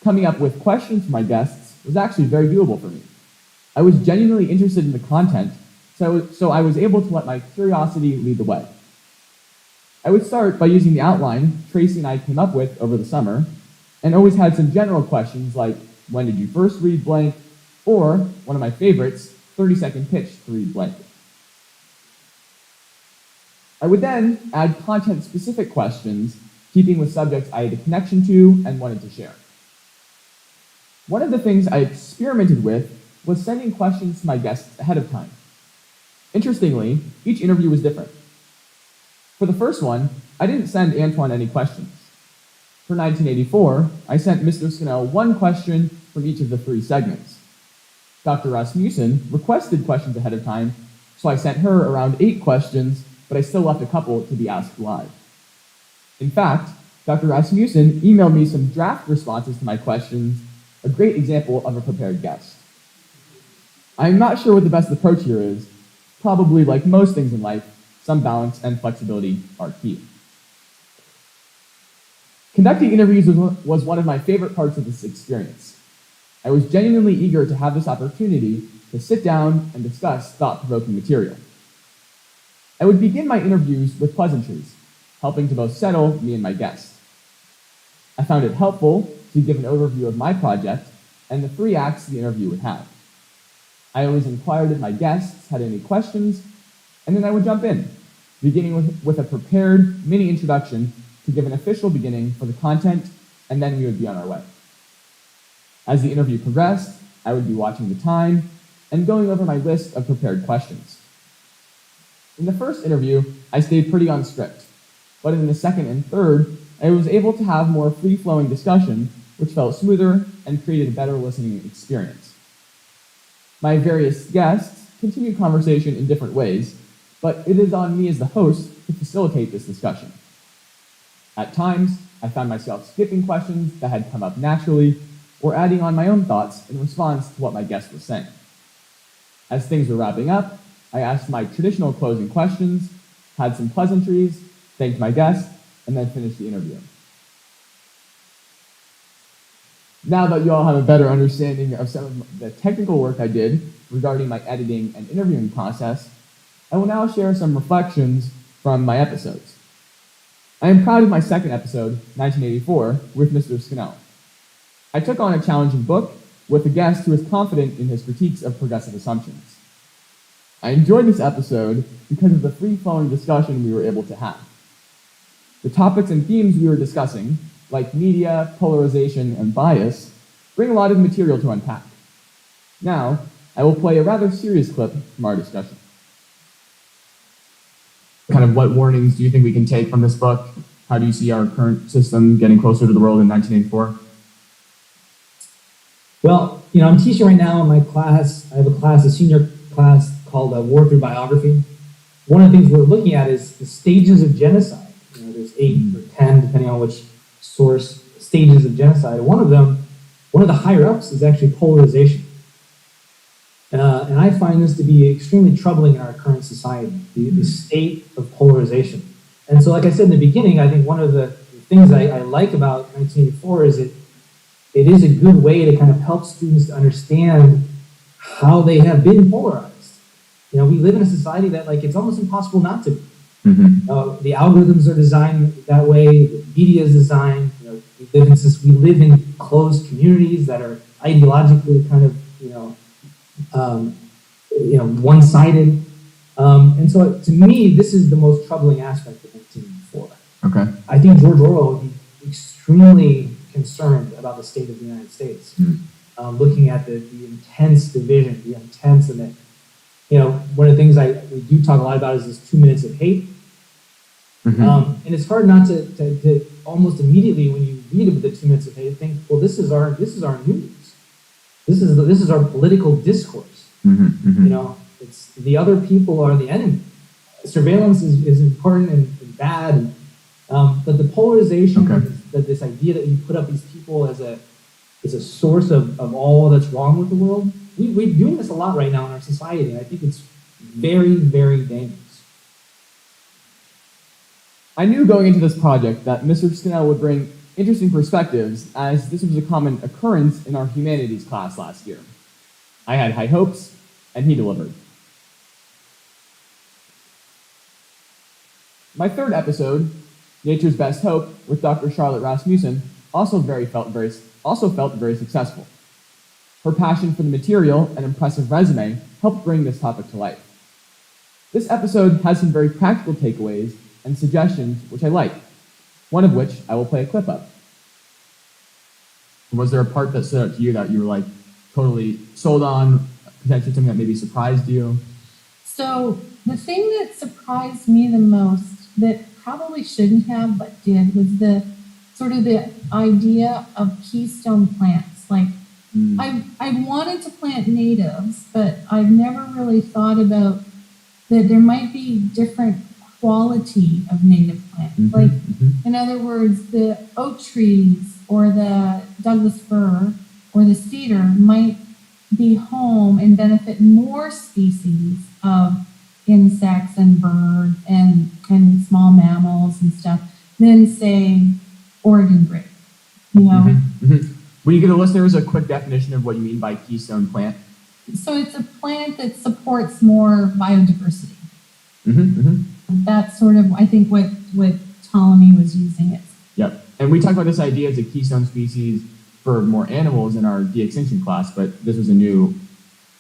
Coming up with questions for my guests was actually very doable for me. I was genuinely interested in the content, so I was able to let my curiosity lead the way. I would start by using the outline Tracy and I came up with over the summer, and always had some general questions like, when did you first read blank? Or, one of my favorites, 30-second pitch to read blank. I would then add content-specific questions, keeping with subjects I had a connection to and wanted to share. One of the things I experimented with was sending questions to my guests ahead of time. Interestingly, each interview was different. For the first one, I didn't send Antoine any questions. For 1984, I sent Mr. Scannell one question from each of the 3 segments. Dr. Rasmussen requested questions ahead of time, so I sent her around 8 questions, but I still left a couple to be asked live. In fact, Dr. Rasmussen emailed me some draft responses to my questions, a great example of a prepared guest. I'm not sure what the best approach here is. Probably like most things in life, some balance and flexibility are key. Conducting interviews was one of my favorite parts of this experience. I was genuinely eager to have this opportunity to sit down and discuss thought-provoking material. I would begin my interviews with pleasantries, helping to both settle me and my guest. I found it helpful to give an overview of my project and the 3 acts the interview would have. I always inquired if my guests had any questions, and then I would jump in, beginning with a prepared mini introduction to give an official beginning for the content, and then we would be on our way. As the interview progressed, I would be watching the time and going over my list of prepared questions. In the first interview, I stayed pretty on script, but in the second and third, I was able to have more free-flowing discussion, which felt smoother and created a better listening experience. My various guests continued conversation in different ways, but it is on me as the host to facilitate this discussion. At times, I found myself skipping questions that had come up naturally, or adding on my own thoughts in response to what my guest was saying. As things were wrapping up, I asked my traditional closing questions, had some pleasantries, thanked my guest, and then finished the interview. Now that you all have a better understanding of some of the technical work I did regarding my editing and interviewing process, I will now share some reflections from my episodes. I am proud of my second episode, 1984, with Mr. Scannell. I took on a challenging book with a guest who is confident in his critiques of progressive assumptions. I enjoyed this episode because of the free-flowing discussion we were able to have. The topics and themes we were discussing, like media, polarization, and bias, bring a lot of material to unpack. Now, I will play a rather serious clip from our discussion. Kind of what warnings do you think we can take from this book? How do you see our current system getting closer to the world in 1984? Well, I'm teaching right now in my class. I have a senior class called War Through Biography. One of the things we're looking at is the stages of genocide. There's 8 or 10, depending on which source, stages of genocide. One of the higher ups is actually polarization. And I find this to be extremely troubling in our current society, the state of polarization. And so, like I said in the beginning, I think one of the things I like about 1984 is it is a good way to kind of help students to understand how they have been polarized. You know, we live in a society that, like, it's almost impossible not to be. The algorithms are designed that way. The media is designed. You know, we live in closed communities that are ideologically kind of, one-sided. And so, to me, this is the most troubling aspect of 1984. Okay. I think George Orwell would be extremely concerned about the state of the United States, looking at the intense division, the intense, and the, one of the things we do talk a lot about is this 2 minutes of hate. And it's hard not to almost immediately, when you read of the 2 minutes of hate, think, well, this is our news. This is our political discourse. It's the other people are the enemy. Surveillance is important and bad, but the polarization, that this idea that you put up these people as a source of all that's wrong with the world, we're doing this a lot right now in our society, and I think it's very, very dangerous. I knew going into this project that Mr. Scannell would bring interesting perspectives, as this was a common occurrence in our humanities class last year. I had high hopes, and he delivered. My third episode, Nature's Best Hope, with Dr. Charlotte Rasmussen, also felt very successful. Her passion for the material and impressive resume helped bring this topic to life. This episode has some very practical takeaways and suggestions which I like, one of which I will play a clip of. Was there a part that stood out to you that you were like totally sold on, potentially something that maybe surprised you? So the thing that surprised me the most, that probably shouldn't have but did, was the idea of keystone plants. Like, I wanted to plant natives, but I've never really thought about that there might be different quality of native plants. In other words, the oak trees or the Douglas fir or the cedar might be home and benefit more species of insects and birds and small mammals and stuff than, say, Oregon grape. Will you give the listeners a quick definition of what you mean by keystone plant? So it's a plant that supports more biodiversity. That's sort of, I think, what Ptolemy was using it. Yep. And we talked about this idea as a keystone species for more animals in our de-extinction class, but this was a new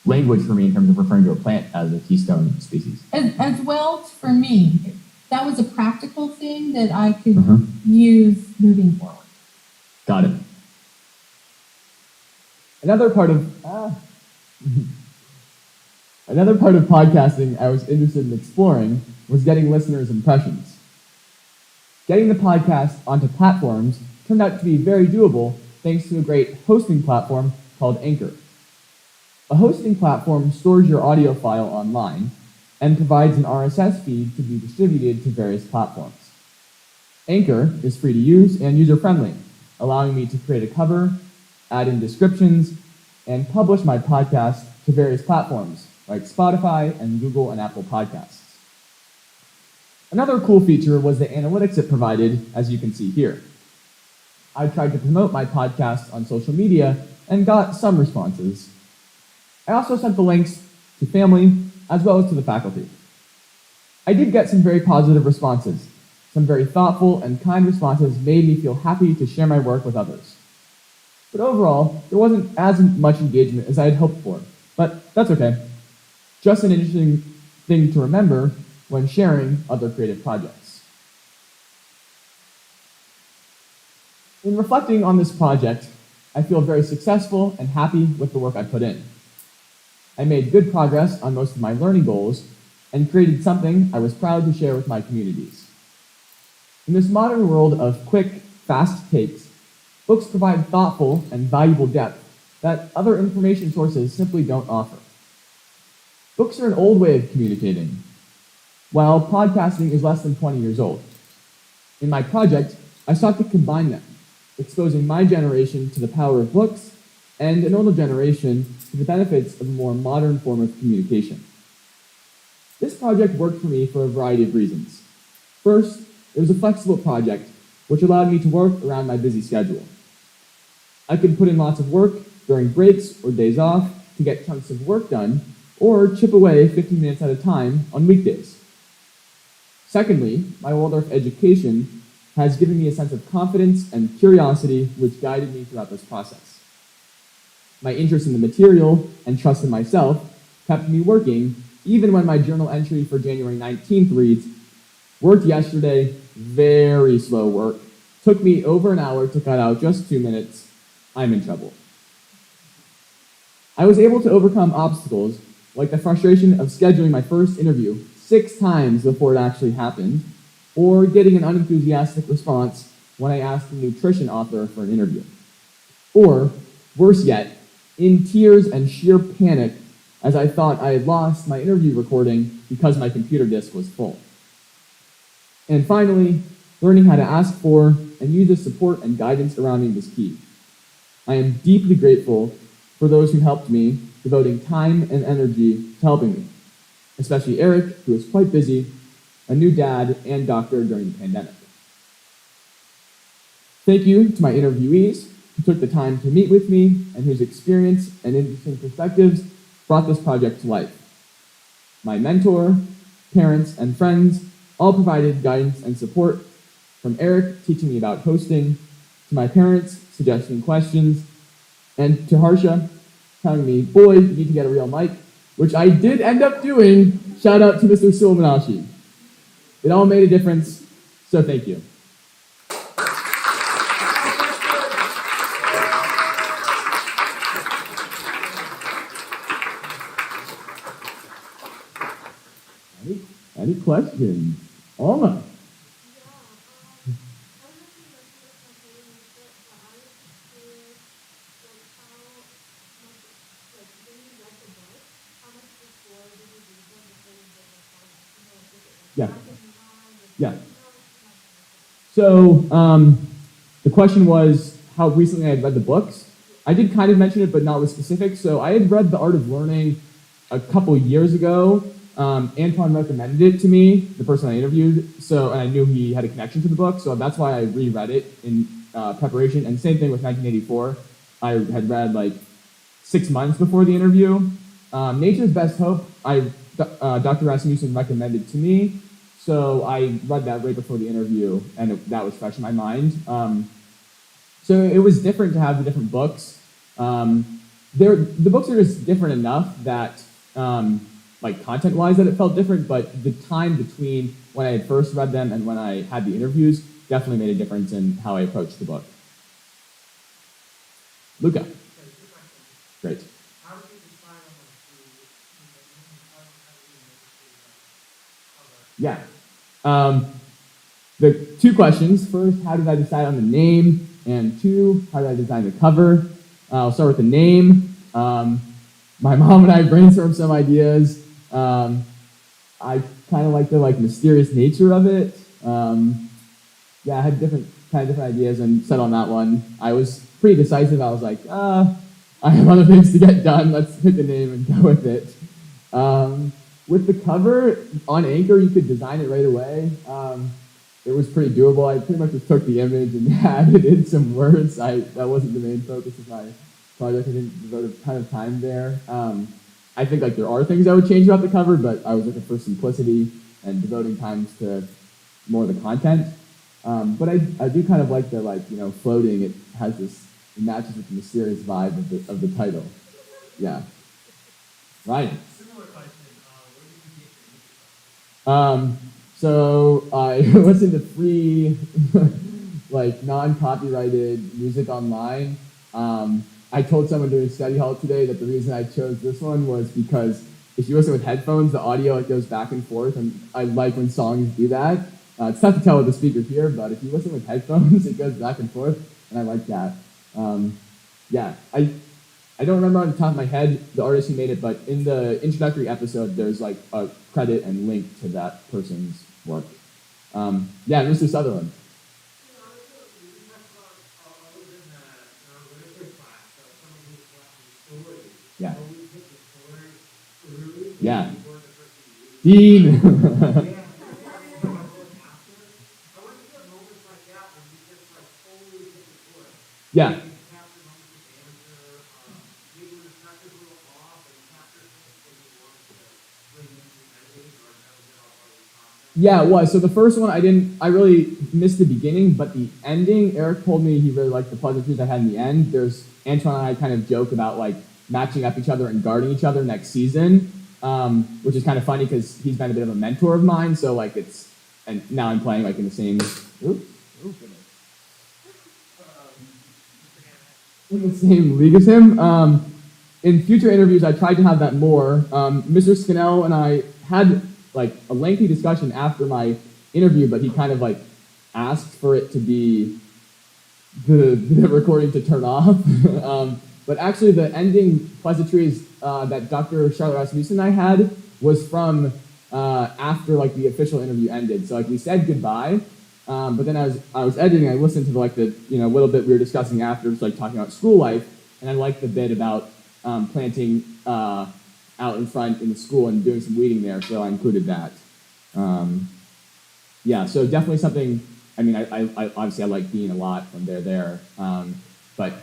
language for me in terms of referring to a plant as a keystone species. As well, for me, that was a practical thing that I could use moving forward. Got it. Another part of podcasting I was interested in exploring was getting listeners' impressions. Getting the podcast onto platforms turned out to be very doable thanks to a great hosting platform called Anchor. A hosting platform stores your audio file online and provides an RSS feed to be distributed to various platforms. Anchor is free to use and user-friendly, allowing me to create a cover, add in descriptions, and publish my podcast to various platforms like Spotify and Google and Apple Podcasts. Another cool feature was the analytics it provided, as you can see here. I tried to promote my podcast on social media and got some responses. I also sent the links to family as well as to the faculty. I did get some very positive responses. Some very thoughtful and kind responses made me feel happy to share my work with others. But overall, there wasn't as much engagement as I had hoped for, but that's okay. Just an interesting thing to remember when sharing other creative projects. In reflecting on this project, I feel very successful and happy with the work I put in. I made good progress on most of my learning goals and created something I was proud to share with my communities. In this modern world of quick, fast takes, books provide thoughtful and valuable depth that other information sources simply don't offer. Books are an old way of communicating, while podcasting is less than 20 years old. In my project, I sought to combine them, exposing my generation to the power of books and an older generation to the benefits of a more modern form of communication. This project worked for me for a variety of reasons. First, it was a flexible project, which allowed me to work around my busy schedule. I could put in lots of work during breaks or days off to get chunks of work done, or chip away 15 minutes at a time on weekdays. Secondly, my Waldorf education has given me a sense of confidence and curiosity which guided me throughout this process. My interest in the material and trust in myself kept me working even when my journal entry for January 19th reads, "Worked yesterday, very slow work. Took me over an hour to cut out just 2 minutes. I'm in trouble." I was able to overcome obstacles like the frustration of scheduling my first interview 6 times before it actually happened, or getting an unenthusiastic response when I asked a nutrition author for an interview. Or, worse yet, in tears and sheer panic as I thought I had lost my interview recording because my computer disk was full. And finally, learning how to ask for and use the support and guidance around me was key. I am deeply grateful for those who helped me, devoting time and energy to helping me, especially Eric, who was quite busy, a new dad and doctor during the pandemic. Thank you to my interviewees who took the time to meet with me and whose experience and interesting perspectives brought this project to life. My mentor, parents, and friends all provided guidance and support, from Eric teaching me about hosting, to my parents suggesting questions, and to Harsha telling me, "Boy, you need to get a real mic," which I did end up doing. Shout out to Mr. Sulmanashi. It all made a difference, so thank you. Any questions? Alma. Yeah. So the question was how recently I had read the books. I did kind of mention it, but not with specifics. So I had read The Art of Learning a couple years ago. Antoine recommended it to me, the person I interviewed, and I knew he had a connection to the book, so that's why I reread it in preparation. And same thing with 1984. I had read like 6 months before the interview. Nature's Best Hope, Dr. Rasmussen recommended to me, so I read that right before the interview, and that was fresh in my mind. So it was different to have the different books. The books are just different enough that like content-wise that it felt different, but the time between when I had first read them and when I had the interviews definitely made a difference in how I approached the book. Luca. Great. How did you decide on Yeah. The 2 questions. First, how did I decide on the name? And 2, how did I design the cover? I'll start with the name. My mom and I brainstormed some ideas. I kind of like the mysterious nature of it. I had different ideas and settled on that one. I was pretty decisive. I was like, I have other things to get done. Let's pick a name and go with it. With the cover, on Anchor, you could design it right away. It was pretty doable. I pretty much just took the image and added in some words. That wasn't the main focus of my project. I didn't devote a ton of time there. I think there are things I would change about the cover, but I was looking for simplicity and devoting time to more of the content. But I do kind of like the floating. It has it matches with the mysterious vibe of the title. Yeah. Ryan. Similar question. Where did you get your music from? So I listened to free, non-copyrighted music online. I told someone during study hall today that the reason I chose this one was because if you listen with headphones, the audio goes back and forth, and I like when songs do that. It's tough to tell with the speaker here, but if you listen with headphones, it goes back and forth, and I like that. I don't remember on the top of my head the artist who made it, but in the introductory episode, there's a credit and link to that person's work. Mr. Sutherland. Dean. Yeah. Yeah, it was. So the first one, I really missed the beginning, but the ending, Eric told me he really liked the pleasantries I had in the end. There's, Antoine and I kind of joke about like matching up each other and guarding each other next season, which is kind of funny because he's been a bit of a mentor of mine. So like and now I'm playing like in the same, in the same league as him. In future interviews, I tried to have that more. Mr. Scannell and I had like a lengthy discussion after my interview, but he kind of like asked for it to be the recording to turn off. But actually the ending pleasantries that Dr. Charlotte Rasmussen and I had was from after like the official interview ended. So like we said goodbye, but then I was editing, I listened to like the little bit we were discussing after, just like talking about school life, and I liked the bit about planting out in front in the school and doing some weeding there, so I included that. Yeah, so definitely something, I mean, I obviously I like Dean a lot when they're there, but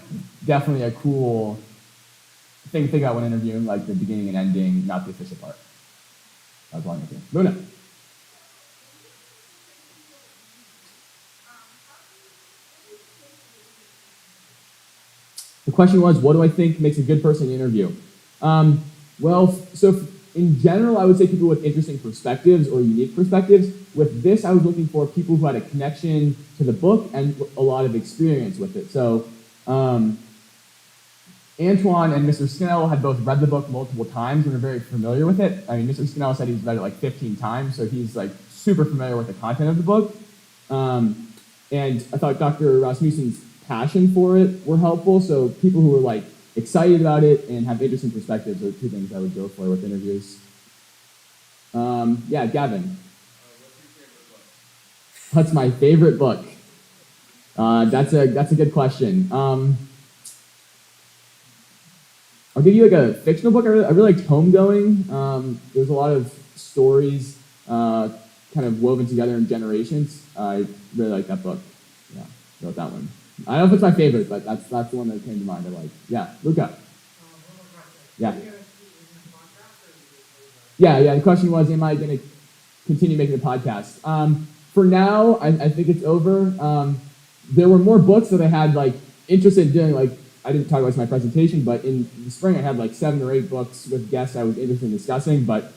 definitely a cool thing to think about when interviewing, like the beginning and ending, not the official part. That was all I'm thinking. Luna. The question was, what do I think makes a good person to interview? Well, so in general, I would say people with interesting perspectives or unique perspectives. With this, I was looking for people who had a connection to the book and a lot of experience with it. So Antoine and Mr. Scannell had both read the book multiple times and were very familiar with it. I mean, Mr. Scannell said he's read it like 15 times, so he's like super familiar with the content of the book. And I thought Dr. Rasmussen's passion for it were helpful, so people who were like excited about it and have interesting perspectives are two things I would go for with interviews. Yeah, Gavin. What's my favorite book? That's a good question. I'll give you like a fictional book. I really liked Homegoing. There's a lot of stories kind of woven together in generations. I really like that book. Yeah, wrote that one. I don't know if it's my favorite, but that's the one that came to mind. I like. Yeah, Luca. Yeah. Yeah. The question was, am I going to continue making the podcast? For now, I think it's over. There were more books that I had like interested in doing. Like I didn't talk about this in my presentation, but in the spring I had like 7 or 8 books with guests I was interested in discussing. But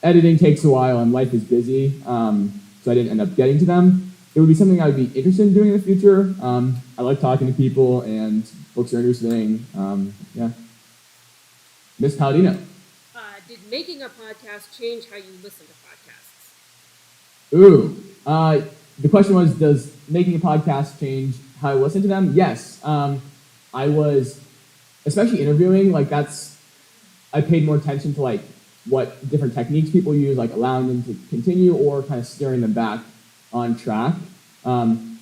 editing takes a while and life is busy, so I didn't end up getting to them. It would be something I would be interested in doing in the future. I like talking to people, and books are interesting. Yeah. Miss Palladino. Did making a podcast change how you listen to podcasts? Ooh. The question was, does making a podcast change how I listen to them? Yes. I was, especially interviewing, like I paid more attention to like what different techniques people use, like allowing them to continue or kind of steering them back on track.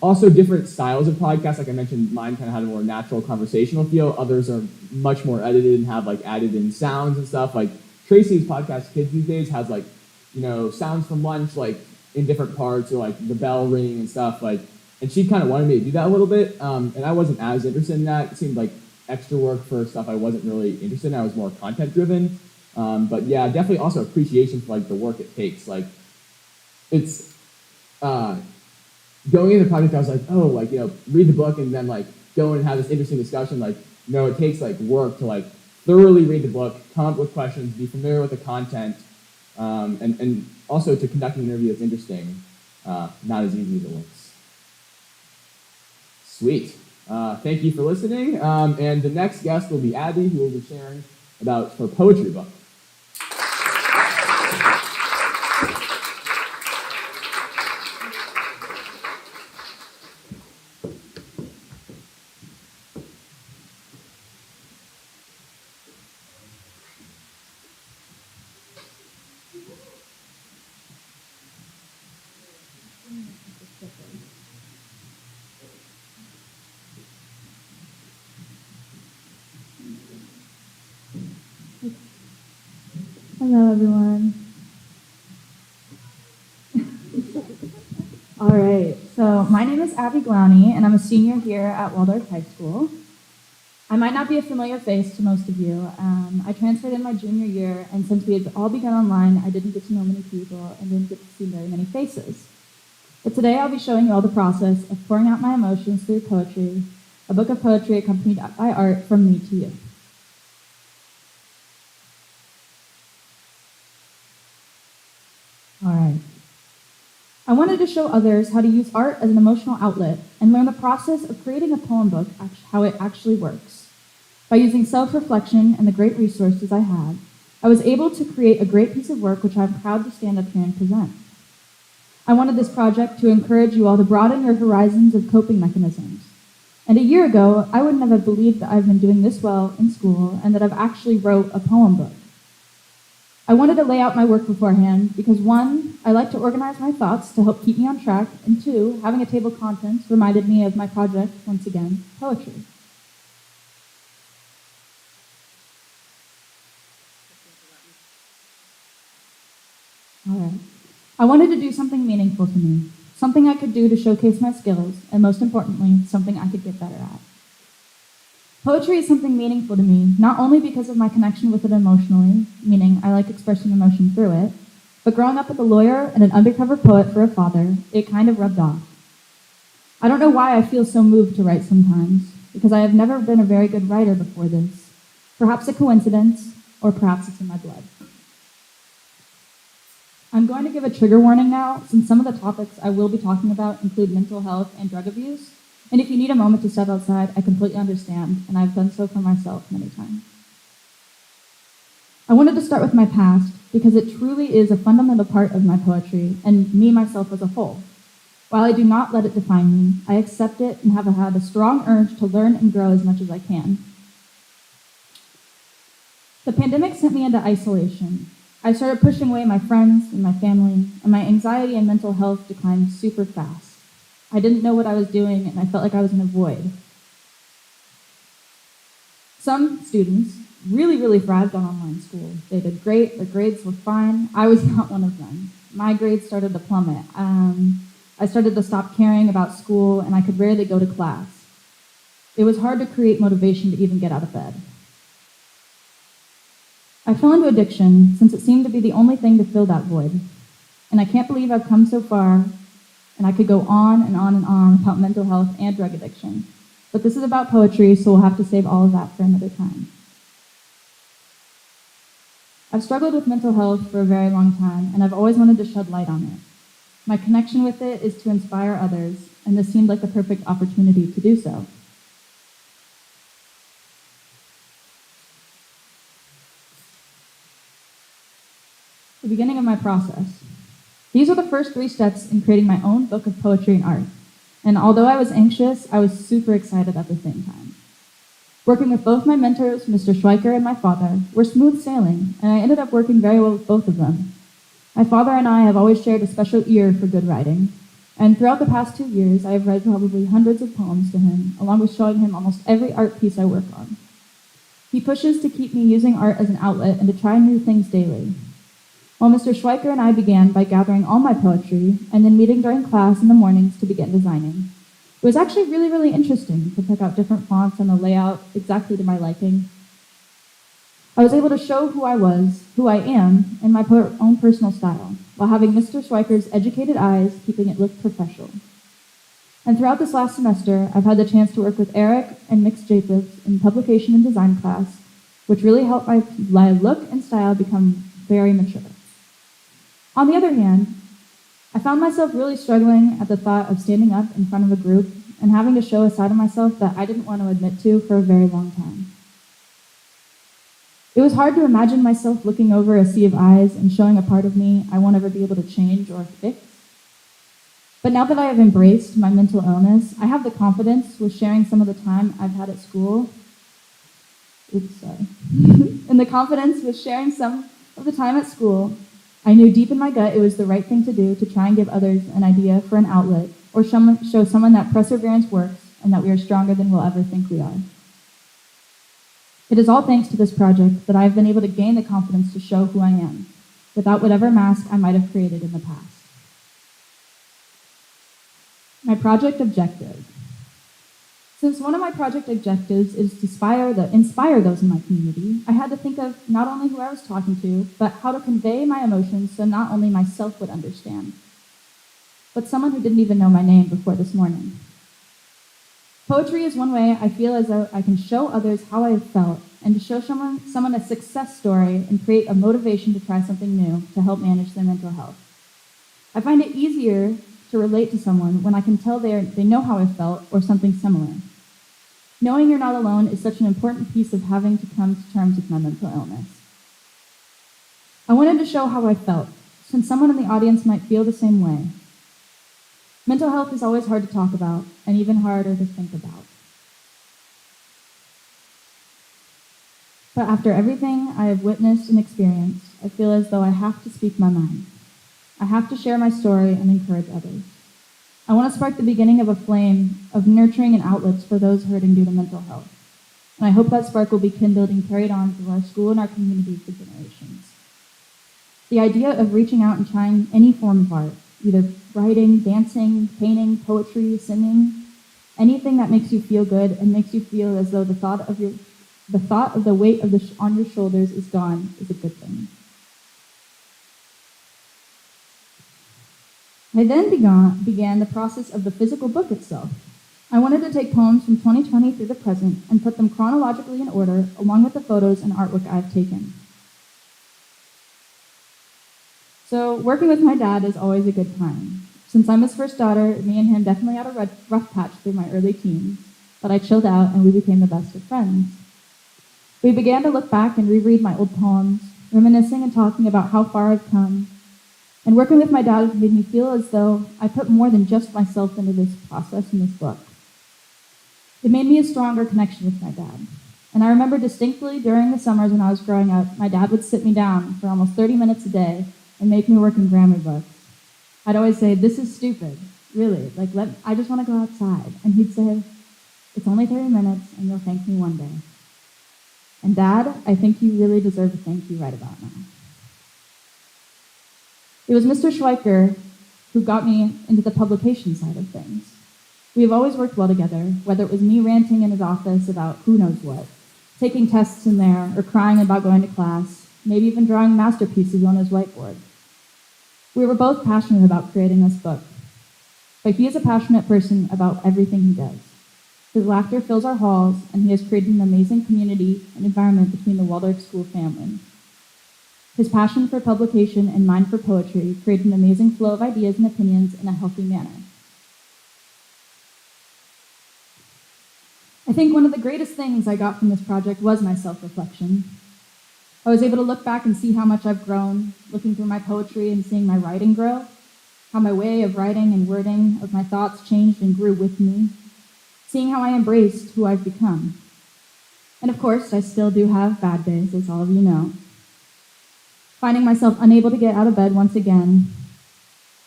Also different styles of podcasts, like I mentioned, mine kind of had a more natural conversational feel. Others are much more edited and have like added in sounds and stuff. Like Tracy's podcast, Kids These Days, has like, sounds from lunch, like in different parts, or like the bell ringing and stuff. Like, and she kind of wanted me to do that a little bit. And I wasn't as interested in that. It seemed like extra work for stuff I wasn't really interested in. I was more content driven. But yeah, definitely also appreciation for like the work it takes. Like it's, going into the project, I was like, oh, like, read the book and then like go and have this interesting discussion. Like, no, it takes like work to like thoroughly read the book, come up with questions, be familiar with the content, and also to conduct an interview that's interesting, not as easy as it looks. Sweet. Thank you for listening. And the next guest will be Abi, who will be sharing about her poetry book. Hello, everyone. So, my name is Abi Glowney, and I'm a senior here at Waldorf High School. I might not be a familiar face to most of you. I transferred in my junior year, and since we had all begun online, I didn't get to know many people and didn't get to see very many faces. But today I'll be showing you all the process of pouring out my emotions through poetry, a book of poetry accompanied by art from me to you. All right. I wanted to show others how to use art as an emotional outlet and learn the process of creating a poem book, how it actually works. By using self-reflection and the great resources I had, I was able to create a great piece of work which I'm proud to stand up here and present. I wanted this project to encourage you all to broaden your horizons of coping mechanisms. And a year ago, I wouldn't have believed that I've been doing this well in school and that I've actually wrote a poem book. I wanted to lay out my work beforehand because 1, I like to organize my thoughts to help keep me on track, and 2, having a table of contents reminded me of my project, once again, poetry. All right. I wanted to do something meaningful to me, something I could do to showcase my skills, and most importantly, something I could get better at. Poetry is something meaningful to me, not only because of my connection with it emotionally, meaning I like expressing emotion through it, but growing up with a lawyer and an undercover poet for a father, it kind of rubbed off. I don't know why I feel so moved to write sometimes, because I have never been a very good writer before this. Perhaps a coincidence, or perhaps it's in my blood. I'm going to give a trigger warning now, since some of the topics I will be talking about include mental health and drug abuse. And if you need a moment to step outside, I completely understand, and I've done so for myself many times. I wanted to start with my past because it truly is a fundamental part of my poetry and me, myself as a whole. While I do not let it define me, I accept it and have had a strong urge to learn and grow as much as I can. The pandemic sent me into isolation. I started pushing away my friends and my family, and my anxiety and mental health declined super fast. I didn't know what I was doing, and I felt like I was in a void. Some students really thrived on online school. They did great, their grades were fine. I was not one of them. My grades started to plummet. I started to stop caring about school, and I could rarely go to class. It was hard to create motivation to even get out of bed. I fell into addiction since it seemed to be the only thing to fill that void. And I can't believe I've come so far. And I could go on and on and on about mental health and drug addiction. But this is about poetry, so we'll have to save all of that for another time. I've struggled with mental health for a very long time, and I've always wanted to shed light on it. My connection with it is to inspire others, and this seemed like the perfect opportunity to do so. The beginning of my process. These are the first 3 steps in creating my own book of poetry and art. And although I was anxious, I was super excited at the same time. Working with both my mentors, Mr. Schweiker and my father, were smooth sailing, and I ended up working very well with both of them. My father and I have always shared a special ear for good writing, and throughout the past 2 years, I have read probably hundreds of poems to him, along with showing him almost every art piece I work on. He pushes to keep me using art as an outlet and to try new things daily. While Mr. Schweiker and I began by gathering all my poetry and then meeting during class in the mornings to begin designing. It was actually really interesting to pick out different fonts and a layout exactly to my liking. I was able to show who I was, who I am, in my own personal style, while having Mr. Schweiker's educated eyes keeping it look professional. And throughout this last semester, I've had the chance to work with Eric and Mix Jacobs in publication and design class, which really helped my look and style become very mature. On the other hand, I found myself really struggling at the thought of standing up in front of a group and having to show a side of myself that I didn't want to admit to for a very long time. It was hard to imagine myself looking over a sea of eyes and showing a part of me I won't ever be able to change or fix. But now that I have embraced my mental illness, I have the confidence with sharing some of the time I've had at school. And the confidence with sharing some of the time at school, I knew deep in my gut it was the right thing to do to try and give others an idea for an outlet, or show someone that perseverance works and that we are stronger than we'll ever think we are. It is all thanks to this project that I have been able to gain the confidence to show who I am, without whatever mask I might have created in the past. My project objective. Since one of my project objectives is to inspire those in my community, I had to think of not only who I was talking to, but how to convey my emotions so not only myself would understand, but someone who didn't even know my name before this morning. Poetry is one way I feel as though I can show others how I have felt and to show someone a success story and create a motivation to try something new to help manage their mental health. I find it easier to relate to someone when I can tell they know how I felt or something similar. Knowing you're not alone is such an important piece of having to come to terms with my mental illness. I wanted to show how I felt, since someone in the audience might feel the same way. Mental health is always hard to talk about, and even harder to think about. But after everything I have witnessed and experienced, I feel as though I have to speak my mind. I have to share my story and encourage others. I want to spark the beginning of a flame of nurturing and outlets for those hurting due to mental health. And I hope that spark will be kindled and carried on through our school and our community for generations. The idea of reaching out and trying any form of art, either writing, dancing, painting, poetry, singing, anything that makes you feel good and makes you feel as though the thought of the weight on your shoulders is gone, is a good thing. I then began the process of the physical book itself. I wanted to take poems from 2020 through the present and put them chronologically in order, along with the photos and artwork I've taken. So working with my dad is always a good time. Since I'm his first daughter, me and him definitely had a rough patch through my early teens, but I chilled out and we became the best of friends. We began to look back and reread my old poems, reminiscing and talking about how far I've come. And working with my dad made me feel as though I put more than just myself into this process in this book. It made me a stronger connection with my dad. And I remember distinctly during the summers when I was growing up, my dad would sit me down for almost 30 minutes a day and make me work in grammar books. I'd always say, "This is stupid, really, I just want to go outside." And he'd say, "It's only 30 minutes and you'll thank me one day." And Dad, I think you really deserve a thank you right about now. It was Mr. Schweiker who got me into the publication side of things. We have always worked well together, whether it was me ranting in his office about who knows what, taking tests in there, or crying about going to class, maybe even drawing masterpieces on his whiteboard. We were both passionate about creating this book, but he is a passionate person about everything he does. His laughter fills our halls, and he has created an amazing community and environment between the Waldorf school family. His passion for publication and mine for poetry created an amazing flow of ideas and opinions in a healthy manner. I think one of the greatest things I got from this project was my self-reflection. I was able to look back and see how much I've grown, looking through my poetry and seeing my writing grow, how my way of writing and wording of my thoughts changed and grew with me, seeing how I embraced who I've become. And of course, I still do have bad days, as all of you know. Finding myself unable to get out of bed once again,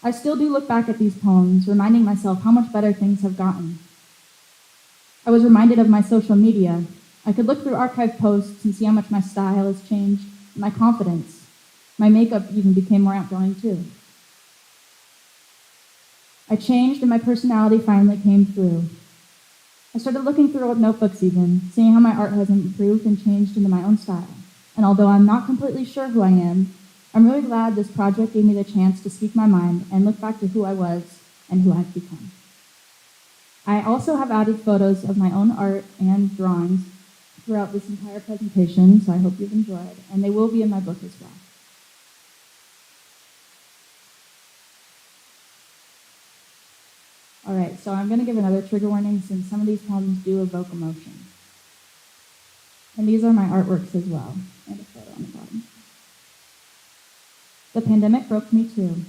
I still do look back at these poems, reminding myself how much better things have gotten. I was reminded of my social media. I could look through archived posts and see how much my style has changed, and my confidence. My makeup even became more outgoing too. I changed and my personality finally came through. I started looking through old notebooks even, seeing how my art has improved and changed into my own style. And although I'm not completely sure who I am, I'm really glad this project gave me the chance to speak my mind and look back to who I was and who I've become. I also have added photos of my own art and drawings throughout this entire presentation, so I hope you've enjoyed, and they will be in my book as well. All right, so I'm going to give another trigger warning since some of these poems do evoke emotion. And these are my artworks as well, and a photo on the bottom. The pandemic broke me too.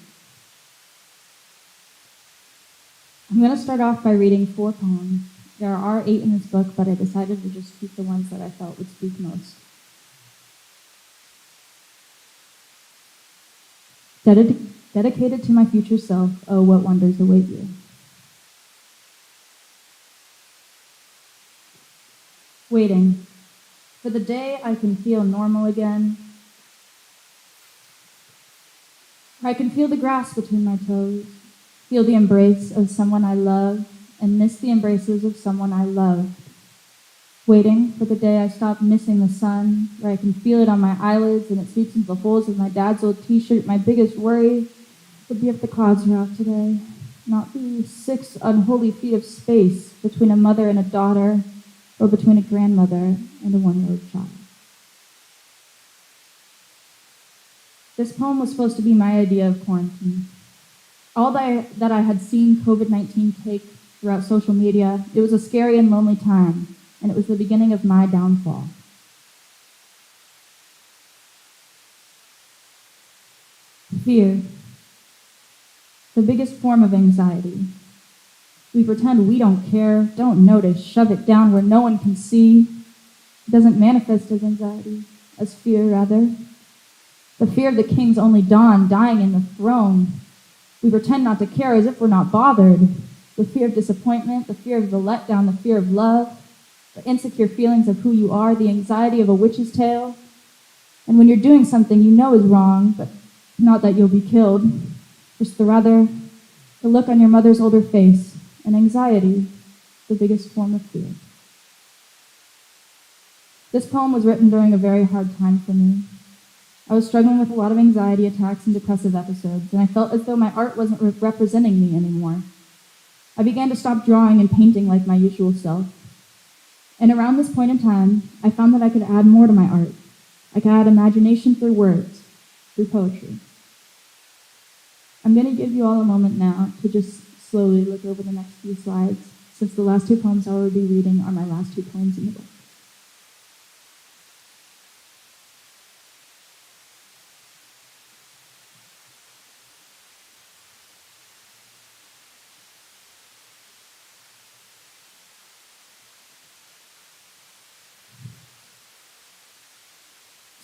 I'm going to start off by reading 4 poems. There are 8 in this book, but I decided to just keep the ones that I felt would speak most. Dedicated to my future self, oh, what wonders await you. Waiting for the day I can feel normal again. I can feel the grass between my toes, feel the embrace of someone I love, and miss the embraces of someone I love. Waiting for the day I stop missing the sun, where I can feel it on my eyelids and it seeps into the holes of my dad's old t-shirt. My biggest worry would be if the clouds were out today, not the 6 unholy feet of space between a mother and a daughter, or between a grandmother and a 1-year-old child. This poem was supposed to be my idea of quarantine. All that I had seen COVID-19 take throughout social media, it was a scary and lonely time, and it was the beginning of my downfall. Fear, the biggest form of anxiety. We pretend we don't care, don't notice, shove it down where no one can see. It doesn't manifest as anxiety, as fear, rather. The fear of the king's only dawn, dying in the throne. We pretend not to care as if we're not bothered. The fear of disappointment, the fear of the letdown, the fear of love, the insecure feelings of who you are, the anxiety of a witch's tale. And when you're doing something you know is wrong, but not that you'll be killed, just the look on your mother's older face, and anxiety, the biggest form of fear. This poem was written during a very hard time for me. I was struggling with a lot of anxiety attacks and depressive episodes, and I felt as though my art wasn't representing me anymore. I began to stop drawing and painting like my usual self. And around this point in time, I found that I could add more to my art. I could add imagination through words, through poetry. I'm going to give you all a moment now to just slowly look over the next few slides, since the last 2 poems I will be reading are my last 2 poems in the book.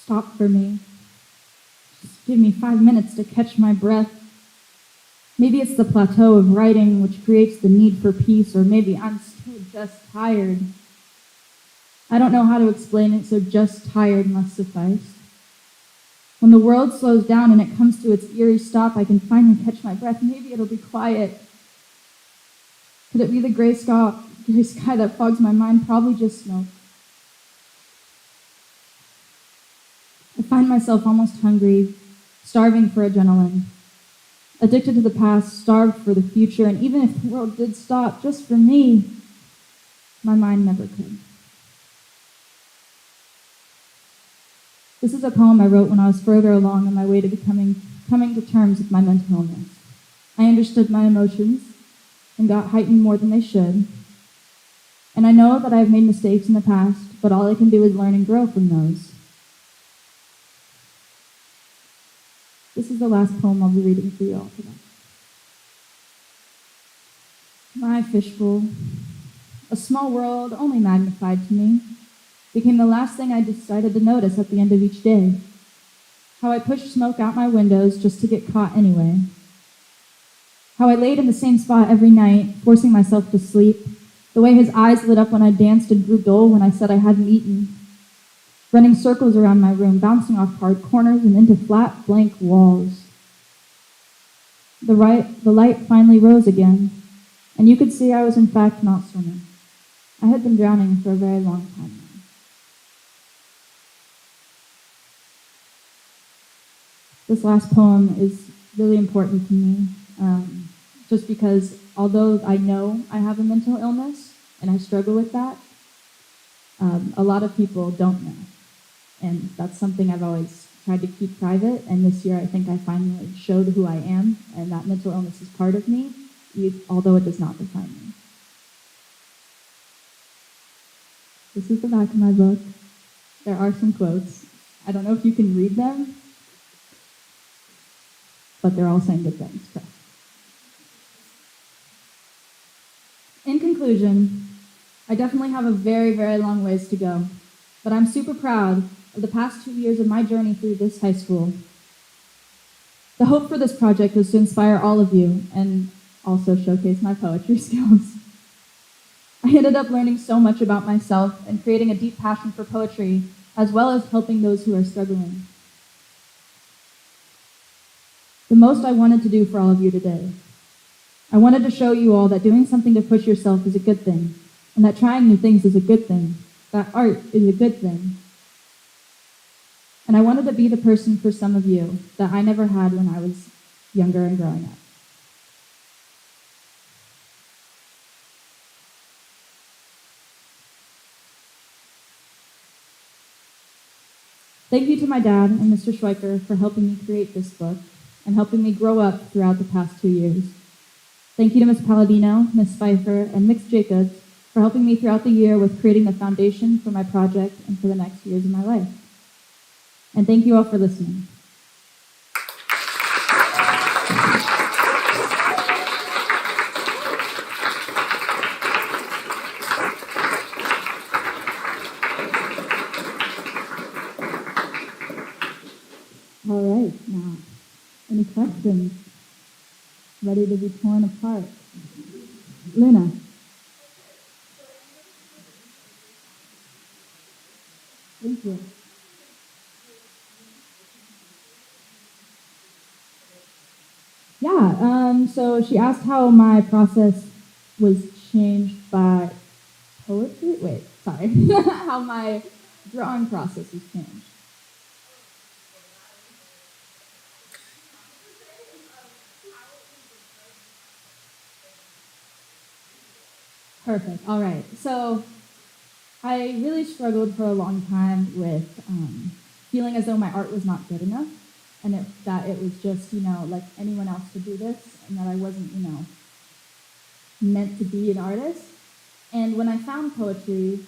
Stop for me. Just give me 5 minutes to catch my breath. Maybe it's the plateau of writing which creates the need for peace, or maybe I'm still just tired. I don't know how to explain it, so just tired must suffice. When the world slows down and it comes to its eerie stop, I can finally catch my breath. Maybe it'll be quiet. Could it be the gray sky that fogs my mind? Probably just smoke. I find myself almost hungry, starving for adrenaline, addicted to the past, starved for the future, and even if the world did stop just for me, my mind never could. This is a poem I wrote when I was further along on my way to coming to terms with my mental illness. I understood my emotions and got heightened more than they should. And I know that I've made mistakes in the past, but all I can do is learn and grow from those. This is the last poem I'll be reading for you all today. My fishbowl, a small world only magnified to me, became the last thing I decided to notice at the end of each day. How I pushed smoke out my windows just to get caught anyway. How I laid in the same spot every night, forcing myself to sleep. The way his eyes lit up when I danced and grew dull when I said I hadn't eaten. Running circles around my room, bouncing off hard corners and into flat, blank walls. The light finally rose again, and you could see I was in fact not swimming. I had been drowning for a very long time now. This last poem is really important to me, just because although I know I have a mental illness, and I struggle with that, a lot of people don't know. And that's something I've always tried to keep private, and this year I think I finally showed who I am, and that mental illness is part of me, although it does not define me. This is the back of my book. There are some quotes. I don't know if you can read them, but they're all saying good things. Trust. In conclusion, I definitely have a very, very long ways to go, but I'm super proud of the past 2 years of my journey through this high school. The hope for this project was to inspire all of you and also showcase my poetry skills. I ended up learning so much about myself and creating a deep passion for poetry, as well as helping those who are struggling. The most I wanted to do for all of you today I wanted to show you all that doing something to push yourself is a good thing, and that trying new things is a good thing, that art is a good thing. And I wanted to be the person for some of you that I never had when I was younger and growing up. Thank you to my dad and Mr. Schweiker for helping me create this book and helping me grow up throughout the past 2 years. Thank you to Ms. Palladino, Ms. Pfeiffer, and Ms. Jacobs for helping me throughout the year with creating the foundation for my project and for the next years of my life. And thank you all for listening. All right, now, any questions? Ready to be torn apart? Luna. Thank you. Yeah, so she asked how my process was changed by poetry. Wait, sorry. How my drawing process was changed. Perfect. All right. So I really struggled for a long time with feeling as though my art was not good enough, and that it was just, like anyone else could do this, and that I wasn't, meant to be an artist. And when I found poetry,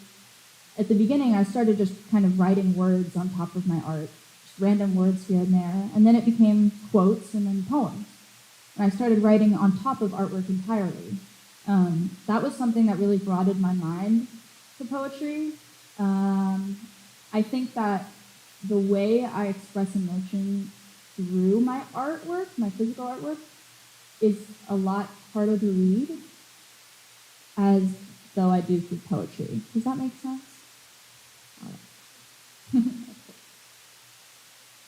at the beginning, I started just kind of writing words on top of my art, just random words here and there, and then it became quotes and then poems. And I started writing on top of artwork entirely. That was something that really broadened my mind to poetry. I think that the way I express emotion through my artwork, my physical artwork, is a lot harder to read as though I do through poetry. Does that make sense? All right.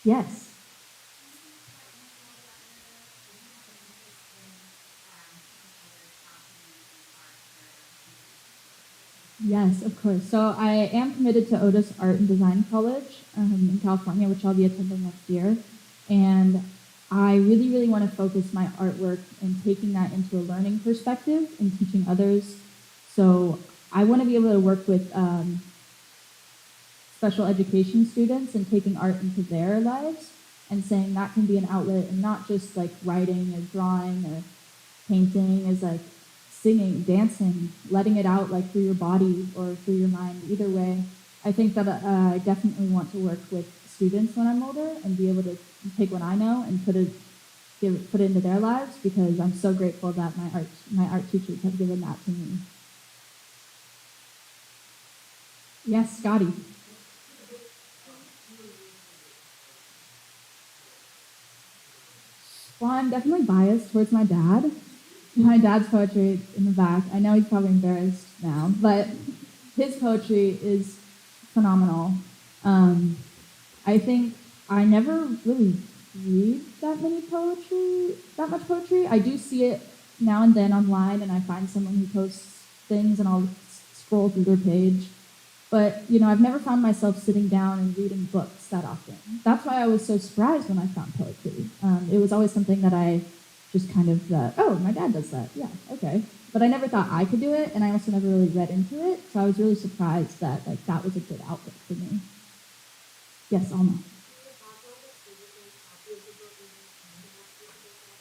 Yes. Yes, of course. So I am committed to Otis Art and Design College in California, which I'll be attending next year. And I really, really want to focus my artwork and taking that into a learning perspective and teaching others. So I want to be able to work with special education students and taking art into their lives and saying that can be an outlet and not just like writing or drawing or painting, is like singing, dancing, letting it out like through your body or through your mind. Either way, I think that I definitely want to work with students when I'm older and be able to take what I know and put it into their lives, because I'm so grateful that my art teachers have given that to me. Yes, Scotty. Well, I'm definitely biased towards my dad. My dad's poetry in the back. I know he's probably embarrassed now, but his poetry is phenomenal. I think I never really read that much poetry. I do see it now and then online, and I find someone who posts things, and I'll scroll through their page. But, I've never found myself sitting down and reading books that often. That's why I was so surprised when I found poetry. It was always something that I just kind of thought, oh, my dad does that. Yeah, okay. But I never thought I could do it, and I also never really read into it. So I was really surprised that that was a good outlet for me. Yes, Alma.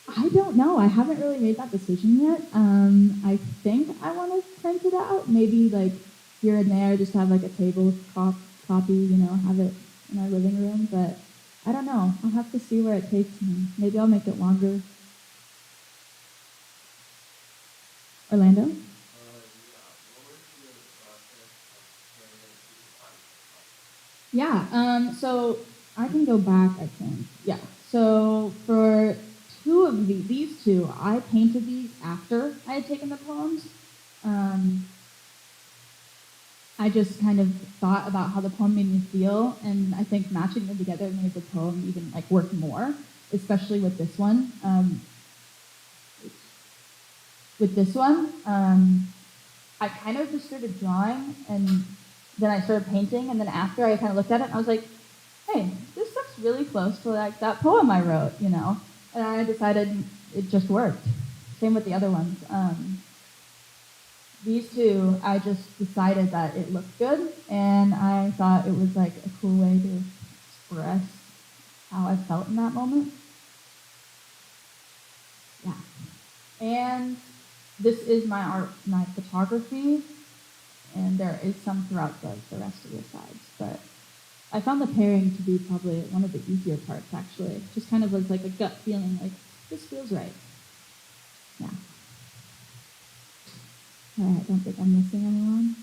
I don't know. I haven't really made that decision yet. I think I want to print it out. Maybe here and there, just have a table copy, have it in our living room. But I don't know. I'll have to see where it takes me. Maybe I'll make it longer. Orlando? Yeah, so I can go back, I think. Yeah, so for two of these two, I painted these after I had taken the poems. I just kind of thought about how the poem made me feel, and I think matching them together made the poem even work more, especially with this one. with this one, I kind of just started drawing, and then I started painting, and then after I kind of looked at it, and I was like, hey, this looks really close to like that poem I wrote, you know? And I decided it just worked. Same with the other ones. These two, I just decided that it looked good, and I thought it was like a cool way to express how I felt in that moment. Yeah. And this is my art, my photography, and there is some throughout the rest of the sides, but I found the pairing to be probably one of the easier parts, actually. Just kind of was like a gut feeling, like, this feels right. Yeah. All right, I don't think I'm missing anyone.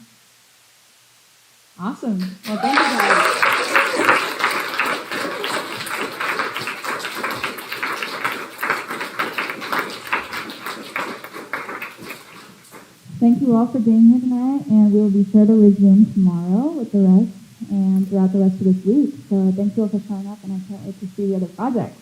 Awesome. Well, thank you guys. Thank you all for being here tonight, and we will be sure to resume tomorrow with the rest and throughout the rest of this week. So thank you all for showing up, and I can't wait to see the other projects.